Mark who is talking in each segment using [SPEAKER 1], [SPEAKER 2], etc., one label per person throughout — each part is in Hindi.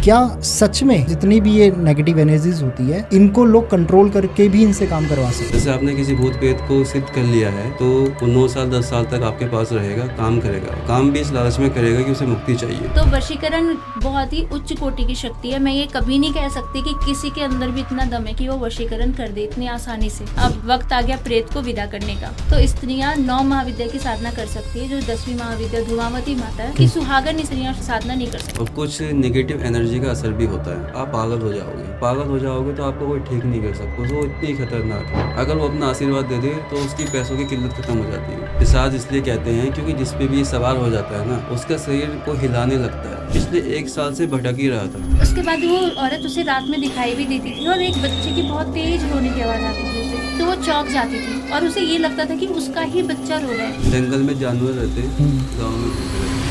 [SPEAKER 1] क्या सच में जितनी भी ये नेगेटिव एनर्जीज होती है इनको लोग कंट्रोल करके भी इनसे काम करवा सकते हैं?
[SPEAKER 2] जैसे आपने किसी भूत प्रेत को सिद्ध कर लिया है तो वो 9 साल 10 साल तक आपके पास रहेगा, काम करेगा। काम भी इस लालच में करेगा कि उसे मुक्ति चाहिए।
[SPEAKER 3] तो वशीकरण बहुत ही उच्च कोटि की शक्ति है। मैं ये कभी नहीं कह सकती कि किसी के अंदर भी इतना दम है कि वो वशीकरण कर दे इतनी आसानी से। अब वक्त आ गया प्रेत को विदा करने का। तो स्त्रियां 9 महाविद्या की साधना कर सकती है, जो 10वीं महाविद्या ध्रुवावती माता है कि सुहागन स्त्रियां साधना नहीं कर सकती।
[SPEAKER 2] और कुछ नेगेटिव एनर्जी का असर भी होता है। आप पागल हो जाओगे। पागल हो जाओगे तो आपको कोई ठीक नहीं कर सकता। वो इतनी खतरनाक है। अगर वो अपना आशीर्वाद दे दे तो उसकी पैसों की किल्लत खत्म हो जाती है। पिशाच इसलिए कहते हैं क्योंकि जिस पे भी ये सवार हो जाता है ना, उसका शरीर को हिलाने लगता है। पिछले 1 साल से भटक ही रहा था।
[SPEAKER 3] उसके बाद वो औरत उसे रात में दिखाई भी देती थी और एक बच्चे की बहुत तेज रोने की आवाज आती थी उसे, तो वो चौंक जाती थी और उसे ये लगता था कि उसका ही बच्चा रो रहा है।
[SPEAKER 2] जंगल में जानवर रहते हैं, गाँव में भूत रहते हैं।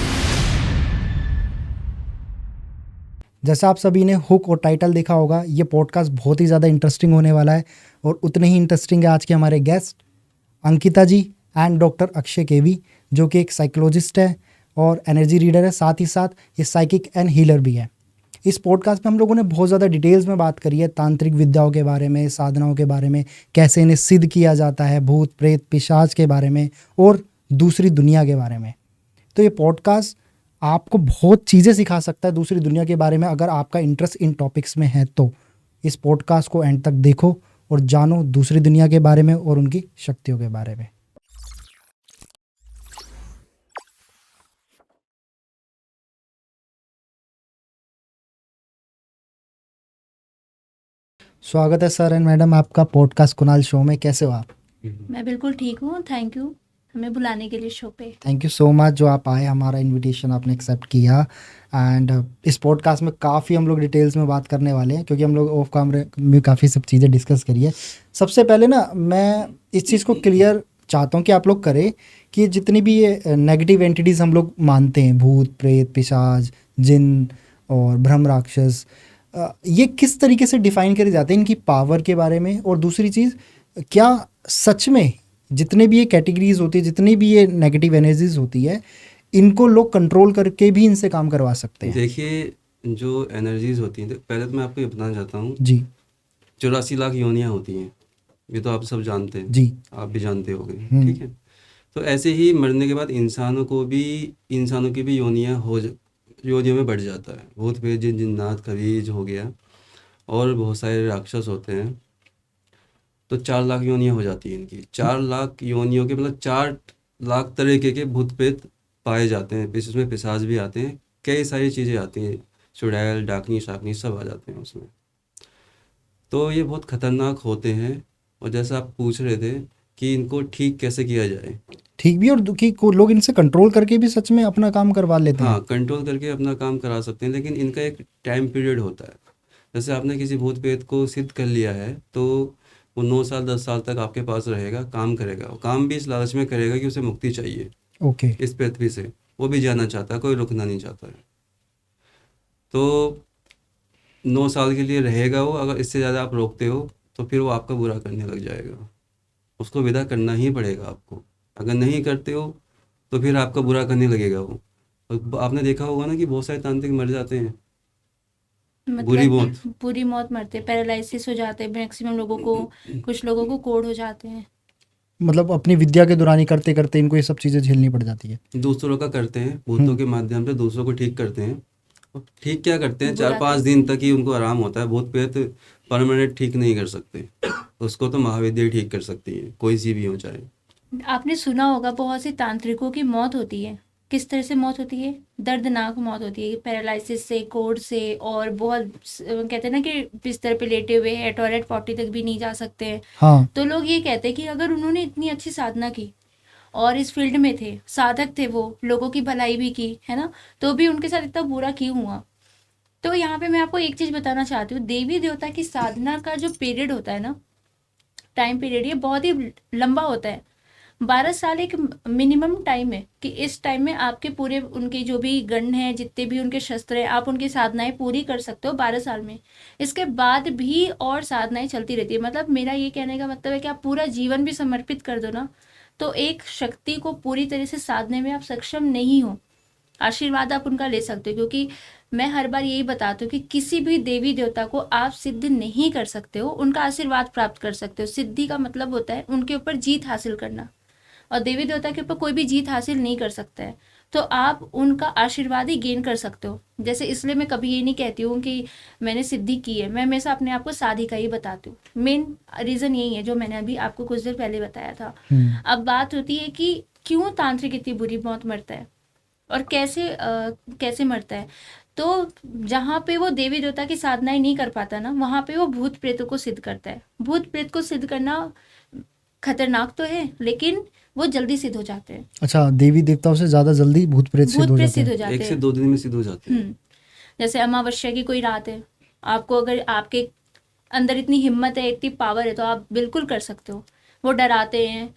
[SPEAKER 1] जैसा आप सभी ने हुक और टाइटल देखा होगा, ये पॉडकास्ट बहुत ही ज़्यादा इंटरेस्टिंग होने वाला है और उतने ही इंटरेस्टिंग है आज के हमारे guest Ankita ji and doctor Akshay KV, जो कि एक साइकोलॉजिस्ट है और एनर्जी रीडर है, साथ ही साथ ये साइकिक एंड हीलर भी है। इस पॉडकास्ट में हम लोगों ने बहुत ज़्यादा डिटेल्स में बात करी है तांत्रिक विद्याओं के बारे में, साधनाओं के बारे में, कैसे इन्हें सिद्ध किया जाता है, भूत प्रेत पिशाच के बारे में और दूसरी दुनिया के बारे में। तो ये पॉडकास्ट आपको बहुत चीज़ें सिखा सकता है दूसरी दुनिया के बारे में। अगर आपका इंटरेस्ट इन टॉपिक्स में है तो इस पॉडकास्ट को एंड तक देखो और जानो दूसरी दुनिया के बारे में और उनकी शक्तियों के बारे में। स्वागत है सर एंड मैडम आपका पॉडकास्ट कुणाल शो में। कैसे हो आप?
[SPEAKER 3] मैं बिल्कुल ठीक हूँ, थैंक यू हमें बुलाने के लिए शो पे।
[SPEAKER 1] थैंक यू सो मच जो आप आए, हमारा इनविटेशन आपने एक्सेप्ट किया। एंड इस पॉडकास्ट में काफ़ी हम लोग डिटेल्स में बात करने वाले हैं क्योंकि हम लोग ऑफ कैमरे में काफ़ी सब चीज़ें डिस्कस करी है। सबसे पहले ना मैं इस चीज़ को क्लियर चाहता हूँ कि आप लोग करें कि जितनी भी ये नेगेटिव एंटिटीज़ हम लोग मानते हैं, भूत प्रेत पिशाच जिन और ब्रह्म राक्षस, ये किस तरीके से डिफ़ाइन करे जाते हैं, इनकी पावर के बारे में। और दूसरी चीज़, क्या सच में जितने भी ये कैटेगरीज होती है, जितनी भी ये नेगेटिव एनर्जीज होती है, इनको लोग कंट्रोल करके भी इनसे काम करवा सकते हैं?
[SPEAKER 2] देखिए, जो एनर्जीज होती हैं, तो पहले तो मैं आपको ये बताना चाहता हूँ,
[SPEAKER 1] जी
[SPEAKER 2] 84 लाख योनियाँ होती हैं। ये तो आप सब जानते हैं,
[SPEAKER 1] जी
[SPEAKER 2] आप भी जानते होंगे, ठीक है। तो ऐसे ही मरने के बाद इंसानों की भी योनियों में बढ़ जाता है। भूत प्रेत जिन जिन्नात खबीज हो गया और बहुत सारे राक्षस होते हैं। तो 4 लाख योनियाँ हो जाती हैं इनकी। 4 लाख योनियों के मतलब 4 लाख तरीके के भूत प्रेत पाए जाते हैं। इसमें पिशाच भी आते हैं, कई सारी चीज़ें आती हैं, चुड़ैल डाकनी शाकनी सब आ जाते हैं उसमें। तो ये बहुत खतरनाक होते हैं। और जैसा आप पूछ रहे थे कि इनको ठीक कैसे किया जाए।
[SPEAKER 1] ठीक भी, और दुखी को लोग इनसे कंट्रोल करके भी सच में अपना काम करवा लेते हैं।
[SPEAKER 2] हाँ, कंट्रोल करके अपना काम करा सकते हैं, लेकिन इनका एक टाइम पीरियड होता है। जैसे आपने किसी भूत प्रेत को सिद्ध कर लिया है तो वो 9 साल 10 साल तक आपके पास रहेगा, काम करेगा। वो काम भी इस लालच में करेगा कि उसे मुक्ति चाहिए
[SPEAKER 1] ओके
[SPEAKER 2] इस पृथ्वी से। वो भी जाना चाहता है, कोई रुकना नहीं चाहता है। तो 9 साल के लिए रहेगा वो। अगर इससे ज़्यादा आप रोकते हो तो फिर वो आपका बुरा करने लग जाएगा। उसको विदा करना ही पड़ेगा आपको। अगर नहीं करते हो तो फिर आपका बुरा करने लगेगा वो। और आपने देखा होगा ना कि बहुत सारे तांत्रिक मर जाते हैं, बुरी मौत।
[SPEAKER 3] मतलब बुरी मौत मरते, पैरालिसिस हो जाते हैं मैक्सिमम लोगों को, कुछ लोगों को कोढ़ हो जाते हैं।
[SPEAKER 1] मतलब अपनी विद्या के दौरान ही करते करते इनको ये सब चीज़ें झेलनी पड़ जाती है।
[SPEAKER 2] दूसरों का करते हैं, भूतों के माध्यम से दूसरों को ठीक करते हैं। और ठीक क्या करते हैं,
[SPEAKER 3] बुरा
[SPEAKER 2] 4-5 दिन तक ही उनको आराम होता है। भूत प्रेत परमानेंट ठीक नहीं कर सकते। उसको तो महाविद्या ही ठीक कर सकती है, कोई सी भी हो चाहे।
[SPEAKER 3] आपने सुना होगा बहुत से तांत्रिकों की मौत होती है। किस तरह से मौत होती है? दर्दनाक मौत होती है, पैरालिसिस से, कोढ़ से, और बहुत कहते हैं ना कि बिस्तर पे लेटे हुए हैं, टॉयलेट पॉटी तक भी नहीं जा सकते हैं।
[SPEAKER 1] हाँ
[SPEAKER 3] तो लोग ये कहते हैं कि अगर उन्होंने इतनी अच्छी साधना की और इस फील्ड में थे, साधक थे, वो लोगों की भलाई भी की है ना, तो भी उनके साथ इतना बुरा क्यों हुआ? तो यहाँ पे मैं आपको एक चीज बताना चाहती हूँ, देवी देवता की साधना का जो पीरियड होता है ना, टाइम पीरियड, ये बहुत ही लंबा होता है। 12 साल एक मिनिमम टाइम है कि इस टाइम में आपके पूरे उनके जो भी गण हैं, जितने भी उनके शस्त्र हैं, आप उनकी साधनाएं पूरी कर सकते हो 12 साल में। इसके बाद भी और साधनाएं चलती रहती है। मतलब मेरा ये कहने का मतलब है कि आप पूरा जीवन भी समर्पित कर दो ना, तो एक शक्ति को पूरी तरह से साधने में आप सक्षम नहीं हो। आशीर्वाद आप उनका ले सकते हो, क्योंकि मैं हर बार यही बताती हूँ कि किसी भी देवी देवता को आप सिद्ध नहीं कर सकते हो, उनका आशीर्वाद प्राप्त कर सकते हो। सिद्धि का मतलब होता है उनके ऊपर जीत हासिल करना, और देवी देवता के ऊपर कोई भी जीत हासिल नहीं कर सकता है, तो आप उनका आशीर्वाद ही गेन कर सकते हो। जैसे इसलिए मैं कभी ये नहीं कहती हूँ कि मैंने सिद्धि की है, मैं हमेशा अपने आप को साधिका ही बताती हूँ। मेन रीज़न यही है जो मैंने अभी आपको कुछ देर पहले बताया था। अब बात होती है कि क्यों तांत्रिक इतनी बुरी मौत मरता है और कैसे मरता है। तो जहाँ पे वो देवी देवता की साधनाएं नहीं कर पाता ना, वहाँ पे वो भूत प्रेतों को सिद्ध करता है। भूत प्रेत को सिद्ध करना खतरनाक तो है, लेकिन वो जल्दी सिद्ध हो जाते हैं।
[SPEAKER 1] अच्छा, देवी देवताओं से ज्यादा जल्दी भूत प्रेत सिद्ध हो जाते
[SPEAKER 3] सिद्ध
[SPEAKER 1] हैं।
[SPEAKER 3] हो जाते
[SPEAKER 2] 1 से
[SPEAKER 3] हैं।
[SPEAKER 2] 2 दिन में सिद्ध हो जाते हैं।
[SPEAKER 3] जैसे अमावस्या की कोई रात है, आपको अगर आपके अंदर इतनी हिम्मत है, इतनी पावर है, तो आप बिल्कुल कर सकते हो। वो डराते हैं,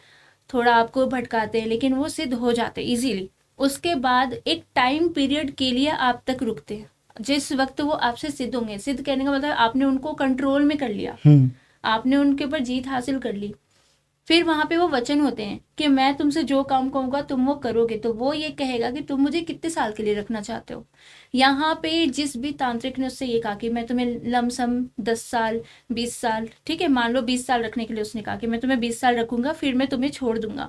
[SPEAKER 3] थोड़ा आपको भटकाते हैं, लेकिन वो सिद्ध हो जाते हैं इजीली। उसके बाद एक टाइम पीरियड के लिए आप तक रुकते हैं, जिस वक्त वो आपसे सिद्ध होंगे। सिद्ध कहने का मतलब आपने उनको कंट्रोल में कर लिया, आपने उनके ऊपर जीत हासिल कर ली। फिर वहां पे वो वचन होते हैं कि मैं तुमसे जो काम कहूंगा तुम वो करोगे। तो वो ये कहेगा कि तुम मुझे कितने साल के लिए रखना चाहते हो। यहाँ पे जिस भी तांत्रिक ने उससे ये कहा कि मैं तुम्हें लमसम 10 साल 20 साल, ठीक है, मान लो 20 साल रखने के लिए उसने कहा कि मैं तुम्हें 20 साल रखूंगा, फिर मैं तुम्हें छोड़ दूंगा।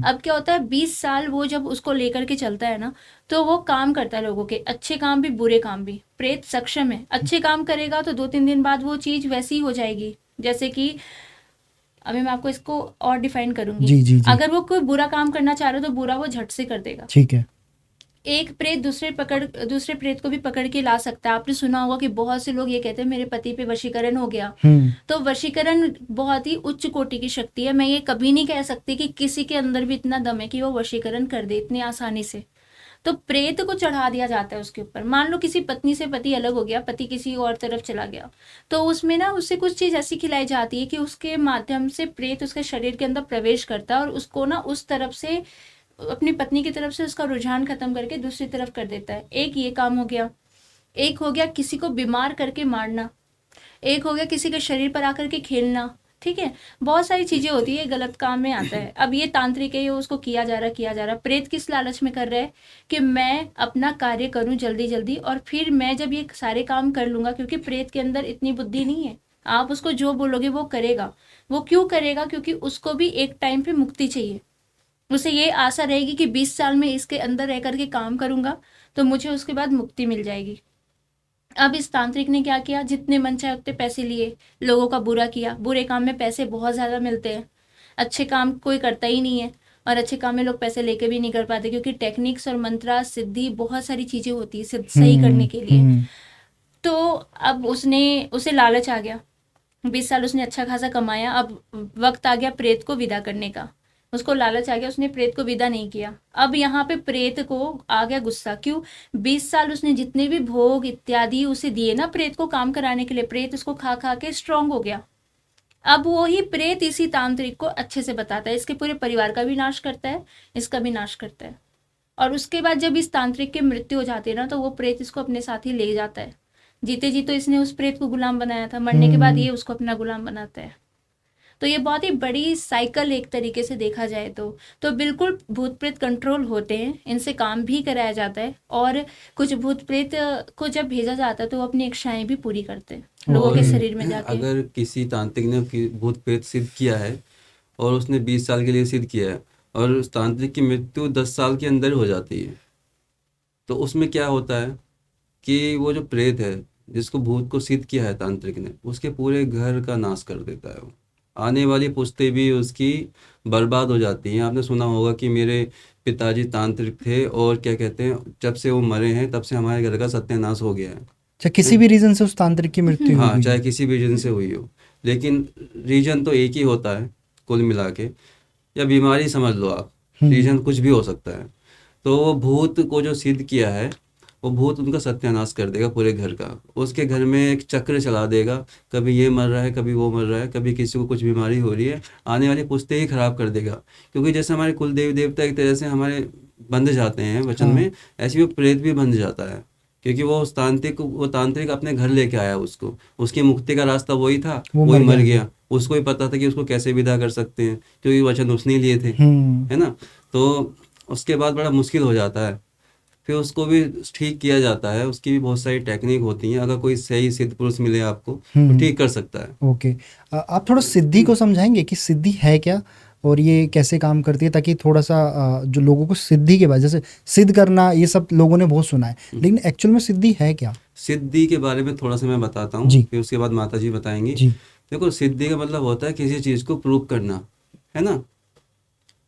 [SPEAKER 3] अब क्या होता है, 20 साल वो जब उसको लेकर के चलता है ना, तो वो काम करता है लोगों के, अच्छे काम भी बुरे काम भी। प्रेत सक्षम है, अच्छे काम करेगा तो 2-3 दिन बाद वो चीज वैसी हो जाएगी। जैसे कि अभी मैं आपको इसको और डिफाइन करूंगी।
[SPEAKER 1] जी।
[SPEAKER 3] अगर वो कोई बुरा काम करना चाह रहे हो तो बुरा वो झट से कर देगा।
[SPEAKER 1] ठीक है।
[SPEAKER 3] एक प्रेत दूसरे प्रेत को भी पकड़ के ला सकता है। आपने सुना होगा कि बहुत से लोग ये कहते हैं मेरे पति पे वशीकरण हो गया। तो वशीकरण बहुत ही उच्च कोटि की शक्ति है। मैं ये कभी नहीं कह सकती कि किसी के अंदर भी इतना दम है कि वो वशीकरण कर दे इतनी आसानी से। तो प्रेत को चढ़ा दिया जाता है उसके ऊपर। मान लो किसी पत्नी से पति अलग हो गया, पति किसी और तरफ चला गया, तो उसमें ना उससे कुछ चीज ऐसी खिलाई जाती है कि उसके माध्यम से प्रेत उसके शरीर के अंदर प्रवेश करता है और उसको ना उस तरफ से, अपनी पत्नी की तरफ से उसका रुझान खत्म करके दूसरी तरफ कर देता है। एक ये काम हो गया। एक हो गया किसी को बीमार करके मारना। एक हो गया किसी के शरीर पर आकर के खेलना। ठीक है, बहुत सारी चीजें होती है, गलत काम में आता है। अब ये तांत्रिक है, ये उसको किया जा रहा। प्रेत किस लालच में कर रहा है कि मैं अपना कार्य करूं जल्दी जल्दी, और फिर मैं जब ये सारे काम कर लूंगा, क्योंकि प्रेत के अंदर इतनी बुद्धि नहीं है, आप उसको जो बोलोगे वो करेगा। वो क्यों करेगा? क्योंकि उसको भी एक टाइम पे मुक्ति चाहिए। उसे ये आशा रहेगी कि 20 साल में इसके अंदर रह करके काम करूंगा तो मुझे उसके बाद मुक्ति मिल जाएगी। अब इस तांत्रिक ने क्या किया, जितने मन चाहे उतने पैसे लिए, लोगों का बुरा किया। बुरे काम में पैसे बहुत ज़्यादा मिलते हैं, अच्छे काम कोई करता ही नहीं है, और अच्छे काम में लोग पैसे लेके भी नहीं कर पाते, क्योंकि टेक्निक्स और मंत्रा सिद्धि बहुत सारी चीज़ें होती है सही करने के लिए। तो अब उसे लालच आ गया। 20 साल उसने अच्छा खासा कमाया, अब वक्त आ गया प्रेत को विदा करने का। उसको लालच आ गया, उसने प्रेत को विदा नहीं किया। अब यहाँ पे प्रेत को आ गया गुस्सा। क्यों? 20 साल उसने जितने भी भोग इत्यादि उसे दिए ना प्रेत को काम कराने के लिए, प्रेत उसको खा खा के स्ट्रांग हो गया। अब वही प्रेत इसी तांत्रिक को अच्छे से बताता है, इसके पूरे परिवार का भी नाश करता है, इसका भी नाश करता है। और उसके बाद जब इस तांत्रिक की मृत्यु हो जाती है ना, तो वो प्रेत इसको अपने साथ ही ले जाता है। जीते जी तो इसने उस प्रेत को गुलाम बनाया था, मरने के बाद ये उसको अपना गुलाम बनाता है। तो ये बहुत ही बड़ी साइकिल एक तरीके से देखा जाए तो बिल्कुल भूत प्रेत कंट्रोल होते हैं, इनसे काम भी कराया जाता है। और कुछ भूत प्रेत को जब भेजा जाता है तो वो अपनी इच्छाएं भी पूरी करते हैं लोगों के शरीर में जाके।
[SPEAKER 2] अगर किसी तांत्रिक ने भूत प्रेत सिद्ध किया है और उसने 20 साल के लिए सिद्ध किया है और उस तांत्रिक की मृत्यु 10 साल के अंदर हो जाती है, तो उसमें क्या होता है कि वो जो प्रेत है जिसको भूत को सिद्ध किया है तांत्रिक ने, उसके पूरे घर का नाश कर देता है। वो आने वाली पुश्तें भी उसकी बर्बाद हो जाती हैं। आपने सुना होगा कि मेरे पिताजी तांत्रिक थे और क्या कहते हैं, जब से वो मरे हैं तब से हमारे घर का सत्यानाश हो गया है।
[SPEAKER 1] चाहे किसी भी रीजन से उस तांत्रिक की मृत्यु
[SPEAKER 2] हाँ,
[SPEAKER 1] हुई।
[SPEAKER 2] चाहे किसी भी रीजन से हुई हो, लेकिन रीजन तो एक ही होता है कुल मिला के, या बीमारी समझ लो आप, रीजन कुछ भी हो सकता है। तो वो भूत को जो सिद्ध किया है, वो भूत उनका सत्यानाश कर देगा पूरे घर का। उसके घर में एक चक्र चला देगा, कभी ये मर रहा है, कभी वो मर रहा है, कभी किसी को कुछ बीमारी हो रही है, आने वाली पुश्तें ही खराब कर देगा। क्योंकि जैसे हमारे कुल देवी देवता एक तरह से हमारे बंध जाते हैं वचन में, ऐसे वो प्रेत भी बंध जाता है। क्योंकि वो तांत्रिक अपने घर लेके आया उसको, उसकी मुक्ति का रास्ता वही था, वही मर गया। उसको ही पता था कि उसको कैसे विदा कर सकते हैं, क्योंकि वचन उसने लिए थे, है ना। तो उसके बाद बड़ा मुश्किल हो जाता है। फिर उसको भी ठीक किया जाता है, उसकी भी बहुत सारी टेक्निक होती हैं। अगर कोई सही सिद्ध पुरुष मिले आपको तो ठीक कर सकता है।
[SPEAKER 1] ओके। आप थोड़ा सिद्धि को समझाएंगे कि सिद्धि है क्या और ये कैसे काम करती है, ताकि थोड़ा सा जो लोगों को सिद्धि के बाद, जैसे सिद्ध करना ये सब लोगों ने बहुत सुना है, लेकिन एक्चुअल में सिद्धि है क्या?
[SPEAKER 2] सिद्धि के बारे में थोड़ा सा मैं बताता हूँ,
[SPEAKER 1] जी।
[SPEAKER 2] फिर उसके बाद माता जी बताएंगी।
[SPEAKER 1] जी।
[SPEAKER 2] देखो, सिद्धि का मतलब होता है किसी चीज़ को प्रूव करना, है ना।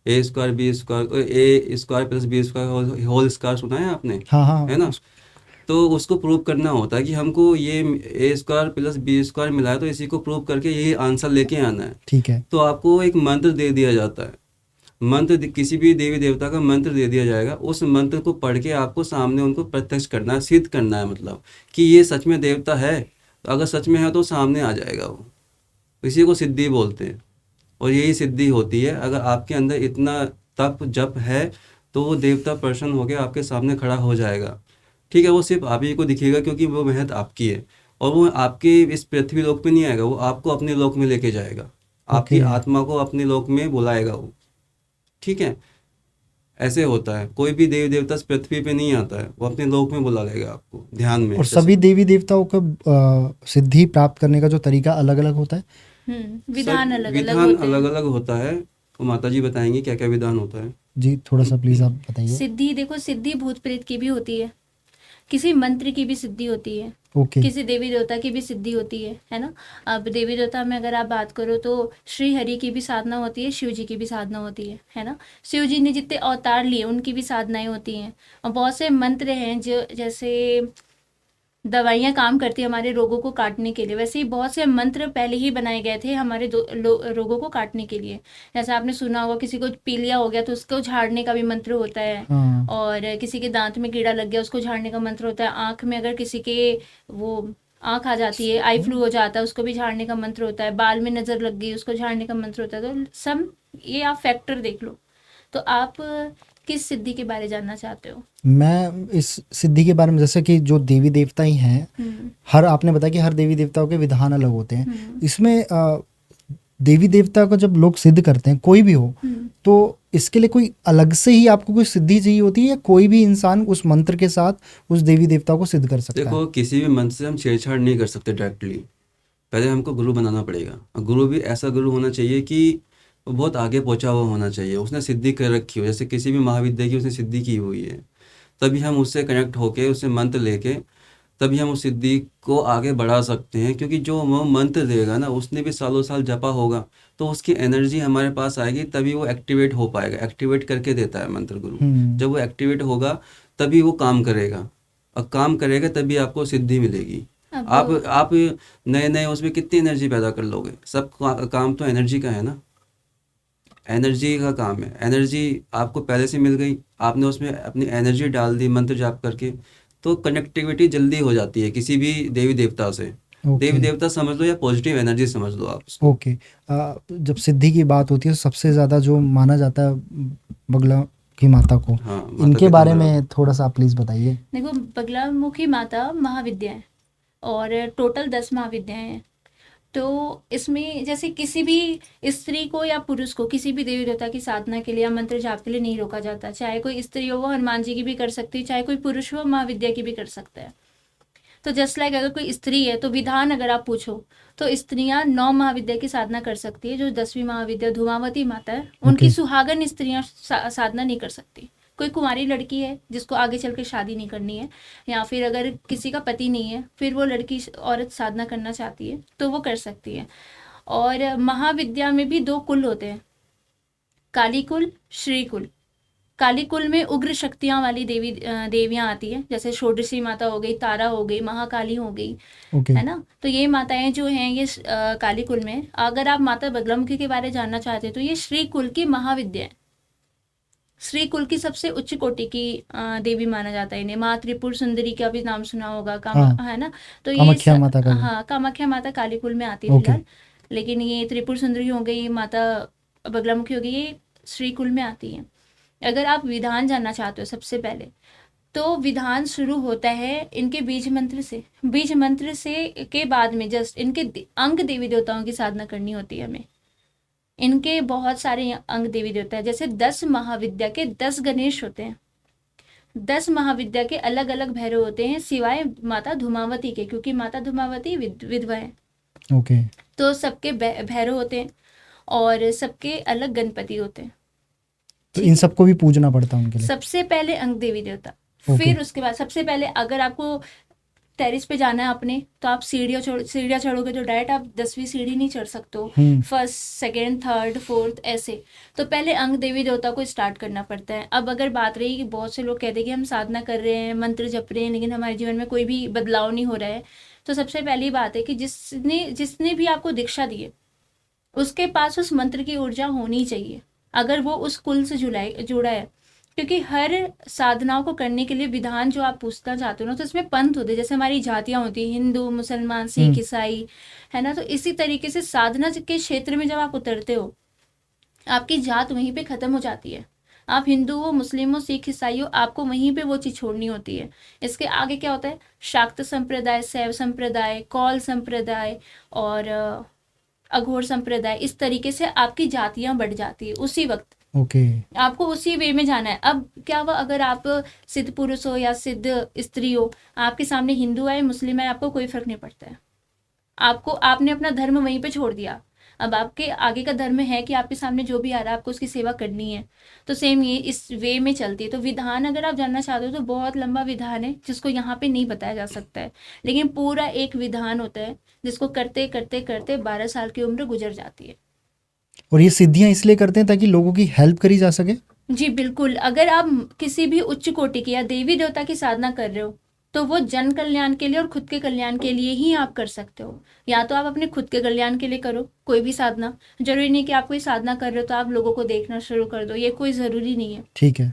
[SPEAKER 2] A square B square, A square plus B square whole square सुना है आपने,
[SPEAKER 1] हाँ हाँ
[SPEAKER 2] है ना। तो उसको प्रूव करना होता है कि हमको ये ए स्क्वायर प्लस बी स्क्वायर मिला है, तो इसी को प्रूव करके यही आंसर लेके आना है।
[SPEAKER 1] ठीक है।
[SPEAKER 2] तो आपको एक मंत्र दे दिया जाता है, मंत्र किसी भी देवी देवता का मंत्र दे दिया जाएगा। उस मंत्र को पढ़ के आपको सामने उनको प्रत्यक्ष करना है, सिद्ध करना है, मतलब कि ये सच में देवता है। तो अगर सच में है तो सामने आ जाएगा वो, इसी को सिद्धि बोलते हैं। और यही सिद्धि होती है, अगर आपके अंदर इतना तप जप है तो वो देवता प्रसन्न होकर आपके सामने खड़ा हो जाएगा। ठीक है, वो सिर्फ आप ही को दिखेगा क्योंकि वो मेहनत आपकी है, और वो आपके इस पृथ्वी लोक पे नहीं आएगा, वो आपको अपने लोक में लेके जाएगा, आपकी
[SPEAKER 1] ओके।
[SPEAKER 2] आत्मा को अपने लोक में बुलाएगा वो। ठीक है, ऐसे होता है। कोई भी देवी देवता इस पृथ्वी पे नहीं आता है, वो अपने लोक में बुला लेगा आपको, ध्यान में।
[SPEAKER 1] और सभी देवी देवताओं का सिद्धि प्राप्त करने का जो तरीका अलग अलग होता है?
[SPEAKER 3] विधान अलग अलग
[SPEAKER 2] विधान
[SPEAKER 3] होते
[SPEAKER 2] अलग
[SPEAKER 3] हैं।
[SPEAKER 2] अलग होता है, तो माता जी बताएंगे क्या क्या विधान होता है।
[SPEAKER 1] जी, थोड़ा सा प्लीज आप बताइए।
[SPEAKER 3] सिद्धि देखो, सिद्धि भूत प्रेत की भी होती है, किसी मंत्र की भी सिद्धि होती है,
[SPEAKER 1] ओके।
[SPEAKER 3] किसी देवी देवता की भी सिद्धि होती है ना। अब देवी देवता में अगर आप बात करो तो श्री हरि की भी साधना होती है, शिव जी की भी साधना होती है ना। शिव जी ने जितने अवतार लिए उनकी भी साधनाएं होती हैं। और बहुत से मंत्र हैं जो जैसे दवाइयाँ काम करती है हमारे रोगों को काटने के लिए, वैसे ही बहुत से मंत्र पहले ही बनाए गए थे हमारे रोगों को काटने के लिए। जैसे आपने सुना होगा किसी को पीलिया हो गया तो उसको झाड़ने का भी मंत्र होता है,
[SPEAKER 1] हाँ।
[SPEAKER 3] और किसी के दांत में कीड़ा लग गया उसको झाड़ने का मंत्र होता है। आँख में अगर किसी के वो आँख आ जाती है, आई फ्लू हो जाता है, उसको भी झाड़ने का मंत्र होता है। बाल में नज़र लग गई उसको झाड़ने का मंत्र होता है। तो सब ये आप फैक्टर देख लो। तो आप किस सिद्धि के बारे जानना चाहते हो?
[SPEAKER 1] मैं इस सिद्धि के बारे में, जैसे कि जो देवी देवता ही हैं, हर आपने बताया कि हर देवी देवताओं के विधान अलग होते हैं। इसमें देवी देवता को जब लोग सिद्ध करते हैं, कोई भी हो, तो इसके लिए कोई अलग से ही आपको कोई सिद्धि चाहिए होती है, या कोई भी इंसान उस मंत्र के साथ उस देवी देवता को सिद्ध कर सकता है?
[SPEAKER 2] देखो, किसी भी मंत्र से हम छेड़छाड़ नहीं कर सकते डायरेक्टली, पहले हमको गुरु बनाना पड़ेगा। और गुरु भी ऐसा गुरु होना चाहिए कि वो बहुत आगे पहुंचा हुआ होना चाहिए, उसने सिद्धि कर रखी हो, जैसे किसी भी महाविद्या की उसने सिद्धि की हुई है, तभी हम उससे कनेक्ट होके उससे मंत्र लेके तभी हम उस सिद्धि को आगे बढ़ा सकते हैं। क्योंकि जो वो मंत्र देगा ना, उसने भी सालों साल जपा होगा, तो उसकी एनर्जी हमारे पास आएगी, तभी वो एक्टिवेट हो पाएगा। एक्टिवेट करके देता है मंत्र गुरु। जब वो एक्टिवेट होगा तभी वो काम करेगा, और काम करेगा तभी आपको सिद्धि मिलेगी। आप नए नए उसमें कितनी एनर्जी पैदा कर लोगे? सब काम तो एनर्जी का है ना, एनर्जी का काम है। एनर्जी आपको पहले से मिल गई, आपने उसमें अपनी एनर्जी डाल दी मंत्र जाप करके, तो कनेक्टिविटी जल्दी हो जाती है किसी भी देवी देवता से। देवी देवता समझ लो या पॉजिटिव एनर्जी समझ लो आप उसको।
[SPEAKER 1] ओके। जब सिद्धि की बात होती है, सबसे ज़्यादा जो माना जाता है बगला की माता को,
[SPEAKER 2] हाँ, माता
[SPEAKER 1] इनके बारे
[SPEAKER 2] पीताम्बरा।
[SPEAKER 1] में थोड़ा सा प्लीज़ बताइए।
[SPEAKER 3] देखो, बगलामुखी माता महाविद्या है, और टोटल 10 महाविद्याएं हैं। तो इसमें जैसे किसी भी स्त्री को या पुरुष को किसी भी देवी देवता की साधना के लिए या मंत्र जाप के लिए नहीं रोका जाता। चाहे कोई स्त्री हो वो हनुमान जी की भी कर सकती है, चाहे कोई पुरुष हो महाविद्या की भी कर सकता है। तो जस्ट लाइक अगर कोई स्त्री है तो विधान अगर आप पूछो तो स्त्रियां 9 महाविद्या की साधना कर सकती है। जो 10वीं महाविद्या धुमावती माता है, उनकी सुहागन स्त्रियां साधना नहीं कर सकती। कोई कुंवारी लड़की है जिसको आगे चल के शादी नहीं करनी है, या फिर अगर किसी का पति नहीं है, फिर वो लड़की औरत साधना करना चाहती है तो वो कर सकती है। और महाविद्या में भी 2 कुल होते हैं, काली कुल, श्री कुल। काली कुल में उग्र शक्तियां वाली देवियां आती हैं, जैसे षोडशी माता हो गई, तारा हो गई, महाकाली हो गई, है ना। तो ये माताएं जो हैं ये काली कुल में। अगर आप माता बगलामुखी के बारे में जानना चाहते हैं तो ये श्री कुल की महाविद्या है। श्री कुल की सबसे उच्च कोटि की देवी माना जाता है इन्हें। माँ त्रिपुर सुंदरी का भी नाम सुना होगा, है ना। तो ये
[SPEAKER 1] कामाख्या माता का।
[SPEAKER 3] हाँ, कामाख्या माता काली कुल में आती है फिलहाल, लेकिन ये त्रिपुर सुंदरी हो गई, माता बगलामुखी हो गई, ये श्री कुल में आती है। अगर आप विधान जानना चाहते हो सबसे पहले, तो विधान शुरू होता है इनके बीज मंत्र से। बीज मंत्र से के बाद में जस्ट इनके अंग देवी देवताओं की साधना करनी होती है हमें। इनके बहुत सारे अंग देवी देवता है, जैसे 10 महाविद्या के 10 गणेश होते हैं। 10 महाविद्या के अलग अलग भैरव होते हैं सिवाय माता धूमावती के, क्योंकि माता धूमावती विधवा है।
[SPEAKER 1] ओके।
[SPEAKER 3] तो सबके भैरव होते हैं और सबके अलग गणपति होते हैं।
[SPEAKER 1] तो
[SPEAKER 3] ठीक
[SPEAKER 1] इन
[SPEAKER 3] है।
[SPEAKER 1] सबको भी पूजना पड़ता है उनके लिए।
[SPEAKER 3] सबसे पहले अंग देवी देवता,
[SPEAKER 1] ओके।
[SPEAKER 3] फिर उसके बाद सबसे पहले अगर आपको टेरिस पे जाना है अपने, तो आप सीढ़ियाँ चढ़ोगे तो डायरेक्ट आप 10वीं सीढ़ी नहीं चढ़ सकते हो, फर्स्ट सेकेंड थर्ड फोर्थ ऐसे। तो पहले अंग देवी देवता को स्टार्ट करना पड़ता है। अब अगर बात रही कि बहुत से लोग कहते हैं कि हम साधना कर रहे हैं, मंत्र जप रहे हैं, लेकिन हमारे जीवन में कोई भी बदलाव नहीं हो रहा है, तो सबसे पहली बात है कि जिसने भी आपको दीक्षा दी है उसके पास उस मंत्र की ऊर्जा होनी चाहिए, अगर वो उस कुल से जुड़ा है। क्योंकि हर साधनाओं को करने के लिए विधान जो आप पूछना चाहते हो ना, तो इसमें पंथ होते हैं, जैसे हमारी जातियां होती हैं, हिंदू, मुसलमान, सिख, ईसाई, है ना। तो इसी तरीके से साधना के क्षेत्र में जब आप उतरते हो, आपकी जात वहीं पे खत्म हो जाती है। आप हिंदू हो, मुस्लिम हो, सिख, ईसाई हो, आपको वहीं पे वो चीज़ छोड़नी होती है। इसके आगे क्या होता है, शाक्त संप्रदाय, शैव संप्रदाय, कौल संप्रदाय और अघोर संप्रदाय, इस तरीके से आपकी जातियां बढ़ जाती है उसी वक्त।
[SPEAKER 1] ओके।
[SPEAKER 3] आपको उसी वे में जाना है। अब क्या हुआ, अगर आप सिद्ध पुरुष हो या सिद्ध स्त्री हो, आपके सामने हिंदू आए, मुस्लिम आए, आपको कोई फर्क नहीं पड़ता है। आपने अपना धर्म वहीं पे छोड़ दिया। अब आपके आगे का धर्म है कि आपके सामने जो भी आ रहा है आपको उसकी सेवा करनी है। तो सेम ये इस वे में चलती है। तो विधान अगर आप जानना चाहते हो तो बहुत लंबा विधान है जिसको यहाँ पे नहीं बताया जा सकता है, लेकिन पूरा एक विधान होता है जिसको करते करते करते 12 साल की उम्र गुजर जाती है।
[SPEAKER 1] और ये सिद्धियां इसलिए करते हैं ताकि लोगों की हेल्प करी जा सके।
[SPEAKER 3] जी बिल्कुल। अगर आप किसी भी उच्च कोटि की या देवी देवता की साधना कर रहे हो तो वो जन कल्याण के लिए और खुद के कल्याण के लिए ही आप कर सकते हो। या तो आप अपने खुद के कल्याण के लिए करो कोई भी साधना, जरूरी नहीं कि आप कोई साधना कर रहे हो तो आप लोगों को देखना शुरू कर दो, ये कोई ज़रूरी नहीं है।
[SPEAKER 1] ठीक है।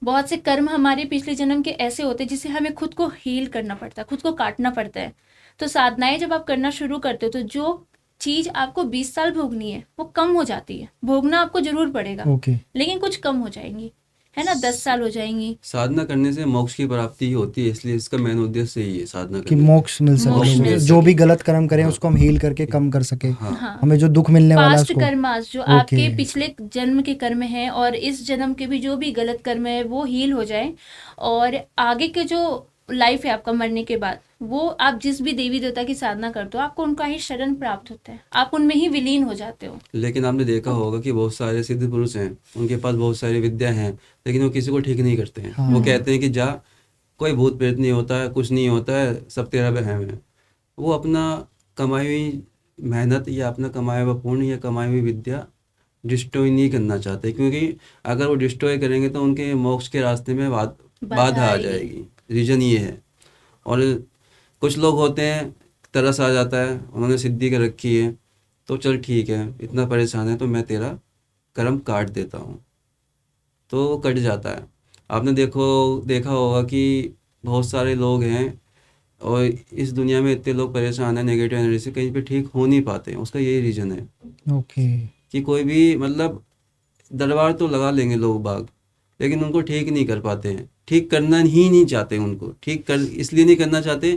[SPEAKER 3] बहुत से कर्म हमारे पिछले जन्म के ऐसे होते हैं जिसे हमें खुद को हील करना पड़ता है, खुद को काटना पड़ता है। तो साधनाएं जब आप करना शुरू करते हो तो जो चीज़ आपको 20 साल भोगनी है वो कम हो जाती है। भोगना आपको जरूर पड़ेगा
[SPEAKER 1] ओके।
[SPEAKER 3] लेकिन कुछ कम हो जाएंगी, है ना, 10 साल हो जाएंगी।
[SPEAKER 2] साधना करने से मोक्ष की प्राप्ति ही होती है, इसलिए इसका मेन उद्देश्य यही है साधना
[SPEAKER 1] कि
[SPEAKER 2] करने का।
[SPEAKER 1] मोक्ष मिल सके
[SPEAKER 3] मोक्ष
[SPEAKER 1] लोगों
[SPEAKER 3] मिल
[SPEAKER 1] को,
[SPEAKER 3] सके।
[SPEAKER 1] जो भी गलत कर्म करें
[SPEAKER 2] हाँ।
[SPEAKER 1] उसको हम हील करके कम कर सके,
[SPEAKER 2] हाँ
[SPEAKER 3] हाँ,
[SPEAKER 1] हमें जो दुख मिलने वाला है
[SPEAKER 3] पास्ट
[SPEAKER 1] उसको।
[SPEAKER 3] कर्मास जो
[SPEAKER 1] ओके।
[SPEAKER 3] आपके पिछले जन्म के कर्म हैं और इस जन्म के भी जो भी गलत कर्म है वो हील हो जाए, और आगे के जो लाइफ है आपका मरने के बाद, वो आप जिस भी देवी देवता की साधना करते हो आपको उनका ही शरण प्राप्त होता है, आप उनमें ही विलीन हो जाते हो।
[SPEAKER 2] लेकिन आपने देखा होगा कि बहुत सारे सिद्ध पुरुष हैं, उनके पास बहुत सारी विद्या हैं, लेकिन वो किसी को ठीक नहीं करते हैं।
[SPEAKER 1] हाँ।
[SPEAKER 2] वो कहते हैं कि जा, कोई भूत प्रेत नहीं होता है, कुछ नहीं होता है, सब तेरा वहम है। वो अपना कमाई हुई मेहनत या अपना कमाया हुआ पुण्य या कमाई हुई विद्या डिस्ट्रॉय नहीं करना चाहते, क्योंकि अगर वो डिस्ट्रॉय करेंगे तो उनके मोक्ष के रास्ते में बाधा आ
[SPEAKER 3] आएगी।
[SPEAKER 2] जाएगी। रीजन ये है। और कुछ लोग होते हैं, तरस आ जाता है, उन्होंने सिद्धि कर रखी है, तो चल ठीक है, इतना परेशान है तो मैं तेरा कर्म काट देता हूँ, तो वो कट जाता है। आपने देखा होगा कि बहुत सारे लोग हैं और इस दुनिया में इतने लोग परेशान हैं नेगेटिव एनर्जी से, कहीं पे ठीक हो नहीं पाते हैं। उसका यही रीज़न है
[SPEAKER 1] ओके।
[SPEAKER 2] कि कोई भी मतलब दरबार तो लगा लेंगे लोग बाग, लेकिन उनको ठीक नहीं कर पाते हैं, ठीक करना ही नहीं चाहते। उनको ठीक कर इसलिए नहीं करना चाहते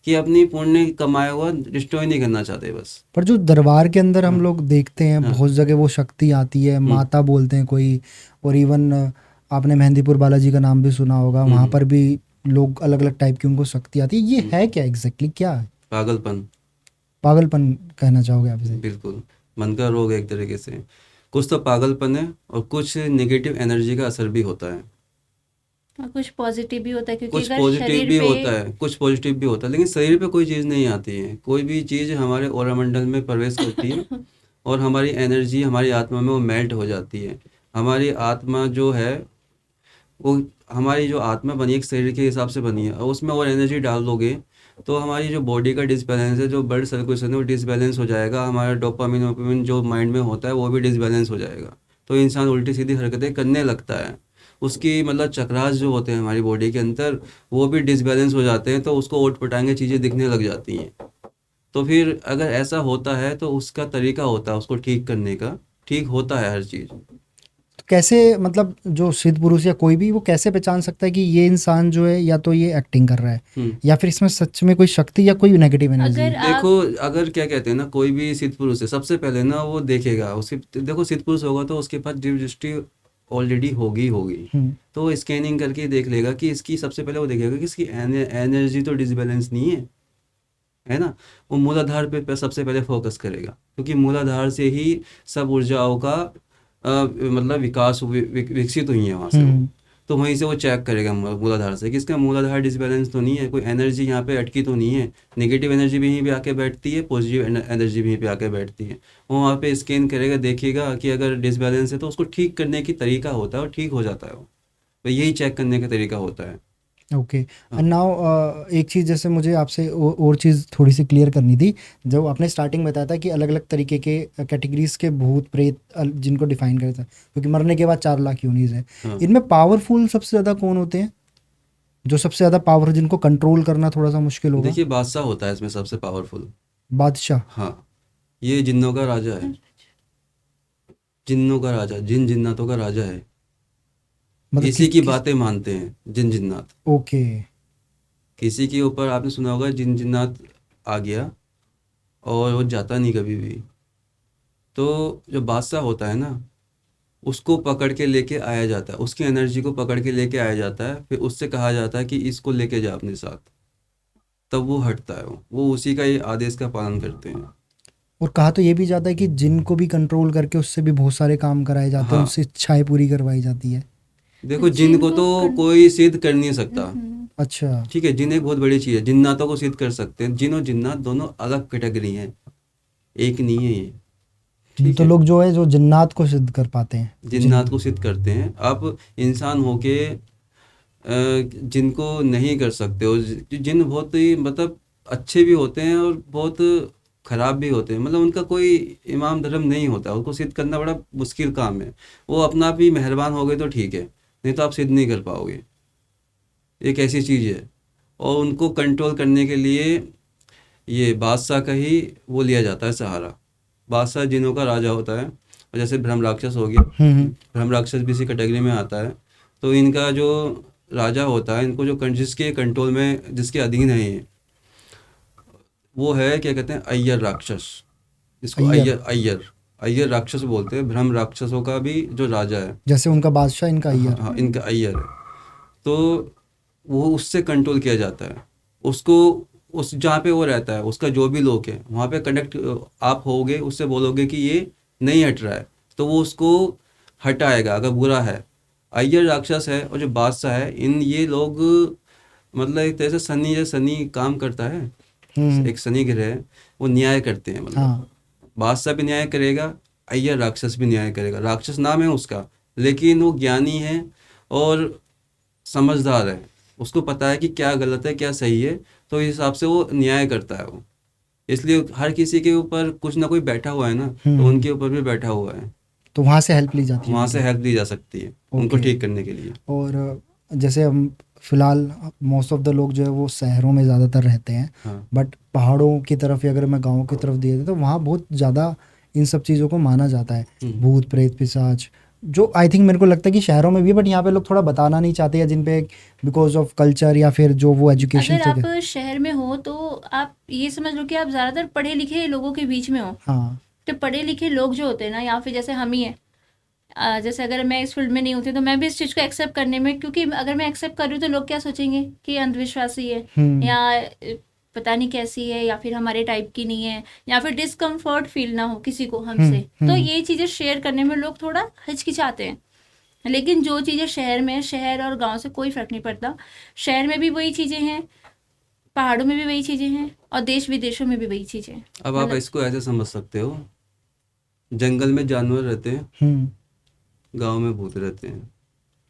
[SPEAKER 2] कि अपनी पुण्य कमाया हुआ डिस्ट्रॉय नहीं करना चाहते बस।
[SPEAKER 1] पर जो दरबार के अंदर हम
[SPEAKER 2] हाँ।
[SPEAKER 1] लोग देखते हैं
[SPEAKER 2] हाँ।
[SPEAKER 1] बहुत जगह वो शक्ति आती है, माता बोलते हैं कोई, और इवन आपने मेहंदीपुर बालाजी का नाम भी सुना होगा, वहाँ पर भी लोग अलग अलग टाइप की उनको शक्ति आती है। ये है क्या एग्जैक्टली, क्या है? पागलपन कहना चाहोगे आप इसे?
[SPEAKER 2] बिल्कुल, मन का रोग है एक तरीके से। कुछ तो पागलपन है और कुछ नेगेटिव एनर्जी का असर भी होता है,
[SPEAKER 3] और कुछ पॉजिटिव भी होता है, क्योंकि
[SPEAKER 2] कुछ
[SPEAKER 3] अगर
[SPEAKER 2] पॉजिटिव
[SPEAKER 3] शरीर
[SPEAKER 2] भी
[SPEAKER 3] पे
[SPEAKER 2] होता है, कुछ पॉजिटिव भी होता है, लेकिन शरीर पे कोई चीज़ नहीं आती है। कोई भी चीज़ हमारे औरमंडल में प्रवेश करती है और हमारी एनर्जी हमारी आत्मा में वो मेल्ट हो जाती है। हमारी आत्मा जो है वो, हमारी जो आत्मा बनी है एक शरीर के हिसाब से बनी है, और उसमें और एनर्जी डाल दोगे तो हमारी जो बॉडी का डिसबैलेंस है, जो ब्लड सर्कुलेशन है वो डिसबैलेंस हो जाएगा। हमारा डोपामिन वोपामिन जो माइंड में होता है वो भी डिसबैलेंस हो जाएगा, तो इंसान उल्टी सीधी हरकतें करने लगता है। उसकी मतलब चक्रास जो होते हैं हमारी बॉडी के अंदर वो भी डिसबैलेंस हो जाते हैं, तो उसको ओट पटांगे चीज़ें दिखने लग जाती हैं। तो फिर अगर ऐसा होता है तो उसका तरीका होता है उसको ठीक करने का, ठीक होता है हर चीज़।
[SPEAKER 1] तो कैसे, मतलब जो सिद्ध पुरुष या कोई भी, वो कैसे पहचान सकता है कि ये इंसान जो है या तो ये एक्टिंग कर रहा है या फिर इसमें सच में कोई शक्ति या कोई नेगेटिव एनर्जी?
[SPEAKER 3] अगर आप
[SPEAKER 2] देखो, अगर क्या कहते हैं ना, कोई भी सिद्ध पुरुष है, सबसे पहले ना वो देखेगा उसके, देखो सिद्ध पुरुष होगा तो उसके पास दिव्य दृष्टि ऑलरेडी होगी होगी। तो स्कैनिंग करके देख लेगा कि इसकी, सबसे पहले वो देखेगा कि इसकी एनर्जी तो डिसबैलेंस नहीं है ना। वो मूलाधार पे सबसे पहले फोकस करेगा, क्योंकि मूलाधार से ही सब ऊर्जाओं का मतलब विकास विकसित हुई है वहाँ से वो। तो वहीं से वो चेक करेगा मूलाधार से कि इसका मूलाधार डिसबैलेंस तो नहीं है, कोई एनर्जी यहाँ पे अटकी तो नहीं है, नेगेटिव एनर्जी भी यहीं पे आके बैठती है, पॉजिटिव एनर्जी भी यहीं पे आके बैठती है। वो वहाँ पे स्कैन करेगा, देखेगा कि अगर डिसबैलेंस है तो उसको ठीक करने की तरीका होता है और ठीक हो जाता है वो। तो यही चेक करने का तरीका होता है।
[SPEAKER 1] ओके एंड नाउ एक चीज़ जैसे मुझे आपसे और चीज़ थोड़ी सी क्लियर करनी थी। जो आपने स्टार्टिंग बताया था कि अलग अलग तरीके के कैटेगरीज के भूत प्रेत जिनको डिफाइन करता है, क्योंकि मरने के बाद 4 लाख यूनिज है।
[SPEAKER 2] हाँ।
[SPEAKER 1] इनमें पावरफुल सबसे ज़्यादा कौन होते हैं, जो सबसे ज़्यादा पावर, जिनको कंट्रोल करना थोड़ा सा मुश्किल होगा?
[SPEAKER 2] देखिए, बादशाह होता है इसमें सबसे पावरफुल।
[SPEAKER 1] बादशाह।
[SPEAKER 2] हाँ, ये जिन्नों का राजा है, जिन्नों का राजा, जिन जिन्नातों का राजा है।
[SPEAKER 1] मतलब
[SPEAKER 2] इसी की बातें मानते हैं जिन जिन्नात।
[SPEAKER 1] ओके।
[SPEAKER 2] किसी के ऊपर आपने सुना होगा जिन जिन्नात आ गया और वो जाता नहीं कभी भी, तो जो बादशाह होता है ना, उसको पकड़ के लेके आया जाता है, उसकी एनर्जी को पकड़ के लेके आया जाता है, फिर उससे कहा जाता है कि इसको लेके जा अपने साथ, तब वो हटता है। वो उसी का ये आदेश का पालन करते हैं।
[SPEAKER 1] और कहा तो ये भी जाता है कि जिनको भी कंट्रोल करके उससे भी बहुत सारे काम कराए जाते हैं,
[SPEAKER 2] हाँ।
[SPEAKER 1] उनसे इच्छाएं पूरी करवाई जाती है।
[SPEAKER 2] देखो, जिन को तो कोई सिद्ध कर नहीं सकता,
[SPEAKER 1] अच्छा।
[SPEAKER 2] ठीक है। जिन एक बहुत बड़ी चीज़ है, जिन्नातों को सिद्ध कर सकते हैं। जिन और जिन्नात दोनों अलग कैटेगरी हैं, एक नहीं है ये, ठीक
[SPEAKER 1] तो
[SPEAKER 2] है।
[SPEAKER 1] लोग जो है जो जिन्नात को सिद्ध कर पाते हैं,
[SPEAKER 2] जिन्नात को सिद्ध करते हैं। आप इंसान होके जिनको नहीं कर सकते हो, जिन बहुत ही मतलब अच्छे भी होते हैं और बहुत खराब भी होते हैं, मतलब उनका कोई इमाम धर्म नहीं होता, उसको सिद्ध करना बड़ा मुश्किल काम है। वो अपना आप ही मेहरबान हो गए तो ठीक है, नहीं तो आप सिद्ध नहीं कर पाओगे। एक ऐसी चीज़ है, और उनको कंट्रोल करने के लिए ये बादशाह का ही वो लिया जाता है सहारा। बादशाह जिनों का राजा होता है, और जैसे ब्रह्म राक्षस हो गया, ब्रह्म राक्षस भी इसी कैटेगरी में आता है। तो इनका जो राजा होता है, इनको जो जिसके कंट्रोल में, जिसके अधीन है ये, वो है क्या कहते हैं, अय्यर राक्षस। इसको अय्यर राक्षस बोलते हैं। ब्रह्म राक्षसों का भी जो राजा है,
[SPEAKER 1] जैसे उनका बादशाह इनका अय्यर।
[SPEAKER 2] हाँ, इनका अय्यर है। तो वो उससे कंट्रोल किया जाता है। उसको उस जहाँ पे वो रहता है, उसका जो भी लोग है वहाँ पे कनेक्ट आप होगे, उससे बोलोगे कि ये नहीं हट रहा है, तो वो उसको हटाएगा अगर बुरा है। अय्यर राक्षस है और जो बादशाह है, ये लोग मतलब एक तरह से शनि काम करता है, एक शनि ग्रह है, वो न्याय करते हैं। मतलब बादशाह भी न्याय करेगा, अय्यर राक्षस भी न्याय करेगा। राक्षस नाम है उसका, लेकिन वो ज्ञानी है और समझदार है, उसको पता है कि क्या गलत है क्या सही है, तो इस हिसाब से वो न्याय करता है वो। इसलिए हर किसी के ऊपर कुछ ना कोई बैठा हुआ है ना, तो उनके ऊपर भी बैठा हुआ है,
[SPEAKER 1] तो वहाँ से हेल्प ली जाती है,
[SPEAKER 2] वहाँ से हेल्प ली जा सकती है उनको ठीक करने के लिए।
[SPEAKER 1] और जैसे हम फिलहाल मोस्ट ऑफ द लोग जो है वो शहरों में ज़्यादातर रहते हैं,
[SPEAKER 2] हाँ।
[SPEAKER 1] बट पहाड़ों की तरफ या अगर मैं गाँव की तरफ दिए तो वहाँ बहुत ज़्यादा इन सब चीज़ों को माना जाता है, भूत प्रेत पिशाच, जो आई थिंक मेरे को लगता है कि शहरों में भी, बट यहाँ पे लोग थोड़ा बताना नहीं चाहते हैं, जिन पे बिकॉज ऑफ कल्चर या फिर जो वो एजुकेशन
[SPEAKER 3] अगर आप शहर में हो तो आप ये समझ लो कि आप ज़्यादातर पढ़े लिखे लोगों के बीच में हो।
[SPEAKER 1] हाँ।
[SPEAKER 3] तो पढ़े लिखे लोग जो होते हैं ना, या फिर जैसे हम ही हैं, जैसे अगर मैं इस फील्ड में नहीं होती तो मैं भी इस चीज़ को एक्सेप्ट करने में, क्योंकि अगर मैं एक्सेप्ट कर रही हूँ तो लोग क्या सोचेंगे कि अंधविश्वासी है, या पता नहीं कैसी है, या फिर हमारे टाइप की नहीं है, या फिर डिस्कम्फर्ट फील ना हो किसी को हमसे। तो ये चीज़ें शेयर करने में लोग थोड़ा हिचकिचाते हैं। लेकिन जो चीज़ें शहर में, शहर और गांव से कोई फ़र्क नहीं पड़ता। शहर में भी वही चीज़ें हैं, पहाड़ों में भी वही चीज़ें हैं, और देश विदेशों में भी वही चीज़ें।
[SPEAKER 2] अब आप इसको ऐसे समझ सकते हो, जंगल में जानवर रहते हैं, गांव में भूत रहते हैं।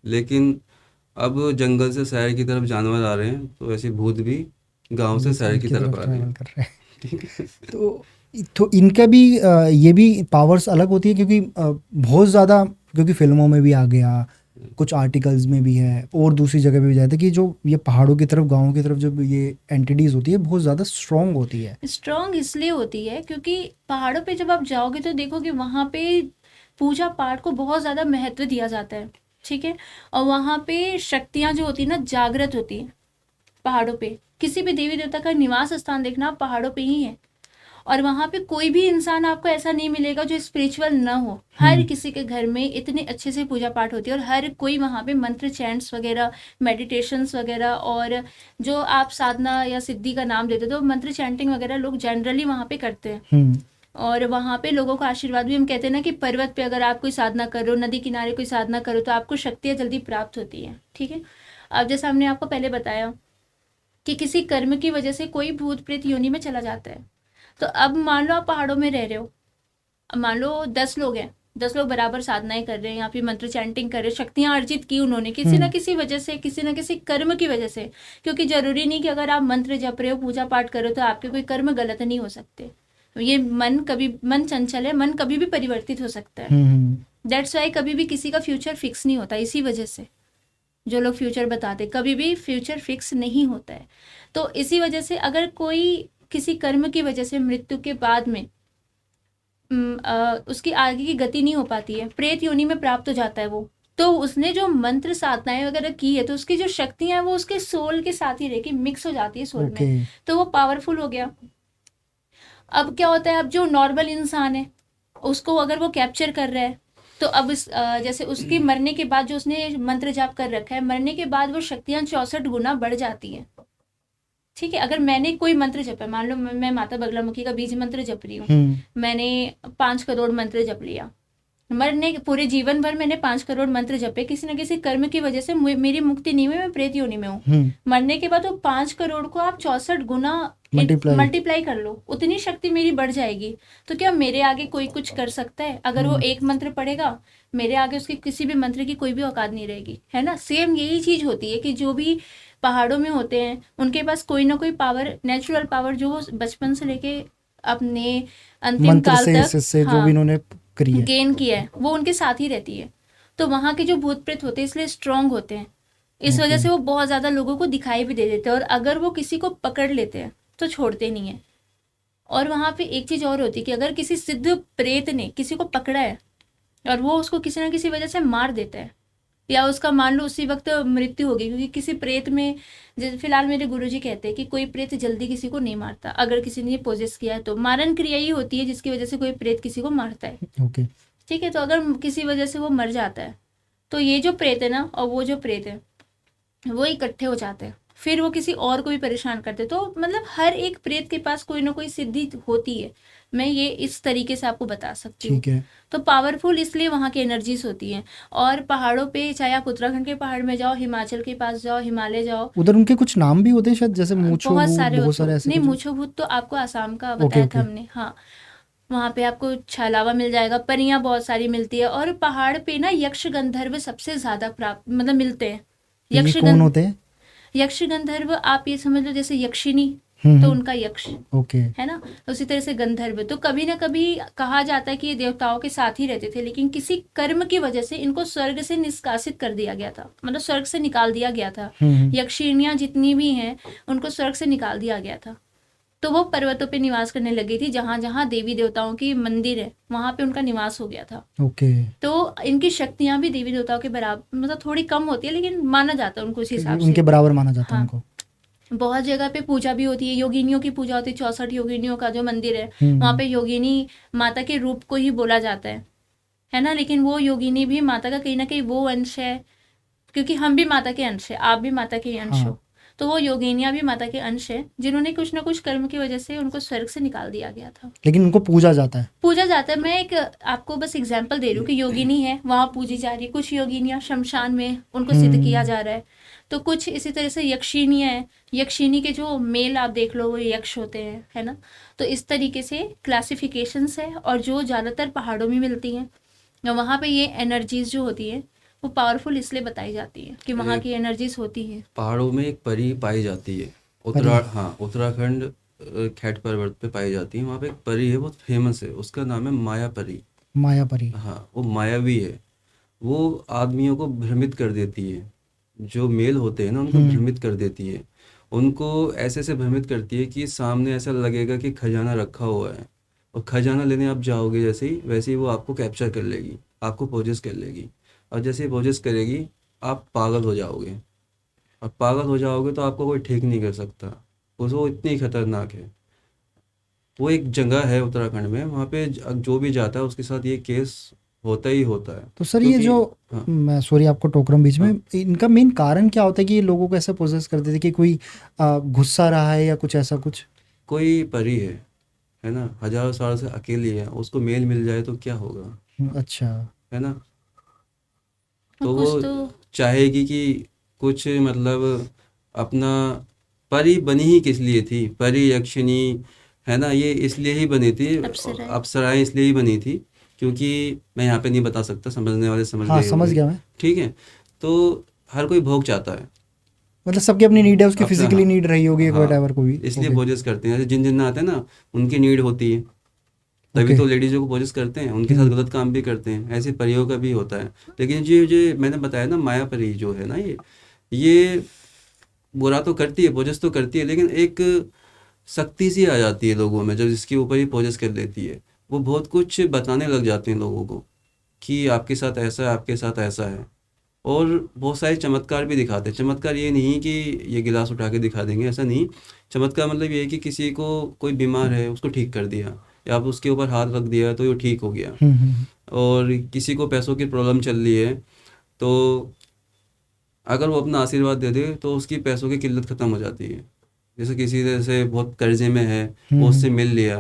[SPEAKER 2] लेकिन अब जंगल से शहर की तरफ जानवर आ रहे हैं, तो ऐसे भूत भी गांव से शहर की तरफ आ रहे हैं।
[SPEAKER 1] कर रहे हैं। तो इनका भी ये भी पावर्स अलग होती है, क्योंकि बहुत ज़्यादा, क्योंकि फिल्मों में भी आ गया, कुछ आर्टिकल्स में भी है, और दूसरी जगह पे भी जाते हैं कि जो ये पहाड़ों की तरफ, गाँव की तरफ जब ये एंटिटीज होती है बहुत ज़्यादा स्ट्रॉन्ग होती है।
[SPEAKER 3] स्ट्रॉन्ग इसलिए होती है क्योंकि पहाड़ों पे जब आप जाओगे तो देखोगे वहाँ पे पूजा पाठ को बहुत ज़्यादा महत्व दिया जाता है, ठीक है। और वहाँ पे शक्तियाँ जो होती है ना, जागृत होती हैं पहाड़ों पे। किसी भी देवी देवता का निवास स्थान देखना आप पहाड़ों पे ही है। और वहाँ पे कोई भी इंसान आपको ऐसा नहीं मिलेगा जो स्पिरिचुअल ना हो। हर किसी के घर में इतने अच्छे से पूजा पाठ होती है और हर कोई वहाँ पे मंत्र चैंट्स वगैरह, मेडिटेशंस वगैरह, और जो आप साधना या सिद्धि का नाम देते हो तो मंत्र चैंटिंग वगैरह लोग जनरली वहाँ पे करते हैं। और वहाँ पे लोगों का आशीर्वाद भी, हम कहते हैं ना कि पर्वत पे अगर आप कोई साधना कर रहे हो, नदी किनारे कोई साधना करो तो आपको शक्तियाँ जल्दी प्राप्त होती हैं। ठीक है, अब जैसे हमने आपको पहले बताया कि किसी कर्म की वजह से कोई भूत प्रेत योनि में चला जाता है। तो अब मान लो आप पहाड़ों में रह रहे हो, अब मान लो 10 लोग हैं, 10 लोग बराबर साधनाएं कर रहे हैं या फिर मंत्र चैंटिंग कर रहे हैं, शक्तियां अर्जित की उन्होंने किसी ना किसी वजह से, किसी ना किसी कर्म की वजह से। क्योंकि जरूरी नहीं कि अगर आप मंत्र जप रहे हो, पूजा पाठ कर रहे हो तो आपके कोई कर्म गलत नहीं हो सकते। ये मन चंचल है, मन कभी भी परिवर्तित हो सकता है। दैट्स वाई कभी भी किसी का फ्यूचर फिक्स नहीं होता। इसी वजह से जो लोग फ्यूचर बताते, कभी भी फ्यूचर फिक्स नहीं होता है। तो इसी वजह से अगर कोई किसी कर्म की वजह से मृत्यु के बाद में उसकी आगे की गति नहीं हो पाती है, प्रेत योनि में प्राप्त हो जाता है वो, तो उसने जो मंत्र साधनाएं वगैरह की है तो उसकी जो शक्तियां हैं वो उसके सोल के साथ ही रह के मिक्स हो जाती है सोल में, तो वो पावरफुल हो गया। अब क्या होता है, अब जो नॉर्मल इंसान है उसको अगर वो कैप्चर कर रहा है तो अब जैसे उसके मरने के बाद जो उसने मंत्र जाप कर रखा है, मरने के बाद वो शक्तियां 64 गुना बढ़ जाती हैं। ठीक है, अगर मैंने कोई मंत्र जपा, मान लो मैं माता बगलामुखी का बीज मंत्र जप रही हूँ, मैंने 5 करोड़ मंत्र जप लिया, मरने पूरे जीवन भर मैंने 5 करोड़ मंत्र जपे, किसी न किसी कर्म की वजह से मेरी मुक्ति नहीं हुई, मैं प्रेत योनि में हूँ। मरने के बाद वो 5 करोड़ को आप 64 गुना मल्टीप्लाई कर लो, उतनी शक्ति मेरी बढ़ जाएगी। तो क्या मेरे आगे कोई कुछ कर सकता है? अगर वो एक मंत्र पढ़ेगा, मेरे आगे उसकी किसी भी मंत्र की कोई भी औकात नहीं रहेगी, है ना। सेम यही चीज होती है कि जो भी पहाड़ों में होते हैं उनके पास कोई ना कोई पावर, नेचुरल पावर जो वो बचपन से लेके अपने अंतिम काल तक
[SPEAKER 1] जो भी इन्होंने
[SPEAKER 3] गेन किया है वो उनके साथ ही रहती है। तो वहाँ के जो भूत प्रेत होते हैं इसलिए स्ट्रांग होते हैं, इस वजह से वो बहुत ज्यादा लोगों को दिखाई भी दे देते हैं, और अगर वो किसी को पकड़ लेते हैं तो छोड़ते नहीं है। और वहाँ पे एक चीज और होती है कि अगर किसी सिद्ध प्रेत ने किसी को पकड़ा है और वो उसको किसी ना किसी वजह से मार देता है, या उसका मान लो उसी वक्त मृत्यु होगी, क्योंकि किसी प्रेत में, जैसे फिलहाल मेरे गुरुजी कहते हैं कि कोई प्रेत जल्दी किसी को नहीं मारता, अगर किसी ने पोजेस किया है तो मारण क्रिया ही होती है जिसकी वजह से कोई प्रेत किसी को मारता है। ठीक है, तो अगर किसी वजह से वो मर जाता है तो ये जो प्रेत है ना और वो जो प्रेत है वो इकट्ठे हो जाते हैं, फिर वो किसी और को भी परेशान करते। तो मतलब हर एक प्रेत के पास कोई ना कोई सिद्धि होती है, मैं ये इस तरीके से आपको बता सकती हूँ। तो पावरफुल इसलिए वहाँ की एनर्जीज होती हैं। और पहाड़ों पे, चाहे आप उत्तराखंड के पहाड़ में जाओ, हिमाचल के पास जाओ, हिमालय जाओ,
[SPEAKER 1] उधर उनके कुछ नाम भी होते हैं शायद, जैसे मूछो
[SPEAKER 3] बहुत सारे
[SPEAKER 1] ऐसे
[SPEAKER 3] नहीं, मूछो भूत तो आपको आसाम का बताया था हमने। हाँ, वहाँ पे आपको छलावा मिल जाएगा, परियां बहुत सारी मिलती है। और पहाड़ पे ना यक्ष गंधर्व सबसे ज्यादा प्राप्त मतलब मिलते हैं।
[SPEAKER 1] यक्ष कौन होते हैं?
[SPEAKER 3] यक्ष गंधर्व आप ये समझ लो जैसे यक्षिनी तो उनका यक्ष, है ना, तो उसी तरह से गंधर्व। तो कभी ना कभी कहा जाता है कि ये देवताओं के साथ ही रहते थे, लेकिन किसी कर्म की वजह से इनको स्वर्ग से निष्कासित कर दिया गया था, मतलब स्वर्ग से निकाल दिया गया था। यक्षिणियां जितनी भी हैं उनको स्वर्ग से निकाल दिया गया था, तो वो पर्वतों पे निवास करने लगी थी, जहां जहां देवी देवताओं की मंदिर है वहां पे उनका निवास हो गया था। तो इनकी शक्तियां भी देवी देवताओं के बराबर, मतलब थोड़ी कम होती है, लेकिन माना जाता है उनको उस हिसाब से,
[SPEAKER 1] उनके बराबर माना जाता है उनको।
[SPEAKER 3] बहुत जगह पे पूजा भी होती है, योगिनियों की पूजा होती है। 64 योगिनियों का जो मंदिर है वहां पे योगिनी माता के रूप को ही बोला जाता है ना। लेकिन वो योगिनी भी माता का कहीं ना कहीं वो अंश है, क्योंकि हम भी माता के अंश है, आप भी माता के अंश हो। तो वो योगिनियां भी माता के अंश है, जिन्होंने कुछ ना कुछ कर्म की वजह से उनको स्वर्ग से निकाल दिया गया था,
[SPEAKER 1] लेकिन उनको पूजा जाता है।
[SPEAKER 3] मैं एक आपको बस एग्जांपल दे रही हूँ कि योगिनी है वहां पूजी जा रही है, कुछ योगिनियां शमशान में उनको सिद्ध किया जा रहा है, तो कुछ इसी तरह से यक्षिणियां है, यक्षिणी के जो मेल आप देख लो वो यक्ष होते हैं, है ना। तो इस तरीके से क्लासिफिकेशंस है, और जो ज्यादातर पहाड़ों में मिलती हैं, वहां पे ये एनर्जीज जो होती है वो पावरफुल इसलिए बताई जाती है कि वहाँ की एनर्जीज होती है।
[SPEAKER 2] पहाड़ों में एक परी पाई जाती है, उत्तराखंड खैट पर्वत पे पाई जाती है। वहाँ पे एक परी है, बहुत फेमस है, उसका नाम है माया परी। हाँ, वो मायावी है, वो आदमियों को भ्रमित कर देती है, जो मेल होते हैं ना उनको भ्रमित कर देती है। उनको ऐसे से भ्रमित करती है कि सामने ऐसा लगेगा कि खजाना रखा हुआ है, और खजाना लेने आप जाओगे जैसे ही, वैसे ही वो आपको कैप्चर कर लेगी, आपको पोजेस कर लेगी, और जैसे ही पोजेस करेगी आप पागल हो जाओगे, और पागल हो जाओगे तो आपको कोई ठीक नहीं कर सकता, वो इतनी खतरनाक है। वो एक जगह है उत्तराखंड में, वहाँ पे जो भी जाता है उसके साथ ये केस होता ही होता है।
[SPEAKER 1] तो सर ये
[SPEAKER 2] क्योंकि
[SPEAKER 1] जो
[SPEAKER 2] हाँ
[SPEAKER 1] मैं सॉरी आपको टोक रहा हूँ बीच में,
[SPEAKER 2] हाँ,
[SPEAKER 1] इनका मेन कारण क्या होता है कि ये लोगों को ऐसा पोजेस कर देते कि कोई गुस्सा रहा है या कुछ ऐसा कुछ?
[SPEAKER 2] कोई परी है ना, हजारों साल से अकेली है, उसको मेल मिल जाए तो क्या होगा,
[SPEAKER 1] अच्छा।
[SPEAKER 2] है ना।
[SPEAKER 3] और
[SPEAKER 2] तो
[SPEAKER 3] कुछ
[SPEAKER 2] वो
[SPEAKER 3] तो
[SPEAKER 2] चाहेगी कि कुछ मतलब अपना, परी बनी ही किस लिए थी, परी यक्षिणी, है ना, ये इसलिए ही बनी थी,
[SPEAKER 3] अप्सरा है।
[SPEAKER 2] अप्सराएं इसलिए ही बनी थी, क्योंकि मैं यहाँ पे नहीं बता सकता, समझने वाले समझ
[SPEAKER 1] हाँ
[SPEAKER 2] गए
[SPEAKER 1] समझ
[SPEAKER 2] होंगे।
[SPEAKER 1] गया मैं।
[SPEAKER 2] ठीक है। तो हर कोई भोग चाहता है
[SPEAKER 1] मतलब सबकी अपनी नीड है, उसकी
[SPEAKER 2] अपना।
[SPEAKER 1] फिजिकली नीड रही होगी एक
[SPEAKER 2] हाँ,
[SPEAKER 1] whatever को भी।
[SPEAKER 2] इसलिए
[SPEAKER 1] ओके।
[SPEAKER 2] भोजस करते हैं, जैसे जिन जिन आते हैं ना, उनकी नीड होती है, तभी
[SPEAKER 1] ओके।
[SPEAKER 2] तो लेडीज़ों को भोजस करते हैं, उनके साथ
[SPEAKER 1] हम्म।
[SPEAKER 2] गलत काम भी करते हैं, ऐसे परियों का भी होता है। लेकिन जो जो मैंने बताया ना, माया परी जो है ना, ये बुरा तो करती है, भोजस तो करती है, लेकिन एक शक्ति सी आ जाती है लोगों में, जब जिसके ऊपर ही भोजस कर देती है, वो बहुत कुछ बताने लग जाते हैं लोगों को कि आपके साथ ऐसा है, आपके साथ ऐसा है। और बहुत सारे चमत्कार भी दिखाते हैं। चमत्कार ये नहीं कि ये गिलास उठा के दिखा देंगे, ऐसा नहीं। चमत्कार मतलब ये है कि किसी को, कोई बीमार है उसको ठीक कर दिया, या आप उसके ऊपर हाथ रख दिया तो ये ठीक हो गया।
[SPEAKER 1] हम्म।
[SPEAKER 2] और किसी को पैसों की प्रॉब्लम चल रही है, तो अगर वो अपना आशीर्वाद दे दे तो उसकी पैसों की किल्लत ख़त्म हो जाती है। जैसे किसी तरह से बहुत कर्जे में है, वो
[SPEAKER 1] हम्म।
[SPEAKER 2] उससे मिल लिया,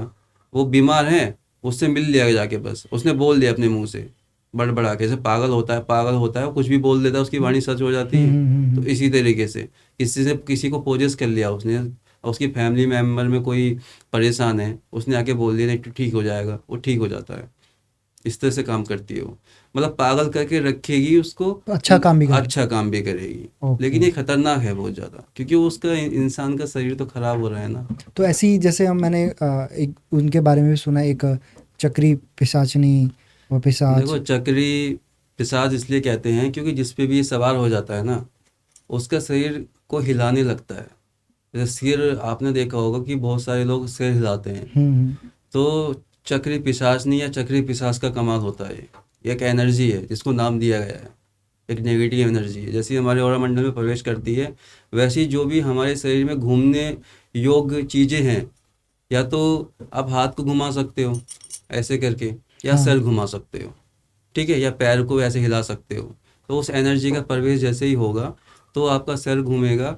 [SPEAKER 2] वो बीमार है, उससे मिल लिया जाके, बस उसने बोल दिया अपने मुंह से बड़बड़ा के, जैसे पागल होता है, वो कुछ भी बोल देता है, उसकी वाणी सच हो जाती है। तो इसी तरीके से किसी को पोजेस कर लिया उसने, और उसकी फैमिली मेम्बर में कोई परेशान है, उसने आके बोल दिया नहीं तो ठीक हो जाएगा, वो ठीक हो जाता है। इस तरह से काम करती है वो, मतलब पागल करके रखेगी उसको,
[SPEAKER 1] अच्छा काम भी करेगी।
[SPEAKER 2] अच्छा काम भी करेगी।
[SPEAKER 1] ओके।
[SPEAKER 2] लेकिन ये खतरनाक है बहुत ज़्यादा, क्योंकि वो उसका इंसान का शरीर तो खराब हो रहा है ना।
[SPEAKER 1] तो ऐसी जैसे हम मैंने एक उनके बारे में भी सुना, एक चक्री पिशाचनी व पिशाच।
[SPEAKER 2] देखो, चक्री पिशाच इसलिए कहते हैं क्योंकि जिस पे भी ये सवार हो जाता है ना, उसका शरीर को हिलाने लगता है। जैसे सिर, आपने देखा होगा कि बहुत सारे लोग सिर हिलाते हैं,
[SPEAKER 1] हम्म।
[SPEAKER 2] तो चक्री पिशाचनी या चक्री पिशाच का कमाल होता है। ये एक एनर्जी है जिसको नाम दिया गया है, एक नेगेटिव एनर्जी है। जैसे हमारे ऑरा मंडल में प्रवेश करती है, वैसी जो भी हमारे शरीर में घूमने योग्य चीज़ें हैं, या तो आप हाथ को घुमा सकते हो ऐसे करके, या
[SPEAKER 1] हाँ।
[SPEAKER 2] सर घुमा सकते हो, ठीक है, या पैर को ऐसे हिला सकते हो। तो उस एनर्जी का प्रवेश जैसे ही होगा, तो आपका सर घूमेगा,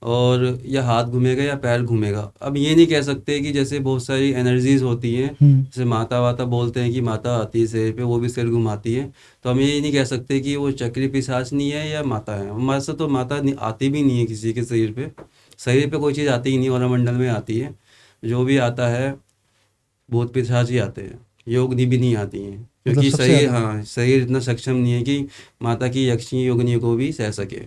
[SPEAKER 2] और या हाथ घूमेगा या पैर घूमेगा। अब ये नहीं कह सकते कि जैसे बहुत सारी एनर्जीज होती हैं, जैसे माता वाता बोलते हैं कि माता आती है सिर पे, वो भी सिर घुमाती है, तो हम ये नहीं कह सकते कि वो चक्री पिशाचनी है या माता है। हमारे से तो माता आती भी नहीं है किसी के शरीर पे कोई चीज़ आती ही नहीं, और मंडल में आती है। जो भी आता है भूत पिशाच ही आते हैं, योगिनी भी नहीं आती हैं,
[SPEAKER 1] मतलब
[SPEAKER 2] क्योंकि
[SPEAKER 1] सबसे
[SPEAKER 2] शरीर,
[SPEAKER 1] ज़्यादा।
[SPEAKER 2] हाँ, शरीर इतना सक्षम नहीं है कि माता की यक्षिणी योगिनी को भी सह सके।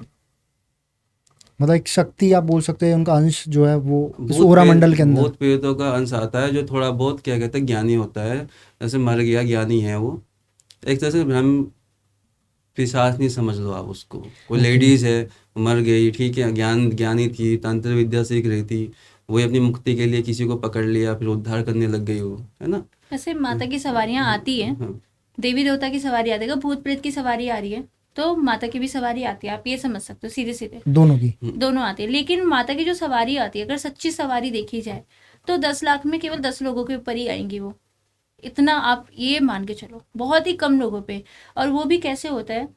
[SPEAKER 1] मतलब एक शक्ति आप बोल सकते हैं, उनका अंश जो है वो इस
[SPEAKER 2] भूत
[SPEAKER 1] ओरा
[SPEAKER 2] प्रेत
[SPEAKER 1] मंडल के अंदर।
[SPEAKER 2] भूत प्रेतों का अंश आता है, जो थोड़ा बहुत क्या कहते हैं ज्ञानी होता है, जैसे मर गया ज्ञानी है वो, एक तरह से भ्रम पिशाच नहीं समझ लो आप उसको। कोई
[SPEAKER 1] ओके।
[SPEAKER 2] लेडीज है, मर गई, ठीक है, ज्ञानी थी, तंत्र विद्या सीख रही थी, वही अपनी मुक्ति के लिए किसी को पकड़ लिया, फिर उद्धार करने लग गई वो, है ना।
[SPEAKER 3] ऐसे माता की सवारियां आती हैं,
[SPEAKER 2] हाँ
[SPEAKER 3] देवी देवता की सवारी आती है, अगर भूत प्रेत की सवारी आ रही है तो माता की भी सवारी आती है, आप ये समझ सकते हो सीधे सीधे।
[SPEAKER 1] दोनों की।
[SPEAKER 3] दोनों आती है, लेकिन माता की जो सवारी आती है, अगर सच्ची सवारी देखी जाए तो 10 लाख में केवल 10 लोगों के ऊपर ही आएंगी वो। इतना आप ये मान के चलो, बहुत ही कम लोगों पे। और वो भी कैसे होता है,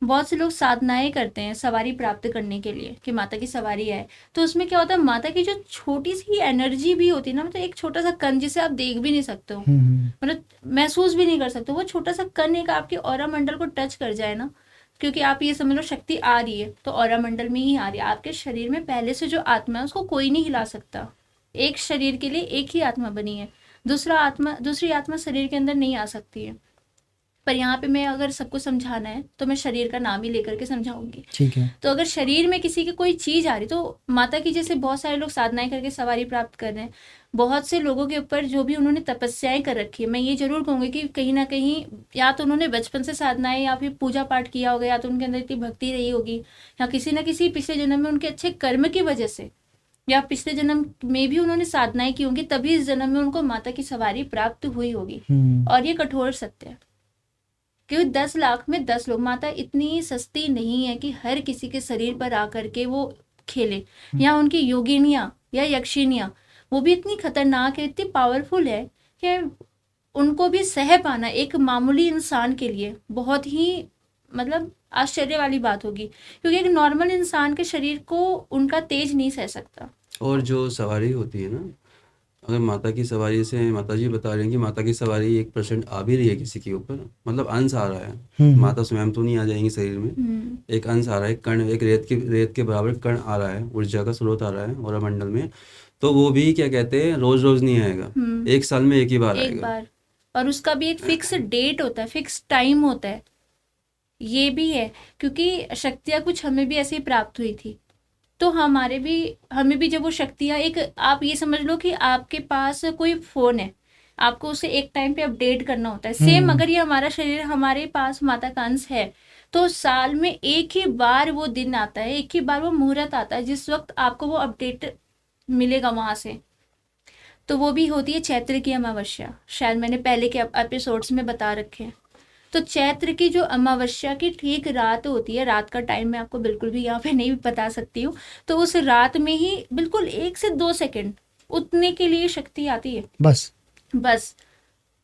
[SPEAKER 3] बहुत से लोग साधनाएं करते हैं सवारी प्राप्त करने के लिए कि माता की सवारी आए। तो उसमें क्या होता है, माता की जो छोटी सी एनर्जी भी होती है ना, मतलब एक छोटा सा कण जिसे आप देख भी नहीं सकते हो, मतलब महसूस भी नहीं कर सकते, वो छोटा सा कण एक आपके ऑरा मंडल को टच कर जाए ना, क्योंकि आप ये समझ लो शक्ति आ रही है तो ऑरा मंडल में ही आ रही है। आपके शरीर में पहले से जो आत्मा है उसको कोई नहीं हिला सकता। एक शरीर के लिए एक ही आत्मा बनी है, दूसरी आत्मा शरीर के अंदर नहीं आ सकती है। पर यहाँ पे मैं अगर सबको समझाना है तो मैं शरीर का नाम ही लेकर के समझाऊंगी।
[SPEAKER 1] ठीक है।
[SPEAKER 3] तो अगर शरीर में किसी की कोई चीज आ रही, तो माता की जैसे बहुत सारे लोग साधनाएं करके सवारी प्राप्त कर रहे हैं, बहुत से लोगों के ऊपर जो भी उन्होंने तपस्याएं कर रखी है, मैं ये जरूर कहूंगी कि कहीं ना कहीं या तो उन्होंने बचपन से साधनाएं या फिर पूजा पाठ किया होगा, या तो उनके अंदर इतनी भक्ति रही होगी, या किसी ना किसी पिछले जन्म में उनके अच्छे कर्म की वजह से, या पिछले जन्म में भी उन्होंने साधनाएं की होंगी, तभी इस जन्म में उनको माता की सवारी प्राप्त हुई होगी। और ये कठोर सत्य है, क्योंकि 10 लाख में 10 लोग, माता इतनी सस्ती नहीं है कि हर किसी के शरीर पर आकर के वो खेले। या उनकी योगिनियां या यक्षिनियां वो भी इतनी खतरनाक है, इतनी पावरफुल है कि उनको भी सह पाना एक मामूली इंसान के लिए बहुत ही मतलब आश्चर्य वाली बात होगी, क्योंकि एक नॉर्मल इंसान के शरीर को उनका तेज नहीं सह सकता।
[SPEAKER 2] और जो सवारी होती है ना, अगर माता की सवारी से, माता जी बता रहे हैं कि माता की सवारी 1% आ भी रही है किसी के ऊपर, मतलब अंश आ रहा है, माता स्वयं तो नहीं आ जाएंगी शरीर में, एक अंश आ रहा है, कण, एक रेत के बराबर कण आ रहा है, ऊर्जा का स्रोत आ रहा है और मंडल में, तो वो भी क्या कहते हैं रोज रोज नहीं आएगा, एक साल में एक ही बार
[SPEAKER 3] एक
[SPEAKER 2] आएगा।
[SPEAKER 3] बार, और उसका भी एक फिक्स डेट होता है, फिक्स टाइम होता है। ये भी है, क्योंकि शक्तियाँ कुछ हमें भी ऐसे ही प्राप्त हुई थी, तो हमें भी जब वो शक्तियाँ, एक आप ये समझ लो कि आपके पास कोई फोन है, आपको उसे एक टाइम पे अपडेट करना होता है। सेम अगर ये हमारा शरीर हमारे पास माता का अंश है, तो साल में एक ही बार वो दिन आता है, एक ही बार वो मुहूर्त आता है जिस वक्त आपको वो अपडेट मिलेगा वहां से। तो वो भी होती है चैत्र की अमावस्या, शायद मैंने पहले के एपिसोड्स में बता रखे हैं। तो चैत्र की जो अमावस्या की ठीक रात होती है, रात का टाइम मैं आपको बिल्कुल भी यहाँ पे नहीं बता सकती हूँ, तो उस रात में ही बिल्कुल 1 से 2 सेकंड उतने के लिए शक्ति आती है, बस।